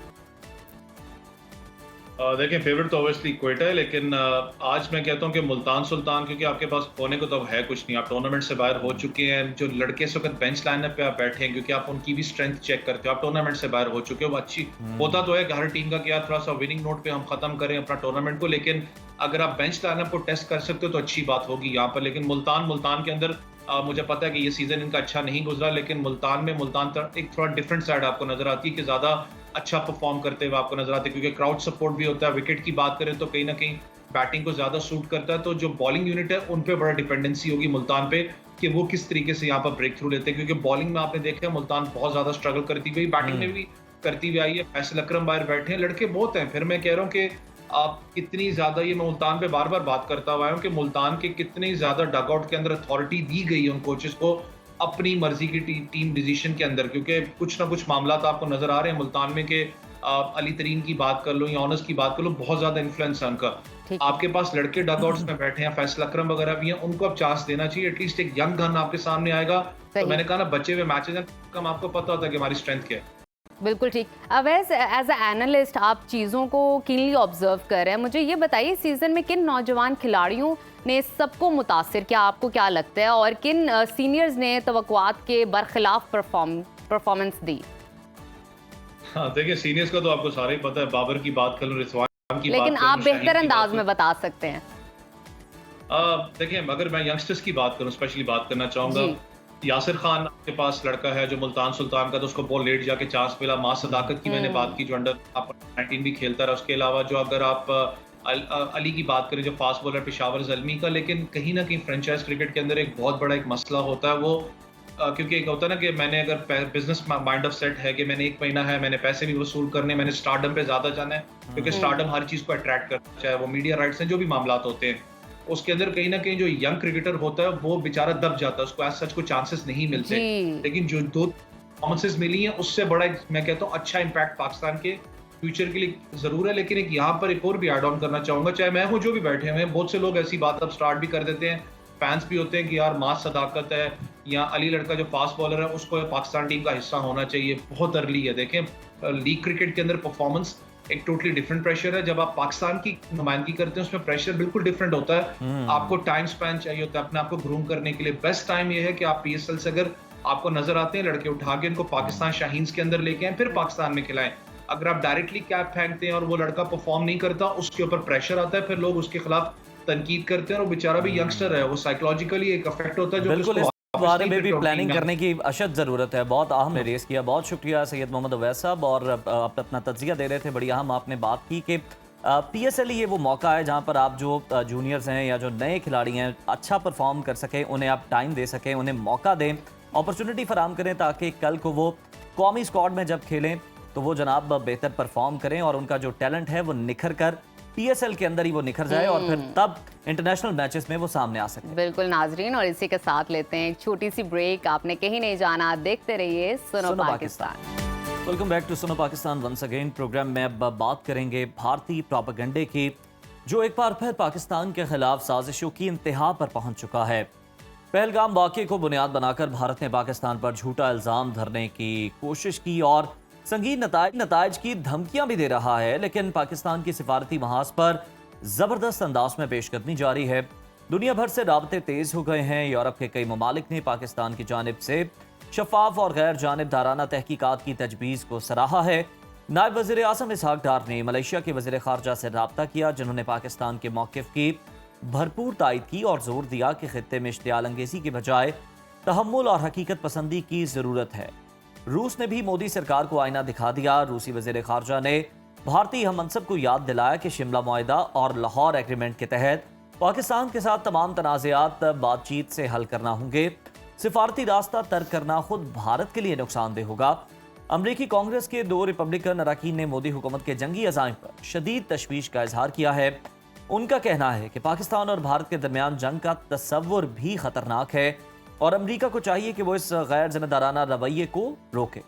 देखिए, फेवरेट तो ऑब्वियसली क्वेटा है, लेकिन आज मैं कहता हूँ कि मुल्तान सुल्तान, क्योंकि आपके पास होने को तो है कुछ नहीं, आप टूर्नामेंट से बाहर हो चुके हैं। जो लड़के इस वक्त बेंच लाइनअप पे आप बैठे हैं, क्योंकि आप उनकी भी स्ट्रेंथ चेक करते हो, आप टूर्नामेंट से बाहर हो चुके हो। वो अच्छी होता तो है कि हर टीम का क्या थोड़ा सा विनिंग नोट पे हम खत्म करें अपना टूर्नामेंट को, लेकिन अगर आप बेंच लाइनअप को टेस्ट कर सकते हो तो अच्छी बात होगी यहाँ पर। लेकिन मुल्तान के अंदर मुझे पता है कि ये सीजन इनका अच्छा नहीं गुजरा, लेकिन मुल्तान एक थोड़ा डिफरेंट साइड आपको नजर आती है कि ज्यादा अच्छा परफॉर्म करते हुए आपको नजर आते हैं, क्योंकि क्राउड सपोर्ट भी होता है। विकेट की बात करें तो कहीं ना कहीं बैटिंग को ज्यादा सूट करता है, तो जो बॉलिंग यूनिट है उन पे बड़ा डिपेंडेंसी होगी मुल्तान पे कि वो किस तरीके से यहाँ पर ब्रेक थ्रू लेते हैं, क्योंकि बॉलिंग में आपने देखा है मुल्तान बहुत ज्यादा स्ट्रगल करती हुई, बैटिंग में भी करती हुई आई है। फैसल अकरम बाहर बैठे हैं, लड़के बहुत हैं। फिर मैं कह रहा हूँ कि आप कितनी ज्यादा, ये मैं मुल्तान पे बार बार बात करता हुआ हूँ कि मुल्तान के कितनी ज्यादा डगआउट के अंदर अथॉरिटी दी गई है उन कोचेस को अपनी मर्जी की टीम डिसीजन के अंदर, क्योंकि कुछ ना कुछ मामला आपको नजर आ रहे हैं मुल्तान में कि अली तरीन की बात कर लो या ऑनर्स की बात कर लो, बहुत ज्यादा इन्फ्लुएंस है उनका। आपके पास लड़के डगआउट्स में बैठे हैं, फैसल अकरम वगैरह भी हैं, उनको अब चांस देना चाहिए। एटलीस्ट एक यंग गन आपके सामने आएगा तो मैंने कहा ना, बचे हुए मैचेस हैं, कम आपको पता होता है कि हमारी स्ट्रेंथ क्या है। बिल्कुल ठीक। अवैस, एज ए एनालिस्ट आप चीज़ों को कीनली ऑब्जर्व कर रहे हैं, मुझे ये बताइए सीजन में किन नौजवान खिलाड़ियों ने सबको मुतासिर किया, आपको क्या लगता है, और किन सीनियर्स ने तवक्कुआत के बरखिलाफ परफॉर्मेंस दी? हाँ, देखिए, सीनियर्स का तो आपको सारा ही पता है, बाबर की बात कर लो, रिजवान की, लेकिन आप बेहतर अंदाज में बता सकते हैं। देखिए, अगर मैं यंगस्टर्स की बात करूं, स्पेशली बात करना चाहूंगा, यासिर खान के पास लड़का है जो मुल्तान सुल्तान का, तो उसको बहुत लेट जाके चांस मिला। मास सदाकत की मैंने बात की जो अंडर 19 भी खेलता रहा। उसके अलावा जो अगर आप अली की बात करें जो फास्ट बॉलर पेशावर ज़ल्मी का, लेकिन कहीं ना कहीं फ्रेंचाइज क्रिकेट के अंदर एक बहुत बड़ा एक मसला होता है वो, क्योंकि एक होता है ना कि मैंने अगर बिजनेस माइंड ऑफ सेट है कि मैंने 1 महीना है, मैंने पैसे भी वसूल करने, मैंने स्टारडम पे ज्यादा जाना है, क्योंकि स्टारडम हर चीज को अट्रैक्ट करता है, चाहे वो मीडिया राइट्स हैं, जो भी मामला होते हैं, उसके अंदर कहीं ना कहीं जो यंग क्रिकेटर होता है वो बेचारा दब जाता है, उसको एज सच को चांसेस नहीं मिलते। लेकिन जो 2 परफॉर्मेंसेस मिली हैं उससे बड़ा मैं कहता हूँ अच्छा इंपैक्ट पाकिस्तान के फ्यूचर के लिए जरूर है। लेकिन यहाँ पर एक और भी ऐड ऑन करना चाहूंगा, चाहे मैं हूँ जो भी बैठे हुए हैं, बहुत से लोग ऐसी बात अब स्टार्ट भी कर देते हैं, फैंस भी होते हैं कि यार मास सदाकत है या अली लड़का जो फास्ट बॉलर है उसको पाकिस्तान टीम का हिस्सा होना चाहिए, बहुत अर्ली है। देखें, लीग क्रिकेट के अंदर परफॉर्मेंस एक टोटली डिफरेंट प्रेशर है, जब आप पाकिस्तान की नुमाइंदगी करते हैं उसमें प्रेशर बिल्कुल डिफरेंट होता है। आपको टाइम स्पैन चाहिए होता है अपने आप को ग्रूम करने के लिए। बेस्ट टाइम ये है कि आप PSL से अगर आपको नजर आते हैं लड़के, उठा के इनको पाकिस्तान शाहीन्स के अंदर लेके आए, फिर पाकिस्तान में खिलाएं। अगर आप डायरेक्टली कैप फेंकते हैं और वो लड़का परफॉर्म नहीं करता, उसके ऊपर प्रेशर आता है, फिर लोग उसके खिलाफ तनकीद करते हैं, और वो बेचारा भी यंगस्टर है, वो साइकोलॉजिकली एक इफेक्ट होता है जो बारे में भी प्लानिंग करने की अशद ज़रूरत है। बहुत अहम रेस किया, बहुत शुक्रिया सैयद मोहम्मद अवैस साहब, और आप अपना तज्जिया दे रहे थे, बड़ी अहम आपने बात की कि PSL ये वो मौका है जहां पर आप जो जूनियर्स हैं या जो नए खिलाड़ी हैं अच्छा परफॉर्म कर सकें, उन्हें आप टाइम दे सकें, उन्हें मौका दें, अपॉर्चुनिटी फराम करें, ताकि कल को वो कौमी स्क्वाड में जब खेलें तो वो जनाब बेहतर परफॉर्म करें और उनका जो टैलेंट है वो निखर कर PSL के अंदर ही वो निखर जाए और फिर तब इंटरनेशनल मैचेस में वो सामने आ सके। बिल्कुल नाजरीन, और इसी के साथ लेते हैं एक छोटी सी ब्रेक। आपने कहीं नहीं जाना, देखते रहिए सुनो Pakistan. Welcome back to Suno Pakistan once again. Programme में अब बात करेंगे भारतीय प्रोपेगेंडे की, जो एक बार फिर पाकिस्तान के खिलाफ साजिशों की इंतहा पर पहुंच चुका है। पहलगाम वाक़े को बुनियाद बनाकर भारत ने पाकिस्तान पर झूठा इल्ज़ाम धरने की कोशिश की और संगीन नताइज की धमकियां भी दे रहा है, लेकिन पाकिस्तान की सिफारती महाज पर ज़बरदस्त अंदाज में पेशकदमी जारी है। दुनिया भर से राबते तेज़ हो गए हैं। यूरोप के कई ममालिक ने पाकिस्तान की जानिब से शफाफ और गैर जानिबदाराना तहकीकात की तजवीज़ को सराहा है। नायब वज़ीर आज़म इसहाक डार ने मलेशिया के वज़ीर ख़ारजा से रब्ता किया, जिन्होंने पाकिस्तान के मौक़िफ़ की भरपूर तायद की और जोर दिया कि खित्ते में इश्तियाल अंगेज़ी के बजाय तहम्मुल और हकीकत पसंदी की ज़रूरत है। रूस ने भी मोदी सरकार को आईना दिखा दिया। रूसी वज़ीर ख़ारजा ने भारतीय हममनसब को याद दिलाया कि शिमला मुआहदा और लाहौर एग्रीमेंट के तहत पाकिस्तान के साथ तमाम तनाज़ात बातचीत से हल करना होंगे। सिफारती रास्ता तर्क करना खुद भारत के लिए नुकसानदेह होगा। अमरीकी कांग्रेस के 2 रिपब्लिकन अरकान ने मोदी हुकूमत के जंगी अज़ाइम पर शदीद तशवीश का इजहार किया है। उनका कहना है कि पाकिस्तान और भारत के दरमियान जंग का तसव्वुर भी खतरनाक है और अमरीका को चाहिए कि वो इस गैर जिम्मेदाराना रवैये को रोके।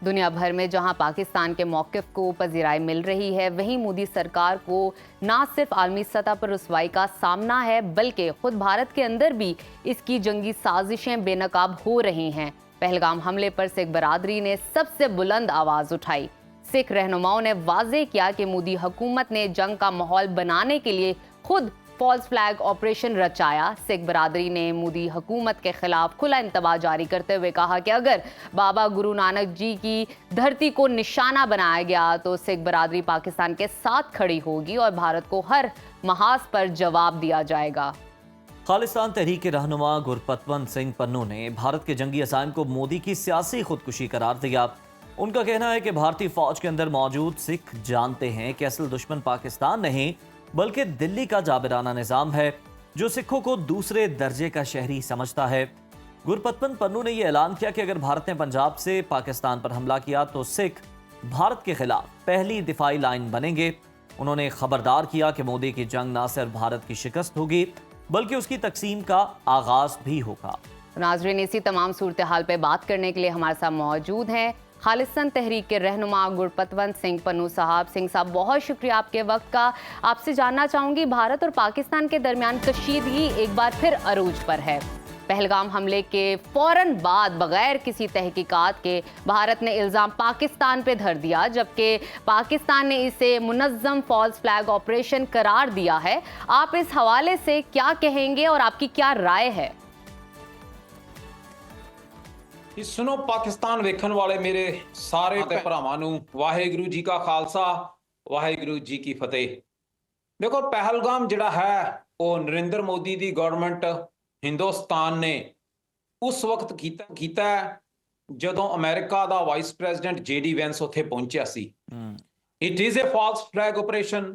दुनिया भर में जहां पाकिस्तान के मौक़िफ़ को पजीराई मिल रही है, वहीं मोदी सरकार को ना सिर्फ आलमी सतह पर रुसवाई का सामना है, बल्कि खुद भारत के अंदर भी इसकी जंगी साजिशें बेनकाब हो रही हैं। पहलगाम हमले पर सिख बरादरी ने सबसे बुलंद आवाज़ उठाई। सिख रहनुमाओं ने वाजे किया कि मोदी हुकूमत ने जंग का माहौल बनाने के लिए खुद फॉल्स फ्लैग ऑपरेशन रचाया। सिख बरादरी ने मोदी हुकूमत के खिलाफ खुला इंतबा जारी करते हुए कहा कि अगर बाबा गुरु नानक जी की धरती को निशाना बनाया गया तो सिख बरादरी पाकिस्तान के साथ खड़ी होगी और भारत को हर महाज पर जवाब दिया जाएगा। खालिस्तान तहरीक के रहनुमा गुरपतवंत सिंह पन्नू ने भारत के जंगी अज़ाइम को मोदी की सियासी खुदकुशी करार दिया। उनका कहना है कि भारतीय फौज के अंदर मौजूद सिख जानते हैं कि असल दुश्मन पाकिस्तान नहीं बल्कि दिल्ली का जाबिराना निज़ाम है, जो सिखों को दूसरे दर्जे का शहरी समझता है। गुरपतवंत पन्नू ने यह ऐलान किया कि अगर भारत ने पंजाब से पाकिस्तान पर हमला किया तो सिख भारत के खिलाफ पहली दिफाई लाइन बनेंगे। उन्होंने खबरदार किया कि मोदी की जंग न सिर्फ भारत की शिकस्त होगी बल्कि उसकी तकसीम का आगाज भी होगा। नाज़रीन, इसी तमाम सूरत हाल पे बात करने के लिए हमारे साथ मौजूद हैं खालिस्तान तहरीक के रहनुमा गुरपतवंत सिंह पन्नू साहब। सिंह साहब, बहुत शुक्रिया आपके वक्त का। आपसे जानना चाहूँगी, भारत और पाकिस्तान के दरमियान कशीदगी एक बार फिर अरूज पर है। पहलगाम हमले के फौरन बाद बगैर किसी तहकीकात के भारत ने इल्ज़ाम पाकिस्तान पे धर दिया, जबकि पाकिस्तान ने इसे मुनज़्ज़म फॉल्स फ्लैग ऑपरेशन करार दिया है। आप इस हवाले से क्या कहेंगे और आपकी क्या राय है? सुनो पाकिस्तान वेखन वाले मेरे सारे भरावां नूं वाहेगुरु जी का खालसा वाहेगुरु जी की फतेह। देखो, पहलगाम जिहड़ा है वो नरेंद्र मोदी दी गवर्नमेंट हिंदुस्तान ने उस वक्त कीता जदों अमेरिका दा वाइस प्रेजिडेंट JD वैंस उत्थे पहुंचिया सी। It is a false flag operation.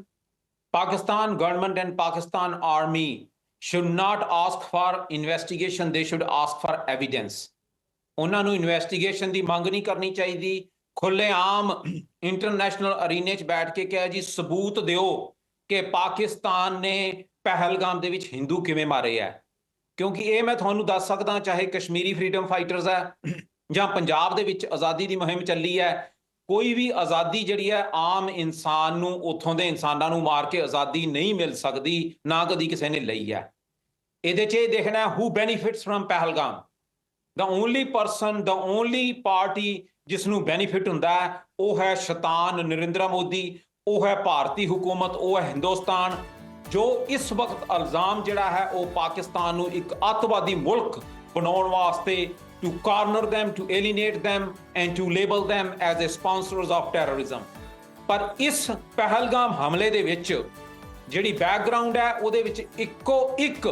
Pakistan government and Pakistan army should not ask for investigation, they should ask for evidence. उन्होंने इन्वेस्टिगेशन की मंग नहीं करनी चाहिए। खुलेआम इंटरनेशनल अरीने च बैठ के कहा जी सबूत दिओ कि पाकिस्तान ने पहलगाम दे विच हिंदू किवें मारे है, क्योंकि ये मैं तुहानू दस सकदा, चाहे कश्मीरी फ्रीडम फाइटर्स है जां पंजाब दे विच आज़ादी की मुहिम चली है, कोई भी आज़ादी जिहड़ी है आम इंसान नू उत्थों दे इंसानां नू मार के आज़ादी नहीं मिल सकती, ना कदी किसी ने लई है। इहदे च देखना who benefits from Pahalgam. The only person, the only party जिसनू बेनीफिट हुंदा है वो है शैतान नरेंद्र मोदी, वो है भारतीय हुकूमत, वो है हिंदुस्तान, जो इस वक्त इल्जाम जिहड़ा है वो पाकिस्तान नू एक अतवादी मुल्क बनाउण वास्ते to corner them, to alienate them and to label them as a sponsors of terrorism. पर इस पहलगाम हमले दे विच जिहड़ी बैकग्राउंड है ਉਹਦੇ ਵਿੱਚ ਇੱਕੋ ਇੱਕ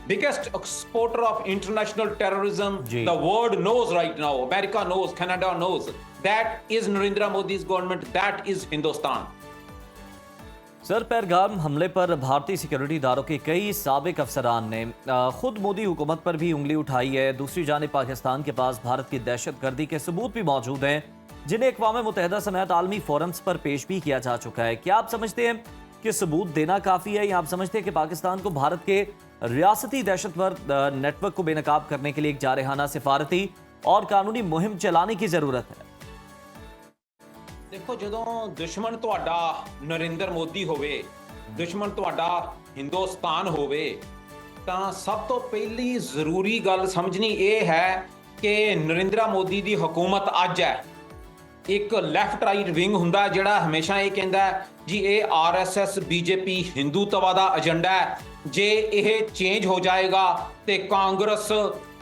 biggest exporter of international terrorism the world knows right now, America knows, Canada knows, that is Narendra Modi's government, that is Hindustan। Sir, Pahalgam हमले पर भारतीय सिक्योरिटी इदारों के कई साबिक अफसरान ने खुद मोदी हुकूमत पर भी उंगली उठाई है। दूसरी जानिब पाकिस्तान के पास भारत की दहशतगर्दी के सबूत भी मौजूद हैं, जिन्हें अक़वाम मुत्तहिदा समेत आलमी फोरम्स पर पेश भी किया जा चुका है। क्या आप समझते हैं कि सबूत देना काफ़ी है, या आप समझते हैं कि पाकिस्तान को भारत के रियासती दहशतगर्द नेटवर्क को बेनकाब करने के लिए एक जारहाना सिफारती और कानूनी मुहिम चलाने की ज़रूरत है? देखो, ਜਦੋਂ ਦੁਸ਼ਮਣ ਤੁਹਾਡਾ ਨਰਿੰਦਰ ਮੋਦੀ ਹੋਵੇ, ਦੁਸ਼ਮਣ ਤੁਹਾਡਾ ਹਿੰਦੁਸਤਾਨ ਹੋਵੇ, ਤਾਂ ਸਭ ਤੋਂ ਪਹਿਲੀ ਜ਼ਰੂਰੀ ਗੱਲ ਸਮਝਣੀ ਇਹ ਹੈ ਕਿ ਨਰਿੰਦਰ ਮੋਦੀ ਦੀ ਹਕੂਮਤ ਅੱਜ ਹੈ। ਇੱਕ ਲੈਫਟ ਰਾਈਟ ਵਿੰਗ ਹੁੰਦਾ ਜਿਹੜਾ ਹਮੇਸ਼ਾ ਇਹ ਕਹਿੰਦਾ ਜੀ ਇਹ ਆਰਐਸਐਸ ਬੀਜੇਪੀ ਹਿੰਦੂਤਵਾ ਦਾ ਏਜੰਡਾ ਹੈ, ਜੇ ਇਹ ਚੇਂਜ ਹੋ ਜਾਏਗਾ ਤੇ ਕਾਂਗਰਸ,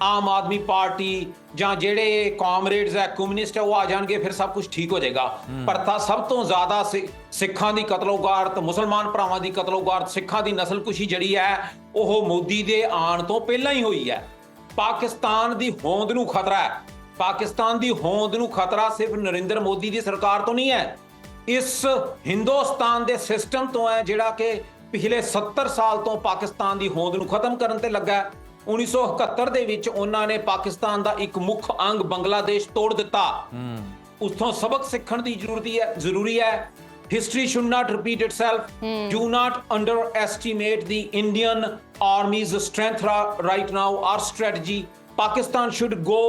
ਆਮ ਆਦਮੀ ਪਾਰਟੀ ਜਾਂ ਜਿਹੜੇ ਕਾਮਰੇਡਸ ਹੈ, ਕਮਿਊਨਿਸਟ ਹੈ, ਉਹ ਆ ਜਾਣਗੇ, ਫਿਰ ਸਭ ਕੁਝ ਠੀਕ ਹੋ ਜਾਏਗਾ। ਪਰ ਤਾਂ ਸਭ ਤੋਂ ਜ਼ਿਆਦਾ ਸਿੱਖਾਂ ਦੀ ਕਤਲੋਗਾਰਤ, ਮੁਸਲਮਾਨ ਭਰਾਵਾਂ ਦੀ ਕਤਲੋਗਾਰਤ, ਸਿੱਖਾਂ ਦੀ ਨਸਲਕੁਸ਼ੀ ਜਿਹੜੀ ਹੈ ਉਹ ਮੋਦੀ ਦੇ ਆਉਣ ਤੋਂ ਪਹਿਲਾਂ ਹੀ ਹੋਈ ਹੈ। ਪਾਕਿਸਤਾਨ ਦੀ ਹੋਂਦ ਨੂੰ ਖਤਰਾ ਹੈ। ਪਾਕਿਸਤਾਨ ਦੀ ਹੋਂਦ ਨੂੰ ਖਤਰਾ ਸਿਰਫ ਨਰਿੰਦਰ ਮੋਦੀ ਦੀ ਸਰਕਾਰ ਤੋਂ ਨਹੀਂ ਹੈ, ਇਸ ਹਿੰਦੁਸਤਾਨ ਦੇ ਸਿਸਟਮ ਤੋਂ ਹੈ ਜਿਹੜਾ ਕਿ ਪਿਛਲੇ 70 ਸਾਲ ਤੋਂ ਪਾਕਿਸਤਾਨ ਦੀ ਹੋਂਦ ਨੂੰ ਖਤਮ ਕਰਨ ਤੇ ਲੱਗਾ। 1971 ਦੇ ਵਿੱਚ ਉਹਨਾਂ ਨੇ ਪਾਕਿਸਤਾਨ ਦਾ ਇੱਕ ਮੁੱਖ ਅੰਗ ਬੰਗਲਾਦੇਸ਼ ਤੋੜ ਦਿੱਤਾ। ਉਸਥੋਂ ਸਬਕ ਸਿੱਖਣ ਦੀ ਜ਼ਰੂਰੀ ਹੈ। History should not repeat itself. Do not underestimate the Indian Army's strength right now, our strategy. Pakistan should go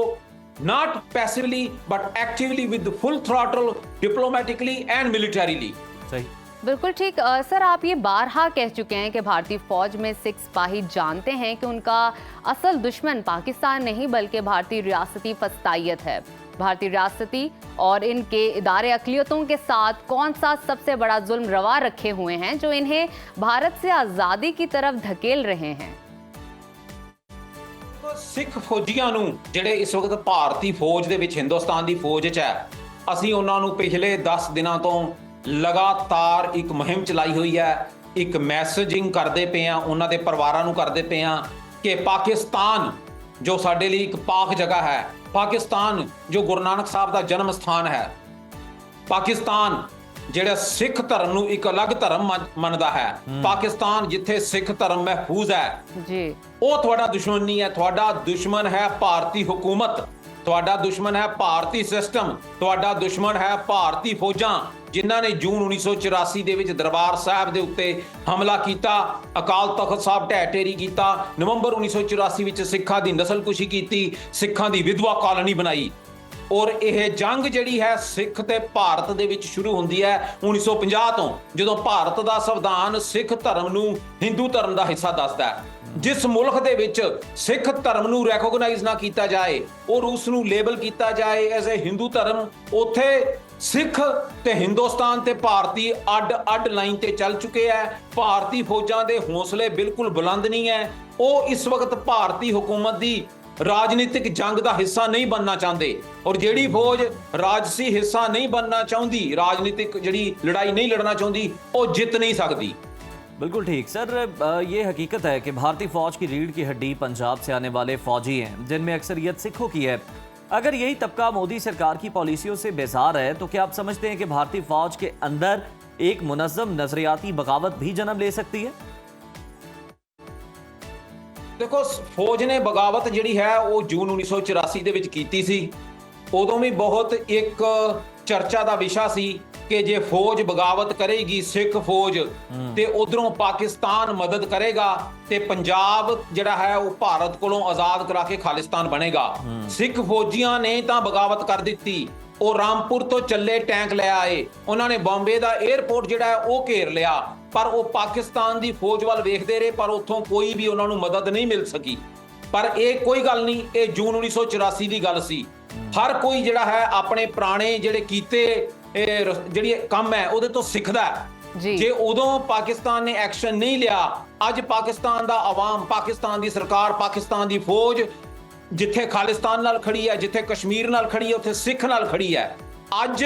not passively but actively with the full throttle diplomatically and militarily. सही, बिल्कुल ठीक। सर, आप ये बारहा कह चुके हैं कि भारतीय फौज में सिख सिपाही जानते हैं कि उनका असल दुश्मन पाकिस्तान नहीं बल्कि भारतीय रियासती फस्तायत है। भारतीय रियासती और इनके इदारे अक़लियतों के साथ कौन सा सबसे बड़ा जुल्म रवा रखे हुए हैं जो इन्हें भारत से आज़ादी की तरफ धकेल रहे हैं? ਸਿੱਖ ਫੌਜੀਆਂ ਨੂੰ ਜਿਹੜੇ ਇਸ ਵਕਤ ਭਾਰਤੀ ਫੌਜ ਦੇ ਵਿੱਚ, ਹਿੰਦੁਸਤਾਨ ਦੀ ਫੌਜ 'ਚ ਹੈ, ਅਸੀਂ ਉਹਨਾਂ ਨੂੰ ਪਿਛਲੇ 10 ਦਿਨਾਂ ਤੋਂ ਲਗਾਤਾਰ ਇੱਕ ਮੁਹਿੰਮ ਚਲਾਈ ਹੋਈ ਹੈ। ਇੱਕ ਮੈਸੇਜਿੰਗ ਕਰਦੇ ਪਏ ਆ, ਉਹਨਾਂ ਦੇ ਪਰਿਵਾਰਾਂ ਨੂੰ ਕਰਦੇ ਪਏ ਆ ਕਿ ਪਾਕਿਸਤਾਨ ਜੋ ਸਾਡੇ ਲਈ ਇੱਕ ਪਾਕ ਜਗ੍ਹਾ ਹੈ, ਪਾਕਿਸਤਾਨ ਜੋ ਗੁਰੂ ਨਾਨਕ ਸਾਹਿਬ ਦਾ ਜਨਮ ਸਥਾਨ ਹੈ, ਪਾਕਿਸਤਾਨ ਜਿਹੜਾ ਸਿੱਖ ਧਰਮ ਨੂੰ ਇੱਕ ਅਲੱਗ ਧਰਮ ਮੰਨਦਾ ਹੈ, ਪਾਕਿਸਤਾਨ ਜਿੱਥੇ ਸਿੱਖ ਧਰਮ ਮਹਿਫੂਜ਼ ਹੈ ਜੀ, ਉਹ ਤੁਹਾਡਾ ਦੁਸ਼ਮਣ ਨਹੀਂ ਹੈ। ਤੁਹਾਡਾ ਦੁਸ਼ਮਣ ਹੈ ਭਾਰਤੀ ਹੁਕੂਮਤ, ਤੁਹਾਡਾ ਦੁਸ਼ਮਣ ਹੈ ਭਾਰਤੀ ਸਿਸਟਮ, ਤੁਹਾਡਾ ਦੁਸ਼ਮਣ ਹੈ ਭਾਰਤੀ ਫੌਜਾਂ ਜਿਨ੍ਹਾਂ ਨੇ ਜੂਨ 1984 ਦੇ ਵਿੱਚ ਦਰਬਾਰ ਸਾਹਿਬ ਦੇ ਉੱਤੇ ਹਮਲਾ ਕੀਤਾ, ਅਕਾਲ ਤਖਤ ਸਾਹਿਬ ਢਹਿ ਢੇਰੀ ਕੀਤਾ, ਨਵੰਬਰ 1984 ਵਿੱਚ ਸਿੱਖਾਂ ਦੀ ਨਸਲਕੁਸ਼ੀ ਕੀਤੀ, ਸਿੱਖਾਂ ਦੀ ਵਿਧਵਾ ਕਾਲੋਨੀ ਬਣਾਈ। ਔਰ ਇਹ ਜੰਗ ਜਿਹੜੀ ਹੈ ਸਿੱਖ ਤੇ ਭਾਰਤ ਦੇ ਵਿੱਚ ਸ਼ੁਰੂ ਹੁੰਦੀ ਹੈ 1950 ਤੋਂ, ਜਦੋਂ ਭਾਰਤ ਦਾ ਸੰਵਿਧਾਨ ਸਿੱਖ ਧਰਮ ਨੂੰ ਹਿੰਦੂ ਧਰਮ ਦਾ ਹਿੱਸਾ ਦੱਸਦਾ ਹੈ। ਜਿਸ ਮੁਲਕ ਦੇ ਵਿੱਚ ਸਿੱਖ ਧਰਮ ਨੂੰ ਰੈਕੋਗਨਾਈਜ਼ ਨਾ ਕੀਤਾ ਜਾਏ ਔਰ ਉਸ ਨੂੰ ਲੇਬਲ ਕੀਤਾ ਜਾਏ ਐਜ਼ ਅ ਹਿੰਦੂ ਧਰਮ, ਉੱਥੇ ਸਿੱਖ ਤੇ ਹਿੰਦੁਸਤਾਨ ਤੇ ਭਾਰਤੀ ਅੱਡ ਲਾਈਨ ਤੇ ਚੱਲ ਚੁੱਕੇ ਹੈ। ਭਾਰਤੀ ਫੌਜਾਂ ਦੇ ਹੌਸਲੇ ਬਿਲਕੁਲ ਬੁਲੰਦ ਨਹੀਂ ਹੈ। ਉਹ ਇਸ ਵਕਤ ਭਾਰਤੀ ਹੁਕੂਮਤ ਦੀ ਰਾਜਨੀਤਿਕ ਜੰਗ ਦਾ ਹਿੱਸਾ ਨਹੀਂ ਬਣਨਾ ਚਾਹੁੰਦੇ, ਔਰ ਜਿਹੜੀ ਫੌਜ ਰਾਜਸੀ ਹਿੱਸਾ ਨਹੀਂ ਬਣਨਾ ਚਾਹੁੰਦੀ, ਰਾਜਨੀਤਿਕ ਜਿਹੜੀ ਲੜਾਈ ਨਹੀਂ ਲੜਨਾ ਚਾਹੁੰਦੀ, ਉਹ ਜਿੱਤ नहीं सकती। बिल्कुल ठीक सर, ये हकीकत है कि भारतीय फौज की रीढ़ की हड्डी पंजाब से आने वाले फौजी हैं जिनमें अक्सरियत सिखों की है। अगर यही तबका मोदी सरकार की पॉलिसियों से बेजार है तो क्या आप समझते हैं कि भारतीय फौज के अंदर एक मुनज़्ज़म नजरियाती बगावत भी जन्म ले सकती है? देखो, फौज ने बगावत जिहड़ी है वो जून 1984 ਦੇ ਵਿੱਚ ਕੀਤੀ ਸੀ। ਉਦੋਂ ਵੀ ਬਹੁਤ ਇੱਕ ਚਰਚਾ ਦਾ ਵਿਸ਼ਾ ਸੀ ਕਿ ਜੇ ਫੌਜ ਬਗਾਵਤ ਕਰੇਗੀ, ਸਿੱਖ ਫੌਜ, ਤੇ ਉਧਰੋਂ ਪਾਕਿਸਤਾਨ ਮਦਦ ਕਰੇਗਾ ਤੇ ਪੰਜਾਬ ਜਿਹੜਾ ਹੈ ਉਹ ਭਾਰਤ ਕੋਲੋਂ ਆਜ਼ਾਦ ਕਰਾ ਕੇ ਖਾਲਿਸਤਾਨ ਬਣੇਗਾ। ਸਿੱਖ ਫੌਜੀਆਂ ਨੇ ਤਾਂ ਬਗਾਵਤ ਕਰ ਦਿੱਤੀ। ਉਹ ਰਾਮਪੁਰ ਤੋਂ ਚੱਲੇ ਟੈਂਕ ਲੈ ਆਏ, ਉਹਨਾਂ ਨੇ ਬੰਬੇ ਦਾ 에ਅਰਪੋਰਟ ਜਿਹੜਾ ਹੈ ਉਹ ਘੇਰ ਲਿਆ, ਪਰ ਉਹ ਪਾਕਿਸਤਾਨ ਦੀ ਫੌਜ ਵੱਲ ਵੇਖਦੇ ਰਹੇ, ਪਰ ਉੱਥੋਂ ਕੋਈ ਵੀ ਉਹਨਾਂ ਨੂੰ ਮਦਦ ਨਹੀਂ ਮਿਲ ਸਕੀ। ਪਰ ਇਹ ਕੋਈ ਗੱਲ ਨਹੀਂ, ਇਹ ਜੂਨ 1984 ਦੀ ਗੱਲ ਸੀ। ਹਰ ਕੋਈ ਜਿਹੜਾ ਹੈ ਆਪਣੇ ਪੁਰਾਣੇ ਜਿਹੜੇ ਕੀਤੇ ਜਿਹੜੀ ਕੰਮ ਹੈ ਉਹਦੇ ਤੋਂ ਸਿੱਖਦਾ ਹੈ। ਜੇ ਉਦੋਂ ਪਾਕਿਸਤਾਨ ਨੇ ਐਕਸ਼ਨ ਨਹੀਂ ਲਿਆ, ਅੱਜ ਪਾਕਿਸਤਾਨ ਦਾ ਆਵਾਮ, ਪਾਕਿਸਤਾਨ ਦੀ ਸਰਕਾਰ, ਪਾਕਿਸਤਾਨ ਦੀ ਫੌਜ ਜਿੱਥੇ ਖਾਲਿਸਤਾਨ ਨਾਲ ਖੜੀ ਹੈ, ਜਿੱਥੇ ਕਸ਼ਮੀਰ ਨਾਲ ਖੜੀ ਹੈ, ਉੱਥੇ ਸਿੱਖ ਨਾਲ ਖੜੀ ਹੈ। ਅੱਜ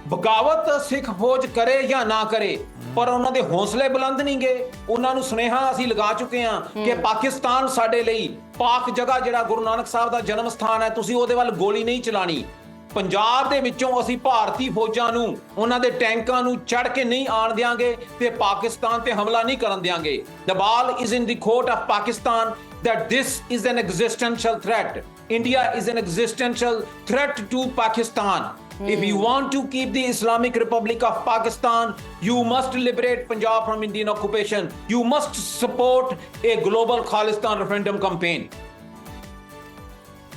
ਬਗਾਵਤ ਸਿੱਖ ਫੌਜ ਕਰੇ ਜਾਂ ਨਾ ਕਰੇ, ਪਰ ਉਹਨਾਂ ਦੇ ਹੌਸਲੇ ਬੁਲੰਦ ਨਹੀਂਗੇ। ਉਹਨਾਂ ਨੂੰ ਸੁਨੇਹਾ ਅਸੀਂ ਲਗਾ ਚੁੱਕੇ ਹਾਂ ਕਿ ਪਾਕਿਸਤਾਨ ਸਾਡੇ ਲਈ ਪਾਕ ਜਗ੍ਹਾ, ਜਿਹੜਾ ਗੁਰੂ ਨਾਨਕ ਸਾਹਿਬ ਦਾ ਜਨਮ ਸਥਾਨ ਹੈ, ਤੁਸੀਂ ਉਹਦੇ ਵੱਲ ਗੋਲੀ ਨਹੀਂ ਚਲਾਣੀ। ਪੰਜਾਬ ਦੇ ਵਿੱਚੋਂ ਅਸੀਂ ਭਾਰਤੀ ਫੌਜਾਂ ਨੂੰ, ਉਹਨਾਂ ਦੇ ਟੈਂਕਾਂ ਨੂੰ ਚੜ੍ਹ ਕੇ ਨਹੀਂ ਆਣ ਦਿਆਂਗੇ ਤੇ ਪਾਕਿਸਤਾਨ ਤੇ ਹਮਲਾ ਨਹੀਂ ਕਰਨ ਦਿਆਂਗੇ। The ball is in the court of Pakistan that this is an existential threat. India is an existential threat to Pakistan. If you want to keep the Islamic Republic of Pakistan, you must liberate Punjab from Indian occupation. You must support a global Khalistan referendum campaign.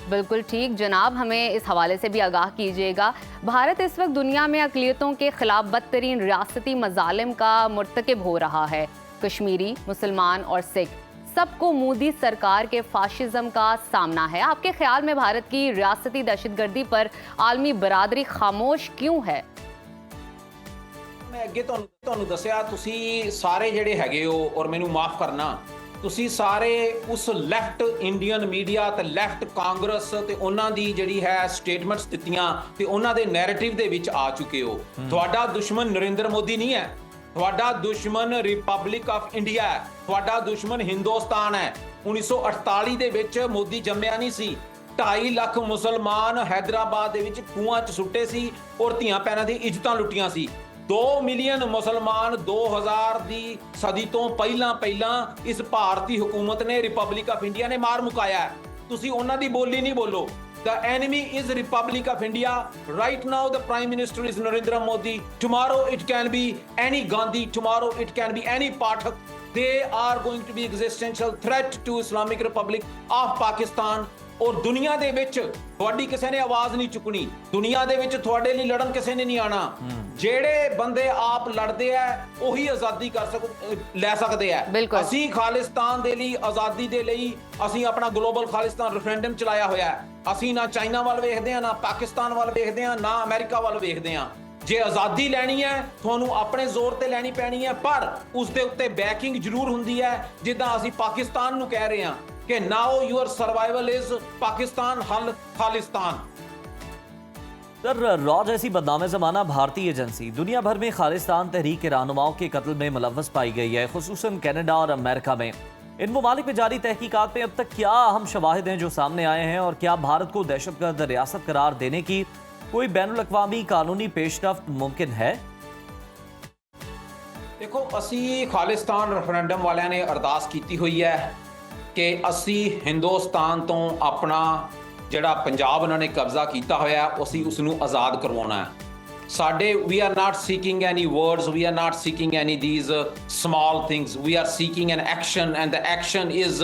बिल्कुल ठीक जनाब, हमें इस हवाले से भी आगाह कीजिएगा। भारत इस वक्त दुनिया में अक़लियतों के खिलाफ बदतरीन रियासती मजालिम का मुर्तकिब हो रहा है। कश्मीरी, मुसलमान और सिख सबको मोदी सरकार के फाशिज्म का सामना है। आपके ख्याल में भारत की रियासती दहशतगर्दी पर आलमी बरादरी खामोश क्यों है? मैं अगे ਤੁਹਾਨੂੰ ਦੱਸਿਆ, ਤੁਸੀਂ ਸਾਰੇ ਜਿਹੜੇ ਹੈਗੇ ਹੋ, ਔਰ ਮੈਨੂੰ ਮਾਫ ਕਰਨਾ, ਤੁਸੀਂ ਸਾਰੇ ਉਸ ਲੈਫਟ ਇੰਡੀਅਨ ਮੀਡੀਆ ਤੇ ਲੈਫਟ ਕਾਂਗਰਸ ਤੇ ਉਹਨਾਂ ਦੀ ਜਿਹੜੀ ਹੈ ਸਟੇਟਮੈਂਟਸ ਦਿੱਤੀਆਂ ਤੇ ਉਹਨਾਂ ਦੇ ਨੈਰੇਟਿਵ ਦੇ ਵਿੱਚ ਆ ਚੁੱਕੇ ਹੋ। ਤੁਹਾਡਾ ਦੁਸ਼ਮਣ ਨਰਿੰਦਰ ਮੋਦੀ ਨਹੀਂ ਹੈ, ਤੁਹਾਡਾ ਦੁਸ਼ਮਣ ਰਿਪਬਲਿਕ ਆਫ ਇੰਡੀਆ ਹੈ, ਤੁਹਾਡਾ ਦੁਸ਼ਮਣ ਹਿੰਦੁਸਤਾਨ ਹੈ। 1948 ਦੇ ਵਿੱਚ ਮੋਦੀ ਜੰਮਿਆ ਨਹੀਂ ਸੀ। 2.5 ਲੱਖ ਮੁਸਲਮਾਨ ਹੈਦਰਾਬਾਦ ਦੇ ਵਿੱਚ ਖੂਹਾਂ 'ਚ ਸੁੱਟੇ ਸੀ ਔਰ ਧੀਆਂ ਭੈਣਾਂ ਦੀ ਇੱਜ਼ਤਾਂ ਲੁੱਟੀਆਂ ਸੀ। 2 ਮਿਲੀਅਨ ਮੁਸਲਮਾਨ 2000 ਦੀ ਸਦੀ ਤੋਂ ਪਹਿਲਾਂ ਇਸ ਭਾਰਤੀ ਹਕੂਮਤ ਨੇ ਰਿਪਬਲਿਕ ਆਫ ਇੰਡੀਆ ਨੇ ਮਾਰ ਮੁਕਾਇਆ। ਤੁਸੀਂ ਉਹਨਾਂ ਦੀ ਬੋਲੀ ਨਹੀਂ ਬੋਲੋ। The enemy is Republic of India. Right now the Prime Minister is Narendra Modi. Tomorrow it can be any Gandhi. Tomorrow it can be any Pathak. They are going to be existential threat to Islamic Republic of Pakistan. ਔਰ ਦੁਨੀਆ ਦੇ ਵਿੱਚ ਤੁਹਾਡੀ ਕਿਸੇ ਨੇ ਆਵਾਜ਼ ਨਹੀਂ ਚੁੱਕਣੀ। ਦੁਨੀਆ ਦੇ ਵਿੱਚ ਤੁਹਾਡੇ ਲਈ ਲੜਨ ਕਿਸੇ ਨੇ ਨਹੀਂ ਆਣਾ। ਜਿਹੜੇ ਬੰਦੇ ਆਪ ਲੜਦੇ ਆ ਉਹੀ ਆਜ਼ਾਦੀ ਲੈ ਸਕਦੇ ਆ। ਅਸੀਂ ਖਾਲਿਸਤਾਨ ਦੇ ਲਈ, ਆਜ਼ਾਦੀ ਦੇ ਲਈ ਅਸੀਂ ਆਪਣਾ ਗਲੋਬਲ ਖਾਲਿਸਤਾਨ ਰੈਫਰੈਂਡਮ ਚਲਾਇਆ ਹੋਇਆ ਹੈ। ਅਸੀਂ ਨਾ ਚਾਈਨਾ ਵੱਲ ਵੇਖਦੇ ਆ, ਨਾ ਪਾਕਿਸਤਾਨ ਵੱਲ ਵੇਖਦੇ ਆ, ਨਾ ਅਮਰੀਕਾ ਵੱਲ ਵੇਖਦੇ ਆ। ਜੇ ਆਜ਼ਾਦੀ ਲੈਣੀ ਹੈ ਤੁਹਾਨੂੰ ਆਪਣੇ ਜ਼ੋਰ ਤੇ ਲੈਣੀ ਪੈਣੀ ਹੈ, ਪਰ ਉਸ ਦੇ ਉੱਤੇ ਬੈਕਿੰਗ ਜ਼ਰੂਰ ਹੁੰਦੀ ਹੈ। ਜਿੱਦਾਂ ਅਸੀਂ ਪਾਕਿस्तान ਨੂੰ ਕਹਿ ਰਹੇ ਹਾਂ कि now your survival is Pakistan Khalistan. Sir, raw जैसी बदनाम ज़माना भारतीय एजेंसी दुनिया भर में खालिस्तान तहरीक के रहनुमाओं के कत्ल में मुलव्वस पाई गई है, खुसूसन कनाडा और अमेरिका में। इन ममालिक में जारी तहकीकात में अब तक क्या अहम शवाहिद हैं जो सामने आए हैं, और क्या भारत को दहशतगर्द रियासत करार देने की कोई बैनुल-अक़वामी कानूनी पेशरफ्त मुमकिन है? देखो, असी खालिस्तान रेफरेंडम वालियां ने अरदास की हुई है कि ਅਸੀਂ ਹਿੰਦੁਸਤਾਨ ਤੋਂ ਆਪਣਾ ਜਿਹੜਾ ਪੰਜਾਬ ਉਹਨਾਂ ਨੇ ਕਬਜ਼ਾ ਕੀਤਾ ਹੋਇਆ ਅਸੀਂ ਉਸ ਨੂੰ ਆਜ਼ਾਦ ਕਰਵਾਉਣਾ ਹੈ। ਸਾਡੇ we are not seeking any words, we are not seeking any these small things, we are seeking an action, and the action is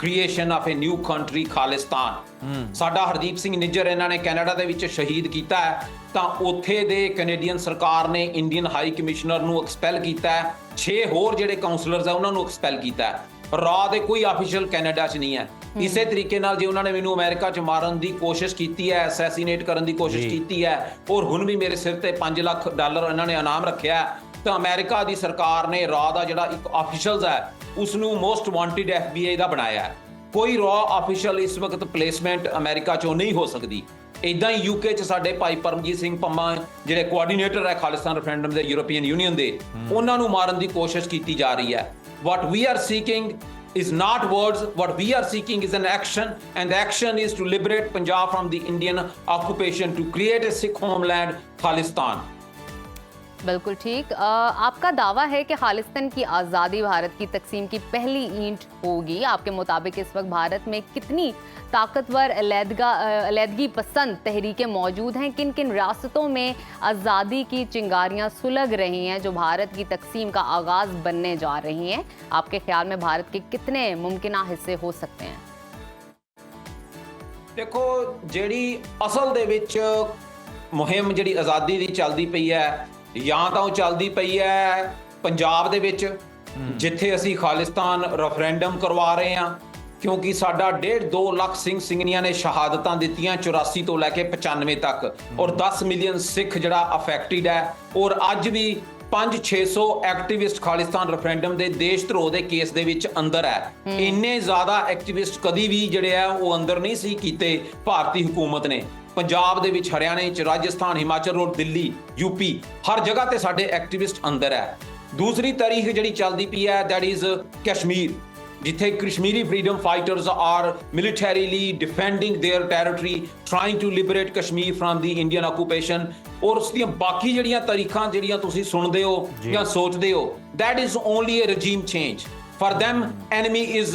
creation of a new country Khalistan. ਸਾਡਾ ਹਰਦੀਪ ਸਿੰਘ ਨਿੱਜਰ ਇਹਨਾਂ ਨੇ ਕੈਨੇਡਾ ਦੇ ਵਿੱਚ ਸ਼ਹੀਦ ਕੀਤਾ ਹੈ, ਤਾਂ ਉੱਥੇ ਦੇ ਕੈਨੇਡੀਅਨ ਸਰਕਾਰ ਨੇ ਇੰਡੀਅਨ ਹਾਈ ਕਮਿਸ਼ਨਰ ਨੂੰ ਐਕਸਪੈਲ ਕੀਤਾ ਹੈ। 6 ਹੋਰ ਜਿਹੜੇ ਕਾਉਂਸਲਰਸ ਆ ਉਹਨਾਂ ਨੂੰ ਐਕਸਪੈਲ ਕੀਤਾ ਹੈ। ਰॉ ਦੇ ਕੋਈ ਆਫੀਸ਼ੀਅਲ ਕੈਨੇਡਾ 'ਚ ਨਹੀਂ ਹੈ। ਇਸੇ ਤਰੀਕੇ ਨਾਲ ਜੇ ਉਹਨਾਂ ਨੇ ਮੈਨੂੰ ਅਮਰੀਕਾ 'ਚ ਮਾਰਨ ਦੀ ਕੋਸ਼ਿਸ਼ ਕੀਤੀ ਹੈ, ਅਸੈਸੀਨੇਟ ਕਰਨ ਦੀ ਕੋਸ਼ਿਸ਼ ਕੀਤੀ ਹੈ, ਔਰ ਹੁਣ ਵੀ ਮੇਰੇ ਸਿਰ ਤੇ $5 ਲੱਖ ਇਹਨਾਂ ਨੇ ਇਨਾਮ ਰੱਖਿਆ, ਤਾਂ ਅਮਰੀਕਾ ਦੀ ਸਰਕਾਰ ਨੇ ਰॉ ਦਾ ਜਿਹੜਾ ਇੱਕ ਆਫੀਸ਼ੀਅਲਸ ਹੈ ਉਸ ਨੂੰ ਮੋਸਟ ਵਾਂਟਿਡ FBI ਦਾ ਬਣਾਇਆ ਹੈ। ਕੋਈ ਰॉ ਆਫੀਸ਼ੀਅਲ ਇਸ ਵਕਤ ਪਲੇਸਮੈਂਟ ਅਮਰੀਕਾ 'ਚੋਂ ਨਹੀਂ ਹੋ ਸਕਦੀ। ਇਦਾਂ ਹੀ UK 'ਚ ਸਾਡੇ ਭਾਈ ਪਰਮਜੀਤ ਸਿੰਘ ਪੰਮਾ ਜਿਹੜੇ ਕੋਆਰਡੀਨੇਟਰ ਹੈ ਖਾਲਿਸਤਾਨ ਰੈਫਰੈਂਡਮ ਦੇ ਯੂਰੋਪੀਅਨ ਯੂਨੀਅਨ ਦੇ, ਉਹਨਾਂ ਨੂੰ ਮਾਰਨ ਦੀ ਕੋਸ਼ਿਸ਼ ਕੀਤੀ ਜਾ ਰਹੀ ਹੈ। What we are seeking is not words, what we are seeking is an action, and the action is to liberate Punjab from the Indian occupation, to create a Sikh homeland, Khalistan. बिल्कुल ठीक। आपका दावा है कि खालिस्तान की आज़ादी भारत की तकसीम की पहली ईंट होगी। आपके मुताबिक इस वक्त भारत में कितनी ताकतवर अलहदगी पसंद तहरीकें मौजूद हैं? किन किन रियासतों में आज़ादी की चिंगारियां सुलग रही हैं जो भारत की तकसीम का आगाज़ बनने जा रही हैं? आपके ख्याल में भारत के कितने मुमकिन हिस्से हो सकते हैं? देखो, ਜਿਹੜੀ ਅਸਲ ਦੇ ਵਿੱਚ ਮੁਹਿੰਮ ਜਿਹੜੀ ਆਜ਼ਾਦੀ ਦੀ ਚੱਲਦੀ ਪਈ ਹੈ, ਜਾਂ ਤਾਂ ਉਹ ਚੱਲਦੀ ਪਈ ਹੈ ਪੰਜਾਬ ਦੇ ਵਿੱਚ, ਜਿੱਥੇ ਅਸੀਂ ਖਾਲਿਸਤਾਨ ਰੈਫਰੈਂਡਮ ਕਰਵਾ ਰਹੇ ਹਾਂ, ਕਿਉਂਕਿ ਸਾਡਾ 1.5-2 ਲੱਖ ਸਿੰਘ ਸਿੰਘਣੀਆਂ ਨੇ ਸ਼ਹਾਦਤਾਂ ਦਿੱਤੀਆਂ 84 ਤੋਂ ਲੈ ਕੇ 95 ਤੱਕ, ਔਰ 10 ਮਿਲੀਅਨ ਸਿੱਖ ਜਿਹੜਾ ਅਫੈਕਟਡ ਹੈ, ਔਰ ਅੱਜ ਵੀ 500-600 ਐਕਟਿਵਿਸਟ ਖਾਲਿਸਤਾਨ ਰੈਫਰੈਂਡਮ ਦੇ ਦੇਸ਼ ਧਰੋਹ ਦੇ ਕੇਸ ਦੇ ਵਿੱਚ ਅੰਦਰ ਹੈ। ਇੰਨੇ ਜ਼ਿਆਦਾ ਐਕਟਿਵਿਸਟ ਕਦੀ ਵੀ ਜਿਹੜੇ ਆ ਉਹ ਅੰਦਰ ਨਹੀਂ ਸੀ ਕੀਤੇ ਭਾਰਤੀ ਹਕੂਮਤ ਨੇ। ਪੰਜਾਬ ਦੇ ਵਿੱਚ, ਹਰਿਆਣੇ 'ਚ, ਰਾਜਸਥਾਨ, ਹਿਮਾਚਲ ਰੋਡ, ਦਿੱਲੀ, UP, ਹਰ ਜਗ੍ਹਾ ਤੇ ਸਾਡੇ ਐਕਟਿਵਿਸਟ ਅੰਦਰ ਹੈ। ਦੂਸਰੀ ਤਾਰੀਖ ਜਿਹੜੀ ਚੱਲਦੀ ਪਈ ਹੈ, ਦੈਟ ਇਜ਼ ਕਸ਼ਮੀਰ, ਜਿੱਥੇ Kashmiri freedom fighters are militarily defending their territory, trying to liberate Kashmir from the Indian occupation. ਔਰ ਉਸ ਦੀਆਂ ਬਾਕੀ ਜਿਹੜੀਆਂ ਤਾਰੀਖਾਂ ਜਿਹੜੀਆਂ ਤੁਸੀਂ ਸੁਣਦੇ ਹੋ ਜਾਂ ਸੋਚਦੇ ਹੋ, that is only a regime change. For them, enemy is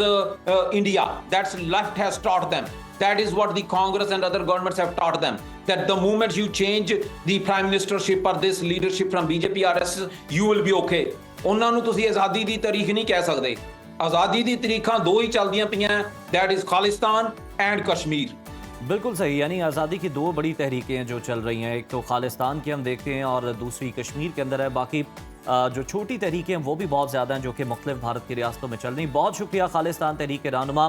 India. That's left has taught them. That is what the Congress and other governments have taught them. That the moment you change the prime ministership or this leadership from BJP RSS, you will be okay. ਉਹਨਾਂ ਨੂੰ ਤੁਸੀਂ ਆਜ਼ਾਦੀ ਦੀ ਤਾਰੀਖ ਨਹੀਂ ਕਹਿ ਸਕਦੇ। ਆਜ਼ਾਦੀ ਦੀ ਤਾਰੀਖਾਂ ਦੋ ਹੀ ਚੱਲਦੀਆਂ ਪਈਆਂ, that is Khalistan and Kashmir. बिल्कुल सही, यानी आज़ादी की दो बड़ी तहरीकें हैं जो चल रही हैं, एक तो खालिस्तान की हम देखते हैं और दूसरी कश्मीर के अंदर है। बाकी जो छोटी तहरीकें हैं वो भी बहुत ज़्यादा हैं जो कि मुख्तलिफ भारत की रियासतों में चल रही। बहुत शुक्रिया खालिस्तान तहरीक के रहनुमा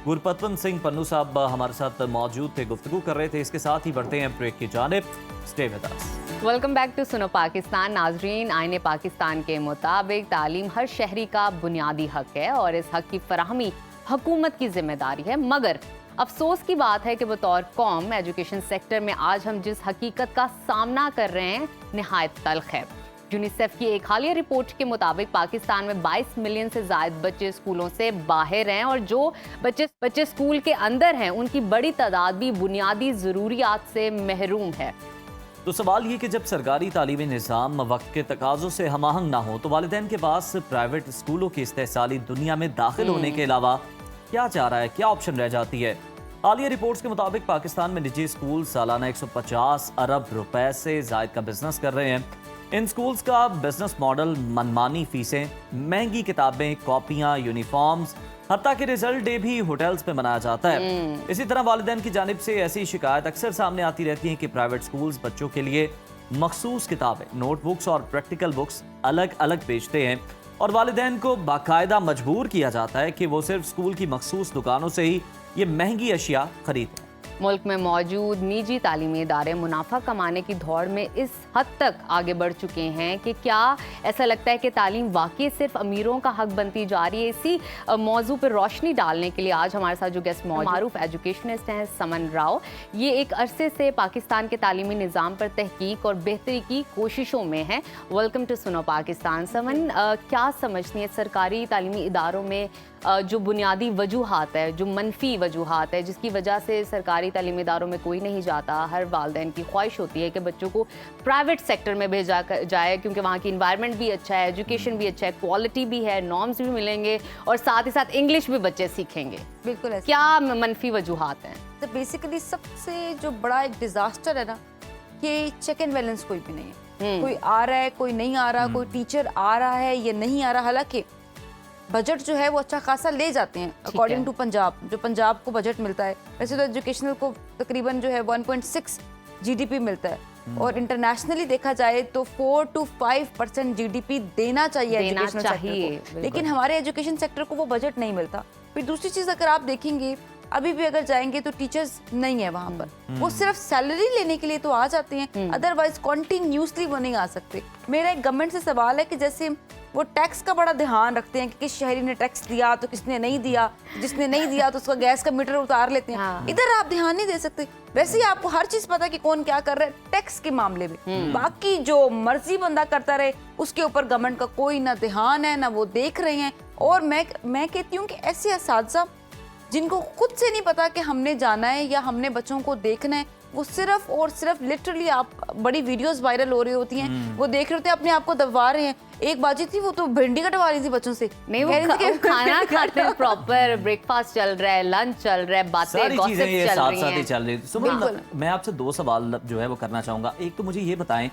गुरपतवंत सिंह पन्नू साहब हमारे साथ मौजूद थे, गुफ्तगू कर रहे थे। इसके साथ ही बढ़ते हैं ब्रेक की जानिब। Stay with us. Welcome back to Suno Pakistan. नाजरीन, आईने पाकिस्तान के मुताबिक तालीम हर शहरी का बुनियादी हक है और इस हक की फराहमी हुकूमत की जिम्मेदारी है। मगर अफसोस की बात है कि बतौर कौम एजुकेशन सेक्टर में आज हम जिस हकीकत का सामना कर रहे हैं निहायत तल्ख है। यूनिसेफ की एक हालिया रिपोर्ट के मुताबिक पाकिस्तान में 22 मिलियन से ज़ायद बच्चे स्कूलों से बाहर हैं और जो बच्चे स्कूल के अंदर हैं उनकी बड़ी तादाद भी बुनियादी ज़रूरियात से महरूम है। तो सवाल ये कि जब सरकारी तालीमी निज़ाम वक्त के तकाज़ों से हमाहंग ना हो तो वालिदैन के पास प्राइवेट स्कूलों की इस्तेहसाली दुनिया में दाखिल होने के अलावा क्या चाह रहा है, क्या ऑप्शन रह जाती है। हालिया रिपोर्ट्स के मुताबिक पाकिस्तान में निजी स्कूल सालाना 150 अरब रुपए से ज़ायद का बिजनेस कर रहे हैं। इन स्कूल्स का बिजनेस मॉडल मनमानी फीसें, महंगी किताबें, कॉपियां, यूनिफॉर्म्स, हत्ता कि रिजल्ट डे भी होटल्स में मनाया जाता है। इसी तरह वालिदैन की जानिब से ऐसी शिकायत अक्सर सामने आती रहती है कि प्राइवेट स्कूल्स बच्चों के लिए मखसूस किताबें, नोटबुक्स और प्रैक्टिकल बुक्स अलग अलग बेचते हैं और वालिदैन को बाकायदा मजबूर किया जाता है कि वो सिर्फ स्कूल की मखसूस दुकानों से ही ये महंगी अशिया खरीदें। मुल्क में मौजूद निजी तालीमी इदारे मुनाफा कमाने की दौड़ में इस हद तक आगे बढ़ चुके हैं कि क्या ऐसा लगता है कि तालीम वाकई सिर्फ अमीरों का हक बनती जा रही है। इसी मौजू पर रोशनी डालने के लिए आज हमारे साथ जो गेस्ट मारूफ एजुकेशनिस्ट हैं समन राव, ये एक अरसे से पाकिस्तान के तालीमी निज़ाम पर तहकीक और बेहतरी की कोशिशों में हैं। Welcome to Suno Pakistan. समन, क्या समझती है सरकारी तालीमी इदारों में जो बुनियादी वजूहात है, जो मनफी वजूहात है जिसकी वजह से सरकारी तालीमी इदारों में कोई नहीं जाता। हर वालिदैन की ख्वाहिश होती है कि बच्चों को प्राइवेट सेक्टर में भेजा जाए क्योंकि वहाँ की इन्वायरमेंट भी अच्छा है, एजुकेशन भी अच्छा है, क्वालिटी भी है, नॉर्म्स भी मिलेंगे और साथ ही साथ इंग्लिश भी बच्चे सीखेंगे। बिल्कुल ऐसा। क्या मनफी वजूहात हैं? तो बेसिकली सबसे जो बड़ा एक डिजास्टर है ना कि चेक एंड बैलेंस कोई भी नहीं है। कोई आ रहा है, कोई नहीं आ रहा, कोई टीचर आ रहा है या नहीं आ रहा। हालांकि बजट जो है वो अच्छा खासा ले जाते हैं अकॉर्डिंग टू पंजाब, जो पंजाब को बजट मिलता है। वैसे तो एजुकेशनल को तकरीबन जो है 1.6 जीडीपी मिलता है और इंटरनेशनली देखा जाए तो 4 to 5% जीडीपी देना चाहिए एजुकेशनल सेक्टर को, लेकिन हमारे एजुकेशन सेक्टर को वो बजट नहीं मिलता। फिर दूसरी चीज़ अगर आप देखेंगे अभी भी अगर जाएंगे तो टीचर्स नहीं है वहाँ पर, वो सिर्फ सैलरी लेने के लिए तो आ जाते हैं, अदरवाइज कॉन्टिन्यूसली वो नहीं आ सकते। मेरा एक गवर्नमेंट से सवाल है कि जैसे वो टैक्स का बड़ा ध्यान रखते हैं कि किस शहरी ने टैक्स दिया तो किसने नहीं दिया, जिसने नहीं दिया तो उसका गैस का मीटर उतार लेते हैं। इधर आप ध्यान नहीं दे सकते। वैसे ही आपको हर चीज पता है कि कौन क्या कर रहा है टैक्स के मामले में। बाकी जो मर्जी बंदा करता रहे उसके ऊपर गवर्नमेंट का कोई ना ध्यान है ना वो देख रहे हैं। और मैं कहती हूँ कि ऐसे असातिज़ा जिनको खुद से नहीं पता कि हमने जाना है या हमने बच्चों को देखना है, वो सिर्फ और सिर्फ लिटरली आप बड़ी वीडियोस वायरल हो रही होती हैं, वो देख रहे होते हैं, अपने आप को दबा रहे हैं। एक बाजी थी वो तो भिंडी कटवा रही थी बच्चों से। नहीं, वो खाना खाते हैं, प्रॉपर ब्रेकफास्ट चल रहा है, लंच चल रहा है, बातें गॉसिप चल रही हैं। मैं आपसे दो सवाल जो है वो करना चाहूंगा। एक तो मुझे ये बताएं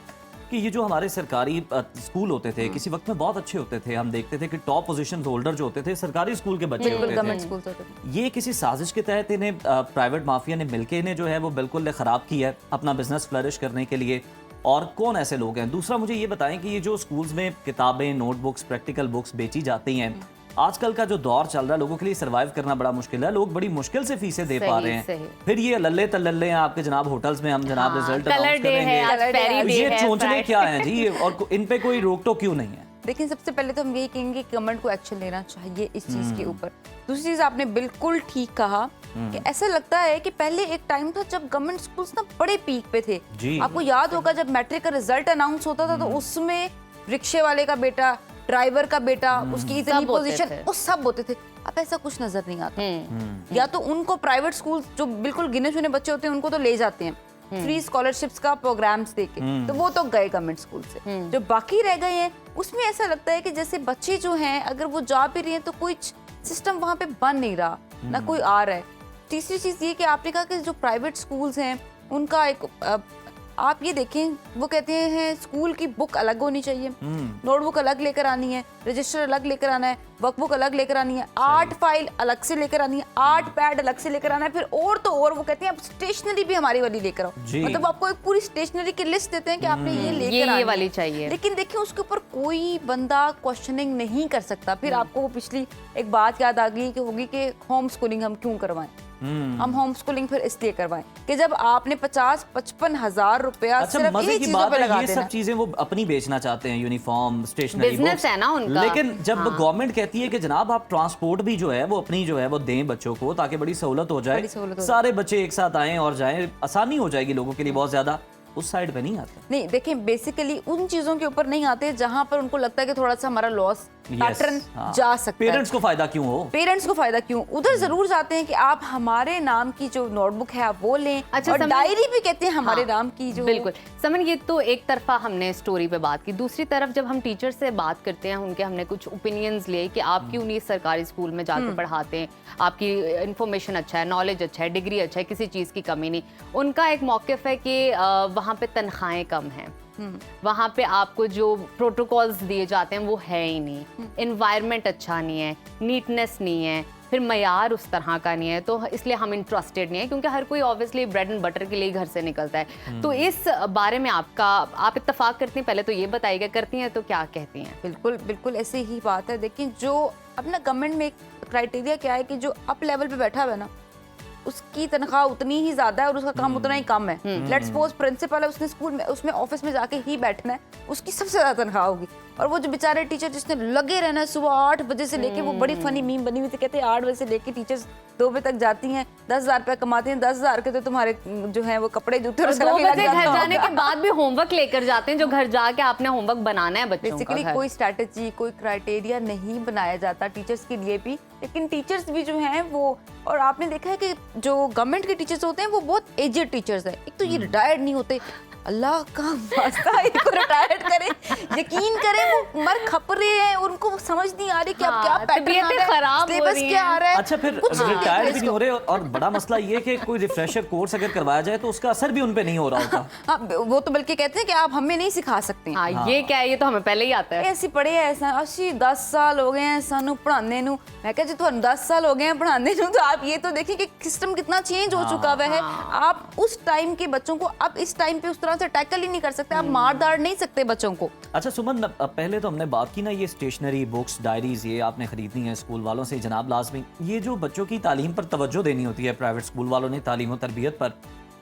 कि ये जो हमारे सरकारी स्कूल होते थे किसी वक्त में बहुत अच्छे होते थे, हम देखते थे कि टॉप पोजीशन होल्डर जो होते थे सरकारी स्कूल के बच्चे होते थे। ये किसी साजिश के तहत इन्हें प्राइवेट माफिया ने मिलके इन्हें जो है वो बिल्कुल खराब किया है अपना बिजनेस फ्लरिश करने के लिए, और कौन ऐसे लोग हैं? दूसरा मुझे ये बताएं कि ये जो स्कूल्स में किताबें, नोटबुक्स, प्रैक्टिकल बुक्स बेची जाती हैं, आजकल का जो दौर चल रहा है लोगों के लिए सर्वाइव करना बड़ा मुश्किल है, लोग बड़ी मुश्किल से फीसें दे पा रहे हैं। फिर ये लल्ले तल्ले हैं आपके जनाब होटल्स में, हम जनाब रिजल्ट अनाउंस करेंगे, ये चोंचले क्या हैं जी, और इन पे कोई रोक टोक क्यों नहीं है? लेकिन सबसे पहले तो हम यही कहेंगे कि गवर्नमेंट को एक्शन लेना चाहिए इस चीज के ऊपर। दूसरी चीज आपने बिल्कुल ठीक कहा कि ऐसा लगता है कि पहले एक टाइम था जब गवर्नमेंट स्कूल्स ना बड़े पीक पे थे। आपको याद होगा जब मैट्रिक का रिजल्ट अनाउंस होता था तो उसमें रिक्शे वाले का बेटा, ड्राइवर का बेटा, उसकी इतनी पोजीशन, वो सब होते थे। अब ऐसा कुछ नजर नहीं आता। या तो उनको प्राइवेट स्कूल जो बिल्कुल गिने चुने बच्चे होते हैं उनको तो ले जाते हैं फ्री स्कॉलरशिप्स का प्रोग्राम्स देके, तो वो तो गए गवर्नमेंट स्कूल से। जो बाकी रह गए हैं उसमें ऐसा लगता है कि जैसे बच्चे जो हैं अगर वो जा भी रहे हैं तो कोई सिस्टम वहाँ पे बन नहीं रहा, ना कोई आ रहा है। तीसरी चीज़ ये कि आपने कहा कि जो प्राइवेट स्कूल्स हैं उनका एक आप ये देखें, वो कहते हैं स्कूल की बुक अलग होनी चाहिए, नोटबुक अलग लेकर आनी है, रजिस्टर अलग लेकर आना है, वर्कबुक अलग लेकर आनी है, आर्ट फाइल अलग से लेकर आनी है, आर्ट पैड अलग से लेकर आना है, फिर और तो और वो कहते हैं अब स्टेशनरी भी हमारी वाली लेकर आओ। मतलब आपको एक पूरी स्टेशनरी की लिस्ट देते हैं कि आपने ये लेकर आनी ये वाली चाहिए, लेकिन देखिए उसके ऊपर कोई बंदा क्वेश्चनिंग नहीं कर सकता। फिर आपको वो पिछली एक बात याद आ गई कि होगी कि होम स्कूलिंग हम क्यों करवाएं। हम होम स्कूलिंग फिर इसलिए करवाएं कि जब आपने 50-55 हजार रुपया सिर्फ मजे ये की चीजों बात पे है, लगा ये देना। सब चीजें वो अपनी बेचना चाहते हैं, यूनिफॉर्म, स्टेशनरी, बिजनेस है ना उनका। लेकिन जब गवर्नमेंट कहती है कि जनाब आप ट्रांसपोर्ट भी जो है वो अपनी जो है वो दें बच्चों को, ताकि बड़ी सहूलत हो जाए, सारे बच्चे एक साथ आएं और जाएं, आसानी हो जाएगी लोगों के लिए बहुत ज्यादा, उस साइड पे नहीं आते। नहीं देखिए, बेसिकली उन चीजों के ऊपर नहीं आते जहां पर उनको लगता है कि थोड़ा सा हमारा लॉस पैटर्न जा सकता है। पेरेंट्स को फायदा क्यों हो, पेरेंट्स को फायदा क्यों, उधर जरूर जाते हैं कि आप हमारे नाम की जो नोटबुक है आप वो लें। अच्छा, और डायरी भी कहते हैं हमारे नाम की जो। बिल्कुल समन, ये तो एक तरफा हमने स्टोरी पे बात की, दूसरी तरफ जब हम टीचर से बात करते हैं, उनके हमने कुछ ओपिनियंस लिए कि आप क्यों नहीं सरकारी स्कूल में जाकर पढ़ाते हैं, आपकी इन्फॉर्मेशन अच्छा है, नॉलेज अच्छा है, डिग्री अच्छा है, किसी चीज़ की कमी नहीं। उनका एक मौक़िफ़ है कि वहाँ पे तनख्वाहें कम हैं, वहाँ पे आपको जो प्रोटोकॉल्स दिए जाते हैं वो है ही नहीं, एनवायरनमेंट अच्छा नहीं है, नीटनेस नहीं है, फिर मयार उस तरह का नहीं है, तो इसलिए हम इंटरेस्टेड नहीं है, क्योंकि हर कोई ऑब्वियसली ब्रेड एंड बटर के लिए घर से निकलता है। तो इस बारे में आप इत्तेफाक करती हैं, पहले तो ये बताइएगा, करती हैं तो क्या कहती हैं? बिल्कुल बिल्कुल ऐसे ही बात है। देखिए, जो अपना गवर्नमेंट में एक क्राइटेरिया क्या है कि जो अप लेवल पे बैठा हुआ है ना, उसकी तनख्वाह उतनी ही ज्यादा है और उसका काम उतना ही कम है। लेट्स सपोज प्रिंसिपल है, उसने स्कूल में उसमें ऑफिस में जाके ही बैठना है, उसकी सबसे ज्यादा तनख्वाह होगी। और वो जो बेचारे टीचर जिसने लगे रहना है सुबह 8 बजे से लेके, वो बड़ी फनी मीम बनी हुई थी, कहते हैं 8 बजे से लेके टीचर्स 2 बजे तक जाती हैं, 10,000 रुपया कमाते हैं, 10,000 के तो तुम्हारे जो है वो कपड़े जूते और 2 बजे घर जाने के बाद भी होमवर्क लेकर जाते हैं, जो घर जाके आपने होमवर्क बनाना है बच्चों का। बेसिकली कोई स्ट्रैटेजी, कोई क्राइटेरिया नहीं बनाया जाता टीचर्स के लिए भी। लेकिन टीचर्स भी जो हैं वो, और आपने देखा है कि जो गवर्नमेंट के टीचर्स होते हैं वो बहुत एजेड टीचर्स हैं। एक तो ये रिटायर्ड नहीं होते, अल्लाह का वास्ता इनको रिटायर्ड करें, यकीन करें वो मर खप रहे हैं, उनको समझ नहीं आ रही कि अब क्या पैटर्न खराब सिलेबस क्या आ रहा है। अच्छा, फिर रिटायर्ड भी नहीं हो रहे, और बड़ा मसला ये कि कोई रिफ्रेशर कोर्स अगर करवाया जाए तो उसका असर भी उन पे नहीं हो रहा होता। हाँ, वो तो बल्कि कहते हैं कि आप हमें नहीं सिखा सकते। ये क्या है, ये तो हमें पहले ही आता है। ऐसे पढ़े ऐसा 10 साल हो गए हैं सानू पढ़ाने नू। मैं कह जी तो 10 साल हो गए हैं पढ़ाने नू, तो आप ये तो देखिए कि सिस्टम कितना चेंज हो चुका हुआ है। आप उस टाइम के बच्चों को अब इस टाइम पे उस तरह से टैकल ही नहीं कर सकते, आप मार दाड़ नहीं सकते बच्चों को। अच्छा सुमन, पहले तो हमने बात की ना, ये स्टेशनरी, बुक्स, डायरीज ये आपने खरीदनी है स्कूल वालों से जनाब लाजमी। ये जो बच्चों की तालीम पर तवज्जो देनी होती है प्राइवेट स्कूल वालों ने, तालीम और तरबियत पर,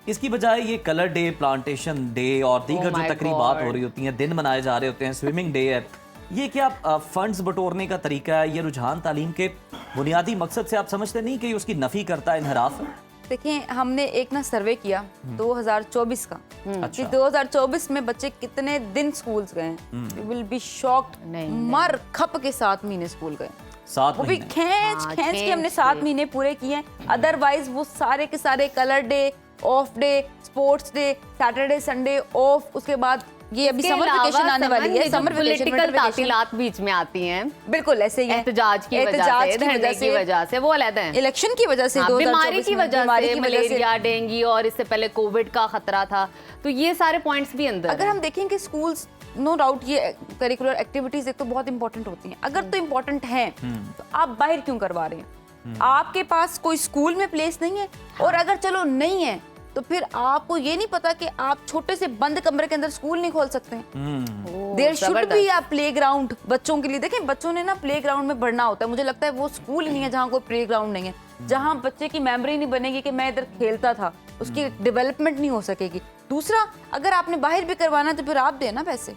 इसकी बजाय ये कलर डे, प्लांटेशन डे और दीगर जो तकरीबात हो रही होती हैं, दिन मनाए जा रहे होते हैं, स्विमिंग डे है, ये क्या फंड्स बटोरने का तरीका है? ये रुझान तालीम के बुनियादी मकसद से आप समझते नहीं कि उसकी नफी करता है, इनहराफ? देखिए, हमने एक ना सर्वे किया 2024 का, कि 2024 में बच्चे कितने दिन स्कूल गए हैं। यू विल बी शॉक्ड, मर खप के 7 महीने स्कूल गए, 7 वो भी खींच के हमने 7 महीने पूरे किए हैं। अदरवाइज वो सारे के सारे colour day, of day, sports day, Saturday Sunday off, उसके बाद ये अभी समर वेकेशन आने वाली है, समर पॉलिटिकल तातीलात बीच में आती हैं। बिल्कुल ऐसे ही है, एहतजाज की वजह से वो अलग है, इलेक्शन की वजह से, बीमारी की वजह से, मलेरिया, डेंगू और इससे पहले कोविड का खतरा था, तो ये सारे पॉइंट्स भी अंदर। अगर हम देखें कि स्कूल्स, नो डाउट ये करिकुलर एक्टिविटीज एक तो बहुत इंपॉर्टेंट होती हैं, अगर तो इंपॉर्टेंट हैं तो आप बाहर क्यों करवा रहे हैं? आपके पास कोई स्कूल में प्लेस नहीं है, और अगर चलो नहीं है तो फिर आपको ये नहीं पता कि आप छोटे से बंद कमरे के अंदर स्कूल नहीं खोल सकते हैं। There should be a playground बच्चों के लिए। देखें, बच्चों ने ना प्लेग्राउंड में बढ़ना होता है। मुझे लगता है वो स्कूल नहीं है जहाँ कोई प्लेग्राउंड नहीं है, जहाँ बच्चे की मेमोरी नहीं बनेगी कि मैं इधर खेलता था, उसकी डेवलपमेंट नहीं हो सकेगी। दूसरा, अगर आपने बाहर भी करवाना तो फिर आप देना पैसे,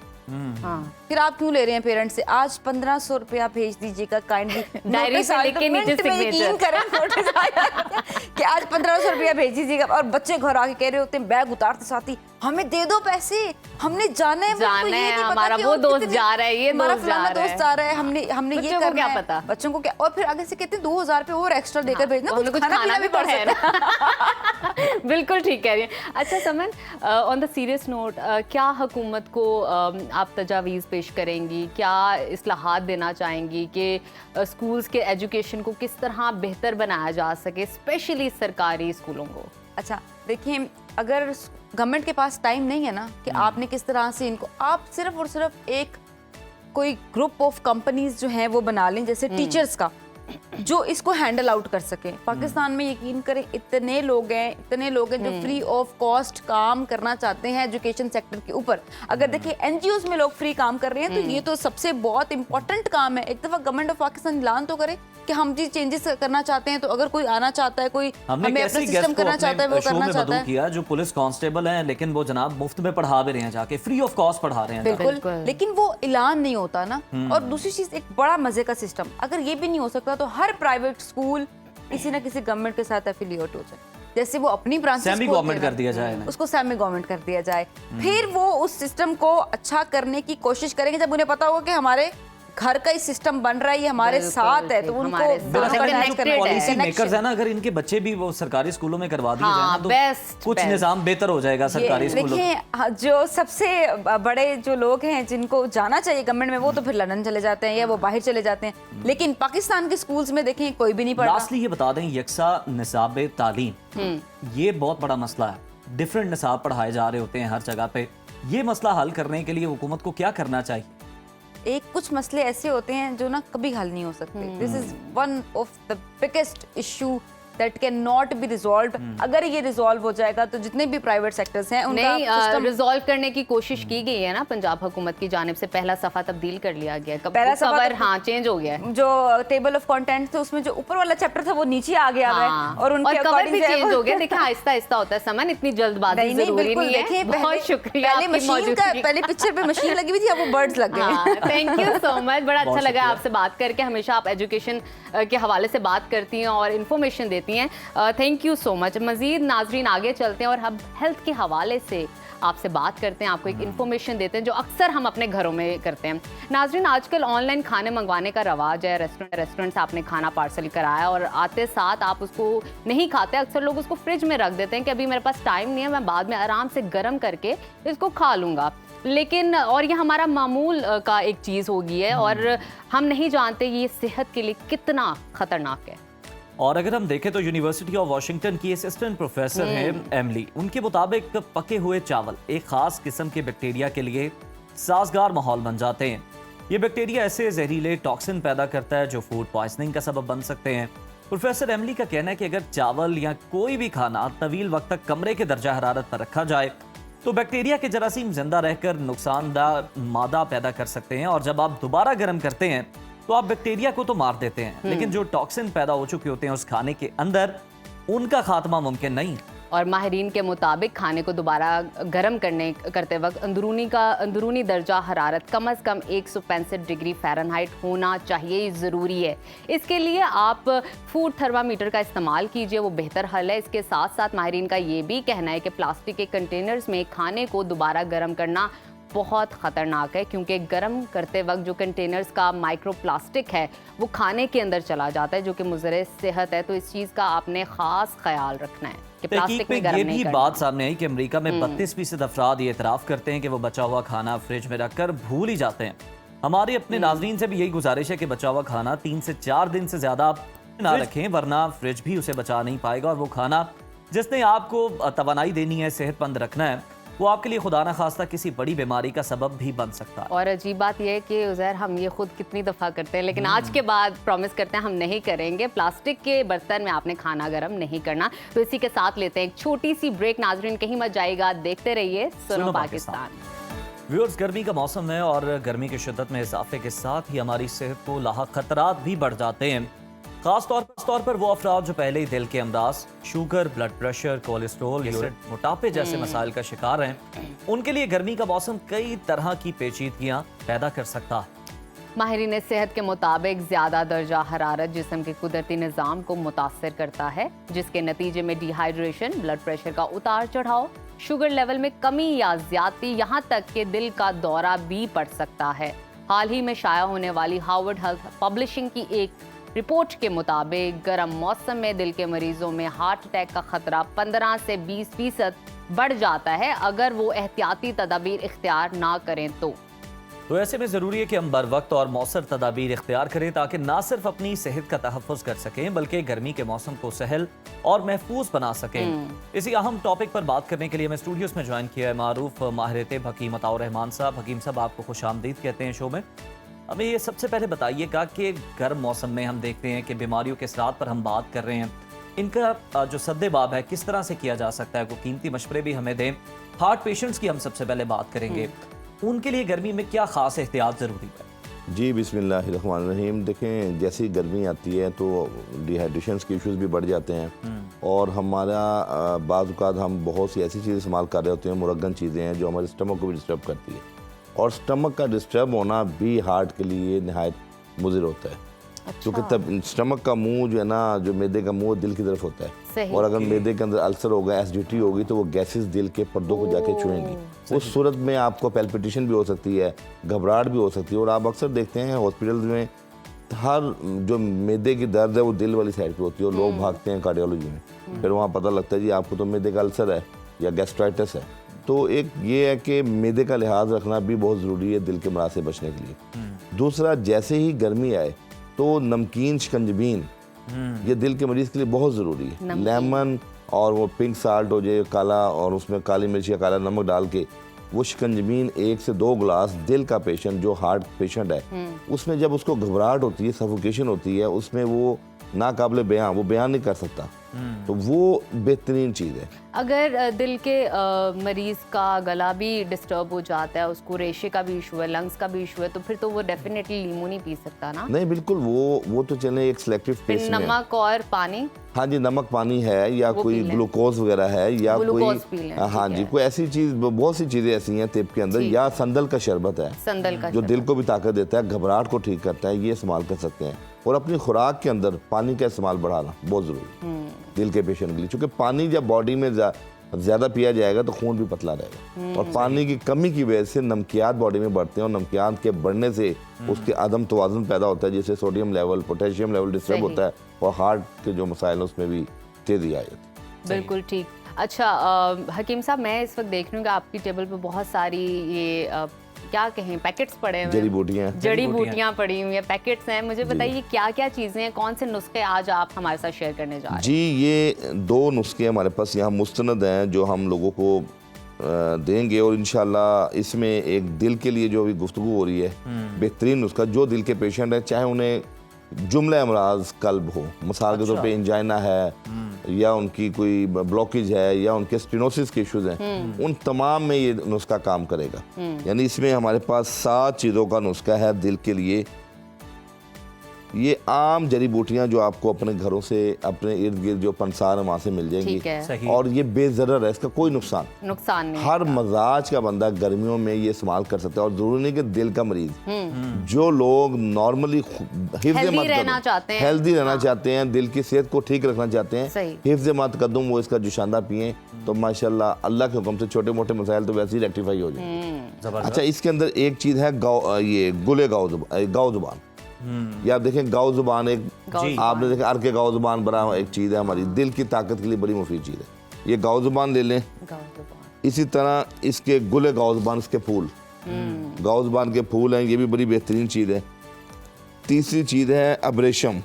फिर आप क्यों ले रहे हैं पेरेंट्स से? आज 1500 रुपया भेज दीजिएगा काइंडली, डायरी से लेके नीचे सिग्नेचर कि आज 1500 रुपया भेज दीजिएगा, और बच्चे घर आके कह रहे होते हैं बैग उतारते साथ ही हमें दे दो पैसे, हमने जाना है, जाना है, हमारा वो दोस्त जा रहा है, ये हमारा दोस्त जा रहा दोस्त जा रहा है, हमने ये करना क्या है, पता बच्चों को क्या। और फिर आगे से कहते हैं 2000 पे और एक्स्ट्रा देकर भेजना, कुछ खाना भी पड़ है। बिल्कुल ठीक कह रही हैं। अच्छा समन, ऑन द सीरियस नोट, क्या हुकूमत को आप तजावीज़ पेश करेंगी, क्या इस्लाहात देना चाहेंगी कि स्कूल्स के एजुकेशन को किस तरह बेहतर बनाया जा सके, स्पेशली सरकारी स्कूलों को? अच्छा देखिए, अगर गवर्नमेंट के पास टाइम नहीं है ना कि आपने किस तरह से इनको, आप सिर्फ और सिर्फ एक कोई ग्रुप ऑफ कंपनीज जो हैं वो बना लें, जैसे टीचर्स का, जो इसको हैंडल आउट कर सके। पाकिस्तान में यकीन करें इतने लोग हैं जो फ्री ऑफ कॉस्ट काम करना चाहते हैं एजुकेशन सेक्टर के ऊपर। अगर देखिए एनजीओज में लोग फ्री काम कर रहे हैं तो ये तो सबसे बहुत इंपॉर्टेंट काम है। एक दफा गवर्नमेंट ऑफ पाकिस्तान ऐलान तो करे कि हम जी चेंजेस करना चाहते हैं, तो अगर कोई आना चाहता है, कोई हमें अपना सिस्टम करना चाहता है, वो करना चाहता है। किया जो पुलिस कांस्टेबल हैं, लेकिन वो जनाब मुफ्त में पढ़ा भी रहे हैं, जाके फ्री ऑफ कॉस्ट पढ़ा रहे हैं। बिल्कुल, लेकिन वो ऐलान नहीं होता ना। और दूसरी चीज, एक बड़ा मजे का सिस्टम, अगर ये भी नहीं हो सकता तो हर प्राइवेट स्कूल किसी ना किसी गवर्नमेंट के साथ एफिलिएट हो जाए। जैसे वो अपनी ब्रांच सेमी गवर्नमेंट कर दिया जाए, उसको सेमी गवर्नमेंट कर दिया जाए। फिर वो उस सिस्टम को अच्छा करने की कोशिश करेंगे जब उन्हें पता होगा कि हमारे घर का ही सिस्टम बन रहा है, ये हमारे साथ है, तो उनको पॉलिसी मेकर्स है ना, अगर इनके बच्चे भी वो सरकारी स्कूलों में करवा दिए जाए ना, तो कुछ निजाम बेहतर हो जाएगा सरकारी स्कूलों। देखिए जो सबसे बड़े जो लोग हैं जिनको जाना चाहिए गवर्नमेंट में, वो तो फिर लंदन चले जाते हैं या वो बाहर चले जाते हैं, लेकिन पाकिस्तान के स्कूल्स में देखें कोई भी नहीं पढ़ा। लास्टली ये बता दें, यकसा निसाब तालीम, ये बहुत बड़ा मसला है। डिफरेंट निसाब पढ़ाए जा रहे होते हैं हर जगह पे। ये मसला हल करने के लिए हुकूमत को क्या करना चाहिए? एक कुछ मसले ऐसे होते हैं जो ना कभी हल नहीं हो सकते। This is one of the biggest issue that can not be resolved. अगर ये रिजॉल्व हो जाएगा तो जितने भी प्राइवेट सेक्टर्स हैं उनका नहीं, रिजॉल्व करने की कोशिश की गई है ना पंजाब हुकूमत की जानिब से। पहला सफा तब्दील कर लिया गया है, पहला कवर हाँ चेंज हो गया है। जो टेबल ऑफ कंटेंट थे उसमें जो ऊपर वाला चैप्टर था वो नीचे आ गया है और उनके कवर भी चेंज हो गया। देखिए आहिस्ता आहिस्ता होता है समन, इतनी जल्दबाजी जरूरी नहीं है। बहुत शुक्रिया, पहले पिक्चर पे मशीन लगी हुई थी, अब वो बर्ड्स लग गए। थैंक यू सो मच, बड़ा अच्छा लगा आपसे बात करके। हमेशा आप एजुकेशन के हवाले से बात करती हैं और इन्फॉर्मेशन देती हैं। Thank you so much. मजीद नाजरीन आगे चलते हैं और हम हेल्थ के हवाले से आपसे बात करते हैं, आपको एक इन्फॉर्मेशन देते हैं जो अक्सर हम अपने घरों में करते हैं। नाजरीन आजकल ऑनलाइन खाने मंगवाने का रवाज है। रेस्टोरेंट से आपने खाना पार्सल कराया और आते साथ आप उसको नहीं खाते, अक्सर लोग उसको फ्रिज में रख देते हैं कि अभी मेरे पास टाइम नहीं है, मैं बाद में आराम से गर्म करके इसको खा लूँगा। लेकिन और ये हमारा मामूल का एक चीज़ हो गई है और हम नहीं जानते ये सेहत के लिए कितना खतरनाक है। और अगर हम देखें तो यूनिवर्सिटी ऑफ वाशिंगटन की असिस्टेंट प्रोफेसर हैं एमिली, उनके मुताबिक पके हुए चावल एक खास किस्म के बैक्टीरिया के लिए साजगार माहौल बन जाते हैं। ये बैक्टीरिया ऐसे जहरीले टॉक्सिन पैदा करता है जो फूड पॉइजनिंग का सबब बन सकते हैं। प्रोफेसर एमिली का कहना है कि अगर चावल या कोई भी खाना तवील वक्त तक कमरे के दर्जा हरारत पर रखा जाए तो बैक्टीरिया के जरासीम जिंदा रहकर नुकसानदार मादा पैदा कर सकते हैं, और जब आप दोबारा गर्म करते हैं तो आप बैक्टीरिया को तो मार देते हैं, लेकिन जो टॉक्सिन पैदा हो चुके होते हैं उस खाने के अंदर, उनका खात्मा मुमकिन नहीं। और माहिरीन के मुताबिक खाने को दोबारा गर्म करते वक्त अंदरूनी दर्जा हरारत कम अज़ कम 165 डिग्री फ़ारेनहाइट होना चाहिए, ज़रूरी है। इसके लिए आप फूड थर्मामीटर का इस्तेमाल कीजिए, वो बेहतर हल है। इसके साथ साथ माहिरीन का ये भी कहना है कि प्लास्टिक के कंटेनर्स में खाने को दोबारा गर्म करना बहुत ख़तरनाक है, क्योंकि गर्म करते वक्त जो कंटेनर्स का माइक्रो प्लास्टिक है वो खाने के अंदर चला जाता है, जो कि मुज़र सेहत है। तो इस चीज़ का आपने ख़ास ख्याल रखना है कि प्लास्टिक में गर्म नहीं करना। ये भी बात सामने आई कि अमेरिका में 32% अफराद ये इतराफ़ करते हैं कि वो बचा हुआ खाना फ्रिज में रखकर भूल ही जाते हैं। हमारे अपने नाज़रीन से भी यही गुजारिश है कि बचा हुआ खाना 3 से 4 दिन से ज़्यादा आप ना रखें, वरना फ्रिज भी उसे बचा नहीं पाएगा, और वो खाना जिसने आपको तवानाई देनी है, सेहतमंद रखना है, वो आपके लिए खुदा न खास्ता किसी बड़ी बीमारी का सबब भी बन सकता है। और अजीब बात यह है कि उज़ैर, हम ये खुद कितनी दफ़ा करते हैं, लेकिन आज के बाद प्रॉमिस करते हैं हम नहीं करेंगे। प्लास्टिक के बर्तन में आपने खाना गर्म नहीं करना। तो इसी के साथ लेते हैं एक छोटी सी ब्रेक। नाजरीन कहीं मत जाइएगा, देखते रहिए सुनो पाकिस्तान। व्यूअर्स, गर्मी का मौसम है और गर्मी की शिद्दत में इजाफे के साथ ही हमारी सेहत को लाहक खतरात भी बढ़ जाते हैं। खास तौर पर वो अफराद जो पहले ही दिल के अमराज, शुगर, ब्लड प्रेशर, कोलेस्ट्रोल, मोटापे जैसे मसाइल का शिकार हैं, उनके लिए गर्मी का मौसम कई तरह की पेचीदगियां पैदा कर सकता है। माहिरीन सेहत के मुताबिक ज़्यादा दर्जा हरारत जिस्म के कुदरती निज़ाम को मुतासर करता है, जिसके नतीजे में डिहाइड्रेशन, ब्लड प्रेशर का उतार चढ़ाव, शुगर लेवल में कमी या ज्यादती, यहाँ तक कि दिल का दौरा भी पड़ सकता है। हाल ही में शाया होने वाली हार्वर्ड हेल्थ पब्लिशिंग की एक रिपोर्ट के मुताबिक गर्म मौसम में दिल के मरीजों में हार्ट अटैक का खतरा 15 से 20% बढ़ जाता है अगर वो एहतियाती तदाबीर इख्तियार ना करें तो ऐसे में ज़रूरी है कि हम बर वक्त और मौसर तदाबीर इख्तियार करें ताकि ना सिर्फ अपनी सेहत का तहफ़्फ़ुज़ कर सकें बल्कि गर्मी के मौसम को सहल और महफूज बना सकें। इसी अहम टॉपिक पर बात करने के लिए मैं स्टूडियोज़ में ज्वाइन किया है मारूफ माहिर तिब हकीम अताउर रहमान साहब। हकीम साहब, आपको खुशामदीद कहते हैं शो में। हमें ये सबसे पहले बताइएगा कि गर्म मौसम में हम देखते हैं कि बीमारियों के असरात पर हम बात कर रहे हैं, इनका जो सद्देबाब है किस तरह से किया जा सकता है, कोई कीमती मशवरे भी हमें दें। हार्ट पेशेंट्स की हम सबसे पहले बात करेंगे, उनके लिए गर्मी में क्या ख़ास एहतियात ज़रूरी है? जी बिस्मिल्लाहिर्रहमानिर्रहीम। देखें, जैसी गर्मी आती है तो डिहाइड्रेशन के इश्यूज़ भी बढ़ जाते हैं और हमारा बाज़ औक़ात हम बहुत सी ऐसी चीज़ें इस्तेमाल कर रहे होते हैं, मुरगन चीज़ें हैं जो हमारे स्टमक को भी डिस्टर्ब करती है और स्टमक का डिस्टर्ब होना भी हार्ट के लिए नहायत मुज़िर होता है। क्योंकि तब स्टमक का मुंह जो है ना, जो मैदे का मुंह दिल की तरफ होता है और अगर मैदे के अंदर अल्सर होगा, एसिडिटी होगी तो वो गैसेस दिल के पर्दों को जाके छुएंगी। उस सूरत में आपको पैल्पिटेशन भी हो सकती है, घबराहट भी हो सकती है और आप अक्सर देखते हैं हॉस्पिटल्स में हर जो मैदे की दर्द है वो दिल वाली साइड पे होती है और लोग भागते हैं कार्डियोलॉजी में। फिर वहाँ पता लगता है जी आपको तो मैदे का अल्सर है या गैस्ट्राइटिस है। तो एक ये है कि मैदे का लिहाज रखना भी बहुत ज़रूरी है दिल के मराज से बचने के लिए। दूसरा, जैसे ही गर्मी आए तो नमकीन शिकंजबीन ये दिल के मरीज़ के लिए बहुत ज़रूरी है। लेमन और वो पिंक साल्ट हो जाए काला और उसमें काली मिर्च या काला नमक डाल के वो शिकंजबीन 1 से 2 ग्लास दिल का पेशेंट जो हार्ट पेशेंट है उसमें जब उसको घबराहट होती है, सफोकेशन होती है, उसमें वो नाकाबिले बयां वो बयान नहीं कर सकता, तो वो बेहतरीन चीज़ है। अगर दिल के मरीज का गला भी डिस्टर्ब हो जाता है, उसको रेशे का भी इशू है, लंग्स का भी इशू है, तो फिर तो वो डेफिनेटली लीमू नहीं पी सकता ना? नहीं, बिल्कुल वो तो चले एक सिलेक्टिव केस में। नमक और पानी, हाँ जी, नमक पानी है या कोई ग्लूकोज वगैरह है या कोई हाँ जी कोई ऐसी चीज़, बहुत सी चीज़ें ऐसी हैं तिब के अंदर, या संदल का शरबत है, संदल का जो दिल को भी ताकत देता है, घबराहट को ठीक करता है, ये इस्तेमाल कर सकते हैं। और अपनी खुराक के अंदर पानी का इस्तेमाल बढ़ाना बहुत ज़रूरी है दिल के पेशेंट के लिए, क्योंकि पानी जब बॉडी में ज़्यादा पिया जाएगा तो खून भी पतला रहेगा और पानी की कमी की वजह से नमकियात बॉडी में बढ़ते हैं और नमकियात के बढ़ने से उसके अदम तवाज़ुन पैदा होता है, जिससे sodium level, potassium level disturb होता है और हार्ट के जो मसाइल हैं उसमें भी तेज़ी आ जाती है। बिल्कुल ठीक। अच्छा हकीम साहब, मैं इस वक्त देख रही हूँ कि आपकी टेबल पे बहुत सारी ये क्या कहें पैकेट्स पड़े हुए हैं, जड़ी बूटियाँ पड़ी हुई हैं, पैकेट्स हैं। मुझे बताइए क्या क्या चीज़ें हैं, कौन से नुस्खे आज आप हमारे साथ शेयर करने जा रहे हैं? जी, ये 2 नुस्खे हमारे पास यहाँ मुस्तनद हैं जो हम लोगों को देंगे और इंशाल्लाह इसमें एक दिल के लिए जो भी गुफ्तगू हो रही है बेहतरीन नुस्खा, जो दिल के पेशेंट है चाहे उन्हें जुमला अमराज कल्ब हो, मिसाल के तौर पे इंजाइना है या उनकी कोई ब्लॉकेज है या उनके स्टेनोसिस के इश्यूज हैं, उन तमाम में ये नुस्खा काम करेगा। यानी इसमें हमारे पास 7 चीज़ों का नुस्खा है दिल के लिए। ये आम जड़ी बूटियां जो आपको अपने घरों से, अपने इर्द गिर्द जो पंसार है वहाँ से मिल जाएंगी और ये बेज़रर है, इसका कोई नुकसान नहीं। हर मजाज का बंदा गर्मियों में ये इस्तेमाल कर सकता है और ज़रूरी नहीं कि दिल का मरीज, जो लोग नॉर्मली हेल्दी रहना चाहते हैं, दिल की सेहत को ठीक रखना चाहते हैं, हिफ्ज़ मतकद्दुम वो इसका जुशांदा पिए तो माशाल्लाह अल्लाह के हुक्म से छोटे मोटे मसाइल तो वैसे ही रेक्टिफाई हो जाए। अच्छा, इसके अंदर एक चीज़ है ये गुले गाव जुबान, या आप देखें गाव जुबान एक आपने देखा अर्के गाव जुबान बड़ा एक चीज़ है हमारी दिल की ताकत के लिए बड़ी मुफीद चीज़ है। ये गाव जुबान ले लें, इसी तरह इसके गुले गाव जुबान, इसके फूल गाव जुबान के फूल हैं, ये भी बड़ी बेहतरीन चीज़ है। तीसरी चीज़ है अब्रेशम,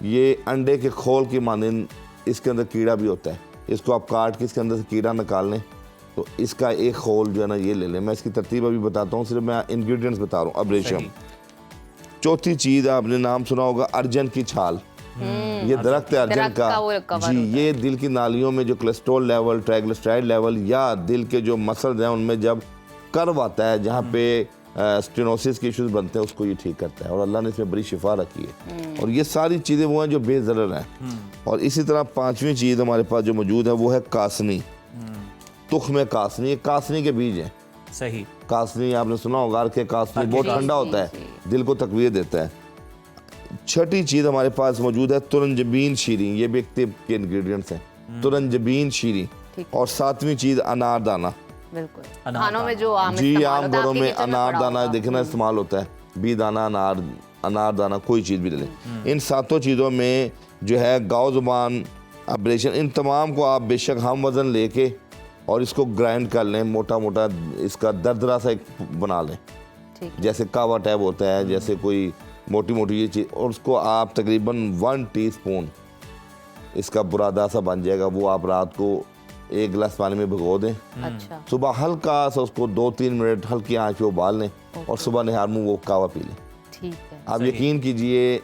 ये अंडे के खोल की मानिंद इसके अंदर कीड़ा भी होता है, इसको आप काट के इसके अंदर से कीड़ा निकाल लें तो इसका एक खोल जो है ना ये ले लें। मैं इसकी तरतीब अभी बताता हूँ, सिर्फ मैं इंग्रेडिएंट्स बता रहा हूँ। अब्रेशम। चौथी चीज़ आपने नाम सुना होगा अर्जन की छाल, ये दरख्त है अर्जन का जी, ये दिल की नालियों में जो कोलेस्ट्रॉल लेवल, ट्राइग्लिसराइड लेवल या दिल के जो मसल्स हैं उनमें जब कर्व आता है जहाँ पे स्टेनोसिस के इश्यूज बनते हैं उसको ये ठीक करता है और अल्लाह ने इसमें बड़ी शिफा रखी है और ये सारी चीज़ें वो हैं जो बेज़रर हैं। और इसी तरह 5वीं चीज़ हमारे पास जो मौजूद है वो है कासनी, तुख्म कासनी, ये कासनी के बीज हैं। सही, कासनी आपने सुना होगा कि कासनी बहुत ठंडा होता है, दिल को तकवीत देता है। 6ठी चीज़ हमारे पास मौजूद है तुरंजबीन शीरी, ये भी एक तिब के इंग्रेडिएंट्स हैं। तुरंजबीन शीरी और 7वीं चीज अनारदाना। बिल्कुल, खानों में जो आम जी इस्तेमाल आम होता है, घरों आपके में किचन में अनारदाना पड़ा देखना इस्तेमाल होता है, बीदाना, अनारदाना, कोई चीज़ भी ले लें। इन 7 चीज़ों में जो है गाओ ज़ुबान, अब्रेशन, इन तमाम को आप बेशक हम वज़न लेके और इसको ग्राइंड कर लें, मोटा मोटा इसका दरदरा सा एक बना लें, जैसे कावा टैब होता है, जैसे कोई मोटी मोटी ये चीज़, और उसको आप तकरीबन 1 टीस्पून इसका बुरादा सा बन जाएगा। वो आप रात को 1 गिलास पानी में भिगो दें, अच्छा, सुबह हल्का सा उसको 2-3 मिनट हल्की आंच पे उबाल लें और सुबह निहार मुँह वो कावा पी लें। ठीक है। आप यकीन कीजिए,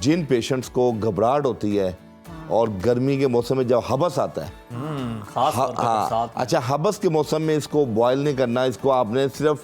जिन पेशेंट्स को घबराहट होती है और गर्मी के मौसम में जब हबस आता है, खास तौर पर हाँ, अच्छा हबस के मौसम में इसको बॉयल नहीं करना, इसको आपने सिर्फ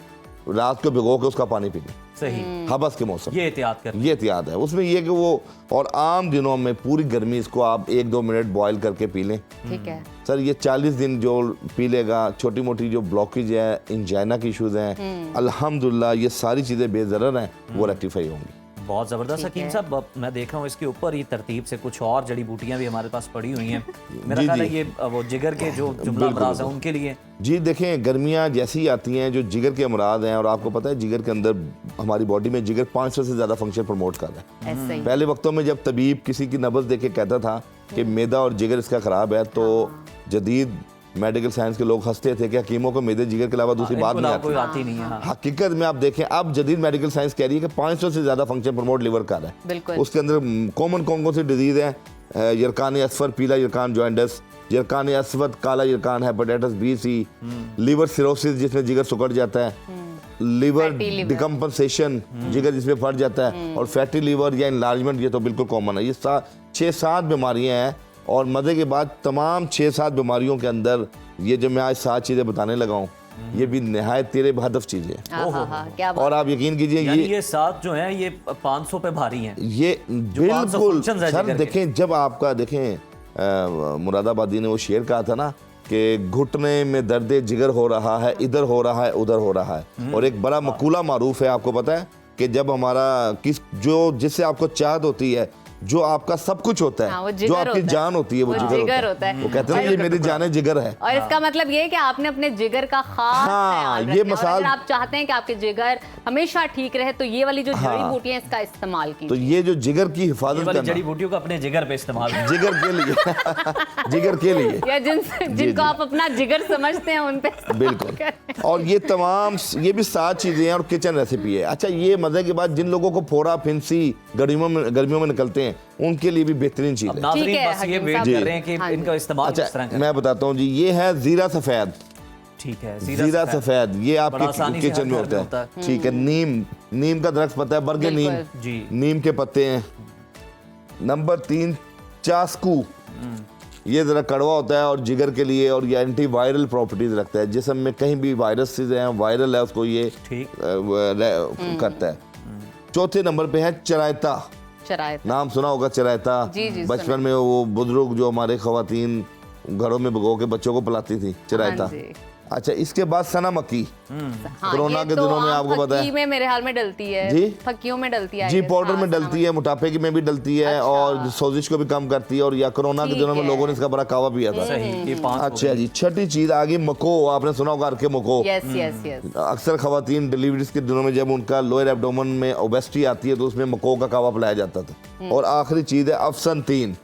रात को भिगो के उसका पानी पीना। सही, हबस के मौसम, ये एहतियात कर, ये एहतियात है उसमें, ये कि वो, और आम दिनों में पूरी गर्मी इसको आप 1-2 मिनट बॉयल करके पी लें। ठीक है सर, ये 40 दिन जो पी लेगा, छोटी मोटी जो ब्लॉकेज है, इंजाइना की इशूज़ हैं, अल्हम्दुलिल्लाह ये सारी चीज़ें बेज़रर हैं, वो रेक्टिफाई होंगी। बहुत ज़बरदस्त। हकीम साहब, मैं देख रहा हूँ इसके ऊपर ही तरतीब से कुछ और जड़ी बूटियाँ भी हमारे पास पड़ी हुई हैं। मेरा ख्याल है ये वो जिगर के जो जुमला अमराज हैं उनके लिए। जी देखें, गर्मियाँ जैसी ही आती हैं, जो जिगर के अमराज हैं, और आपको पता है जिगर के अंदर हमारी बॉडी में जिगर 500 से ज़्यादा फंक्शन प्रमोट कर रहा है। पहले वक्तों में जब तबीब किसी की नब्ज़ देख के कहता था कि मैदा और जिगर इसका ख़राब है, तो जदीद मेडिकल साइंस के लोग हंसते थे कि हकीमों को मैदे जिगर के अलावा दूसरी बात नहीं आती नहीं है। हकीकत में आप देखें, अब जदीद मेडिकल साइंस कह रही है कि 500 से ज़्यादा फंक्शन प्रमोट लिवर कर रहा है। उसके अंदर कॉमन कौन सी डिजीज़ है? यरकान असफर, पीला यरकान जॉइंटस, यरकान असवद, काला यरकान, hepatitis B C, liver cirrhosis जिसमें जिगर सुकड़ जाता है, लिवर डिकम्पनसेशन, जिगर जिसमें फट जाता है, और फैटी लिवर या इनलार्जमेंट, ये तो बिल्कुल कॉमन है। ये 6-7 बीमारियां हैं, और मज़े के बाद तमाम 6-7 बीमारियों के अंदर ये जो मैं आज 7 चीज़ें बताने लगा हूँ, ये भी नहायत तेरे बहदफ चीज़ें हैं। और आप यकीन कीजिए, ये 7 जो हैं ये 500 पे भारी हैं। ये बिल्कुल सर, देखें जब आपका देखें मुरादाबादी ने वो शेर कहा था ना कि घुटने में दर्द जिगर हो रहा है, इधर हो रहा है, उधर हो रहा है। और एक बड़ा मकूला मारूफ है, आपको पता है कि जब हमारा जिससे आपको चाहत होती है, जो आपका सब कुछ होता है, जो आपकी जान होती है, वो जिगर होता है। वो कहते हैं ये मेरी जान जिगर है। और इसका मतलब ये है कि आपने अपने जिगर का खास ख्याल रखना है। और अगर आप चाहते हैं कि आपके जिगर हमेशा ठीक रहे, तो ये वाली जो जड़ी बूटियां इसका इस्तेमाल कीजिए। तो ये जो जिगर की हिफाजत करना, जड़ी बूटियों को अपने जिगर पे इस्तेमाल, जिगर के लिए जिगर के लिए, या जिनको आप अपना जिगर समझते हैं उन पे बिल्कुल। और ये तमाम, ये भी 7 चीजें हैं और किचन रेसिपी है। अच्छा, ये मजे के बाद जिन लोगों को फोड़ा फिंसी गर्मियों में निकलते हैं, उनके लिए भी बेहतरीन चीज है। नाज़रीन बस ये वेट कर रहे हैं कि इनका इस्तेमाल किस तरह करें। मैं बताता हूँ जी, ये है जीरा सफेद। ठीक है, जीरा सफेद, ये आपके किचन में होता है। ठीक है, नीम का दरख्त पता है, बरगे नीम के पत्ते हैं। नंबर 3, चास्कू, ये जरा कड़वा होता है और जिगर के लिए, और ये एंटी वायरल प्रॉपर्टीज रखता है। जिस्म में कहीं भी वायरस हैं, वायरल है, उसको ये करता है। चौथे नंबर पे है चरायता। नाम सुना होगा चरायता। बचपन में वो बुजुर्ग जो हमारे खवातीन घरों में भिगो के बच्चों को पिलाती थी, चरायता। अच्छा, इसके बाद सना मक्की, कोरोना के दिनों में आपको पता है मेरे हाल में डलती है जी, फक्कियों में डलती है जी, पाउडर में डलती है, मोटापे की में भी डलती है, और सोजिश को भी कम करती है। और या कोरोना के दिनों में लोगों ने इसका बड़ा कावा पिया था। अच्छा जी, छठी चीज आ गई मको। आपने सुना होगा अर्के मको। अक्सर खवातीन डिलीवरीज के दिनों में जब उनका लोअर एब्डोमेन में ओबेसिटी आती है, तो उसमें मको का कावा पिलाया जाता था। और आखिरी चीज है अफसन 3,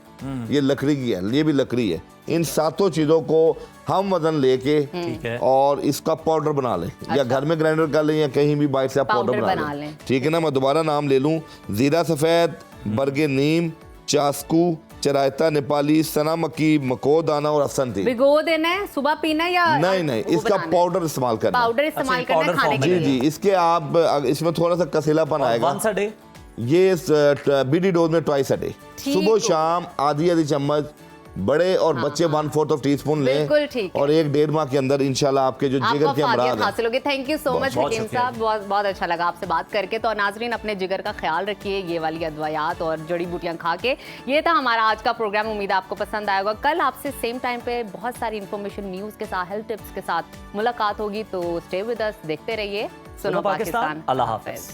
ये लकड़ी की है, ये भी लकड़ी है। इन 7 चीजों को हम वजन लेके और इसका पाउडर बना लें। या घर में ग्राइंडर कर लें, या कहीं भी बाइट से आप पाउडर बना लें। ठीक है ना, मैं दोबारा नाम ले लूं, जीरा सफेद, बरगे नीम, चास्कू, चरायता नेपाली, सना मक्की, मको दाना और अफसन 3। भिगो देना है, सुबह पीना है या नहीं, इसका पाउडर इस्तेमाल करना। पाउडर इस्तेमाल करना खाने के लिए। जी, इसके आप इसमें थोड़ा सा कसीलापन आएगा। ये बीडी डोज में ट्वाइस अ डे, सुबह शाम आधी चम्मच। बड़े और बच्चे 1/4 टीस्पून लें, और 1-1.5 माह के अंदर इंशाल्लाह आपके जो जिगर के अमराज हासिल होंगे। थैंक यू सो मच हकीम साहब, बहुत अच्छा लगा आपसे बात करके। तो नाजरीन, अपने जिगर का ख्याल रखिए, ये वाली अदवायात और जड़ी बूटियां खा के। ये था हमारा आज का प्रोग्राम, उम्मीद आपको पसंद आएगा। कल आपसे सेम टाइम पे बहुत सारी इन्फॉर्मेशन, न्यूज के साथ, हेल्थ टिप्स के साथ मुलाकात होगी। तो स्टे विद अस, देखते रहिए सुनो पाकिस्तान। अल्लाह हाफिज।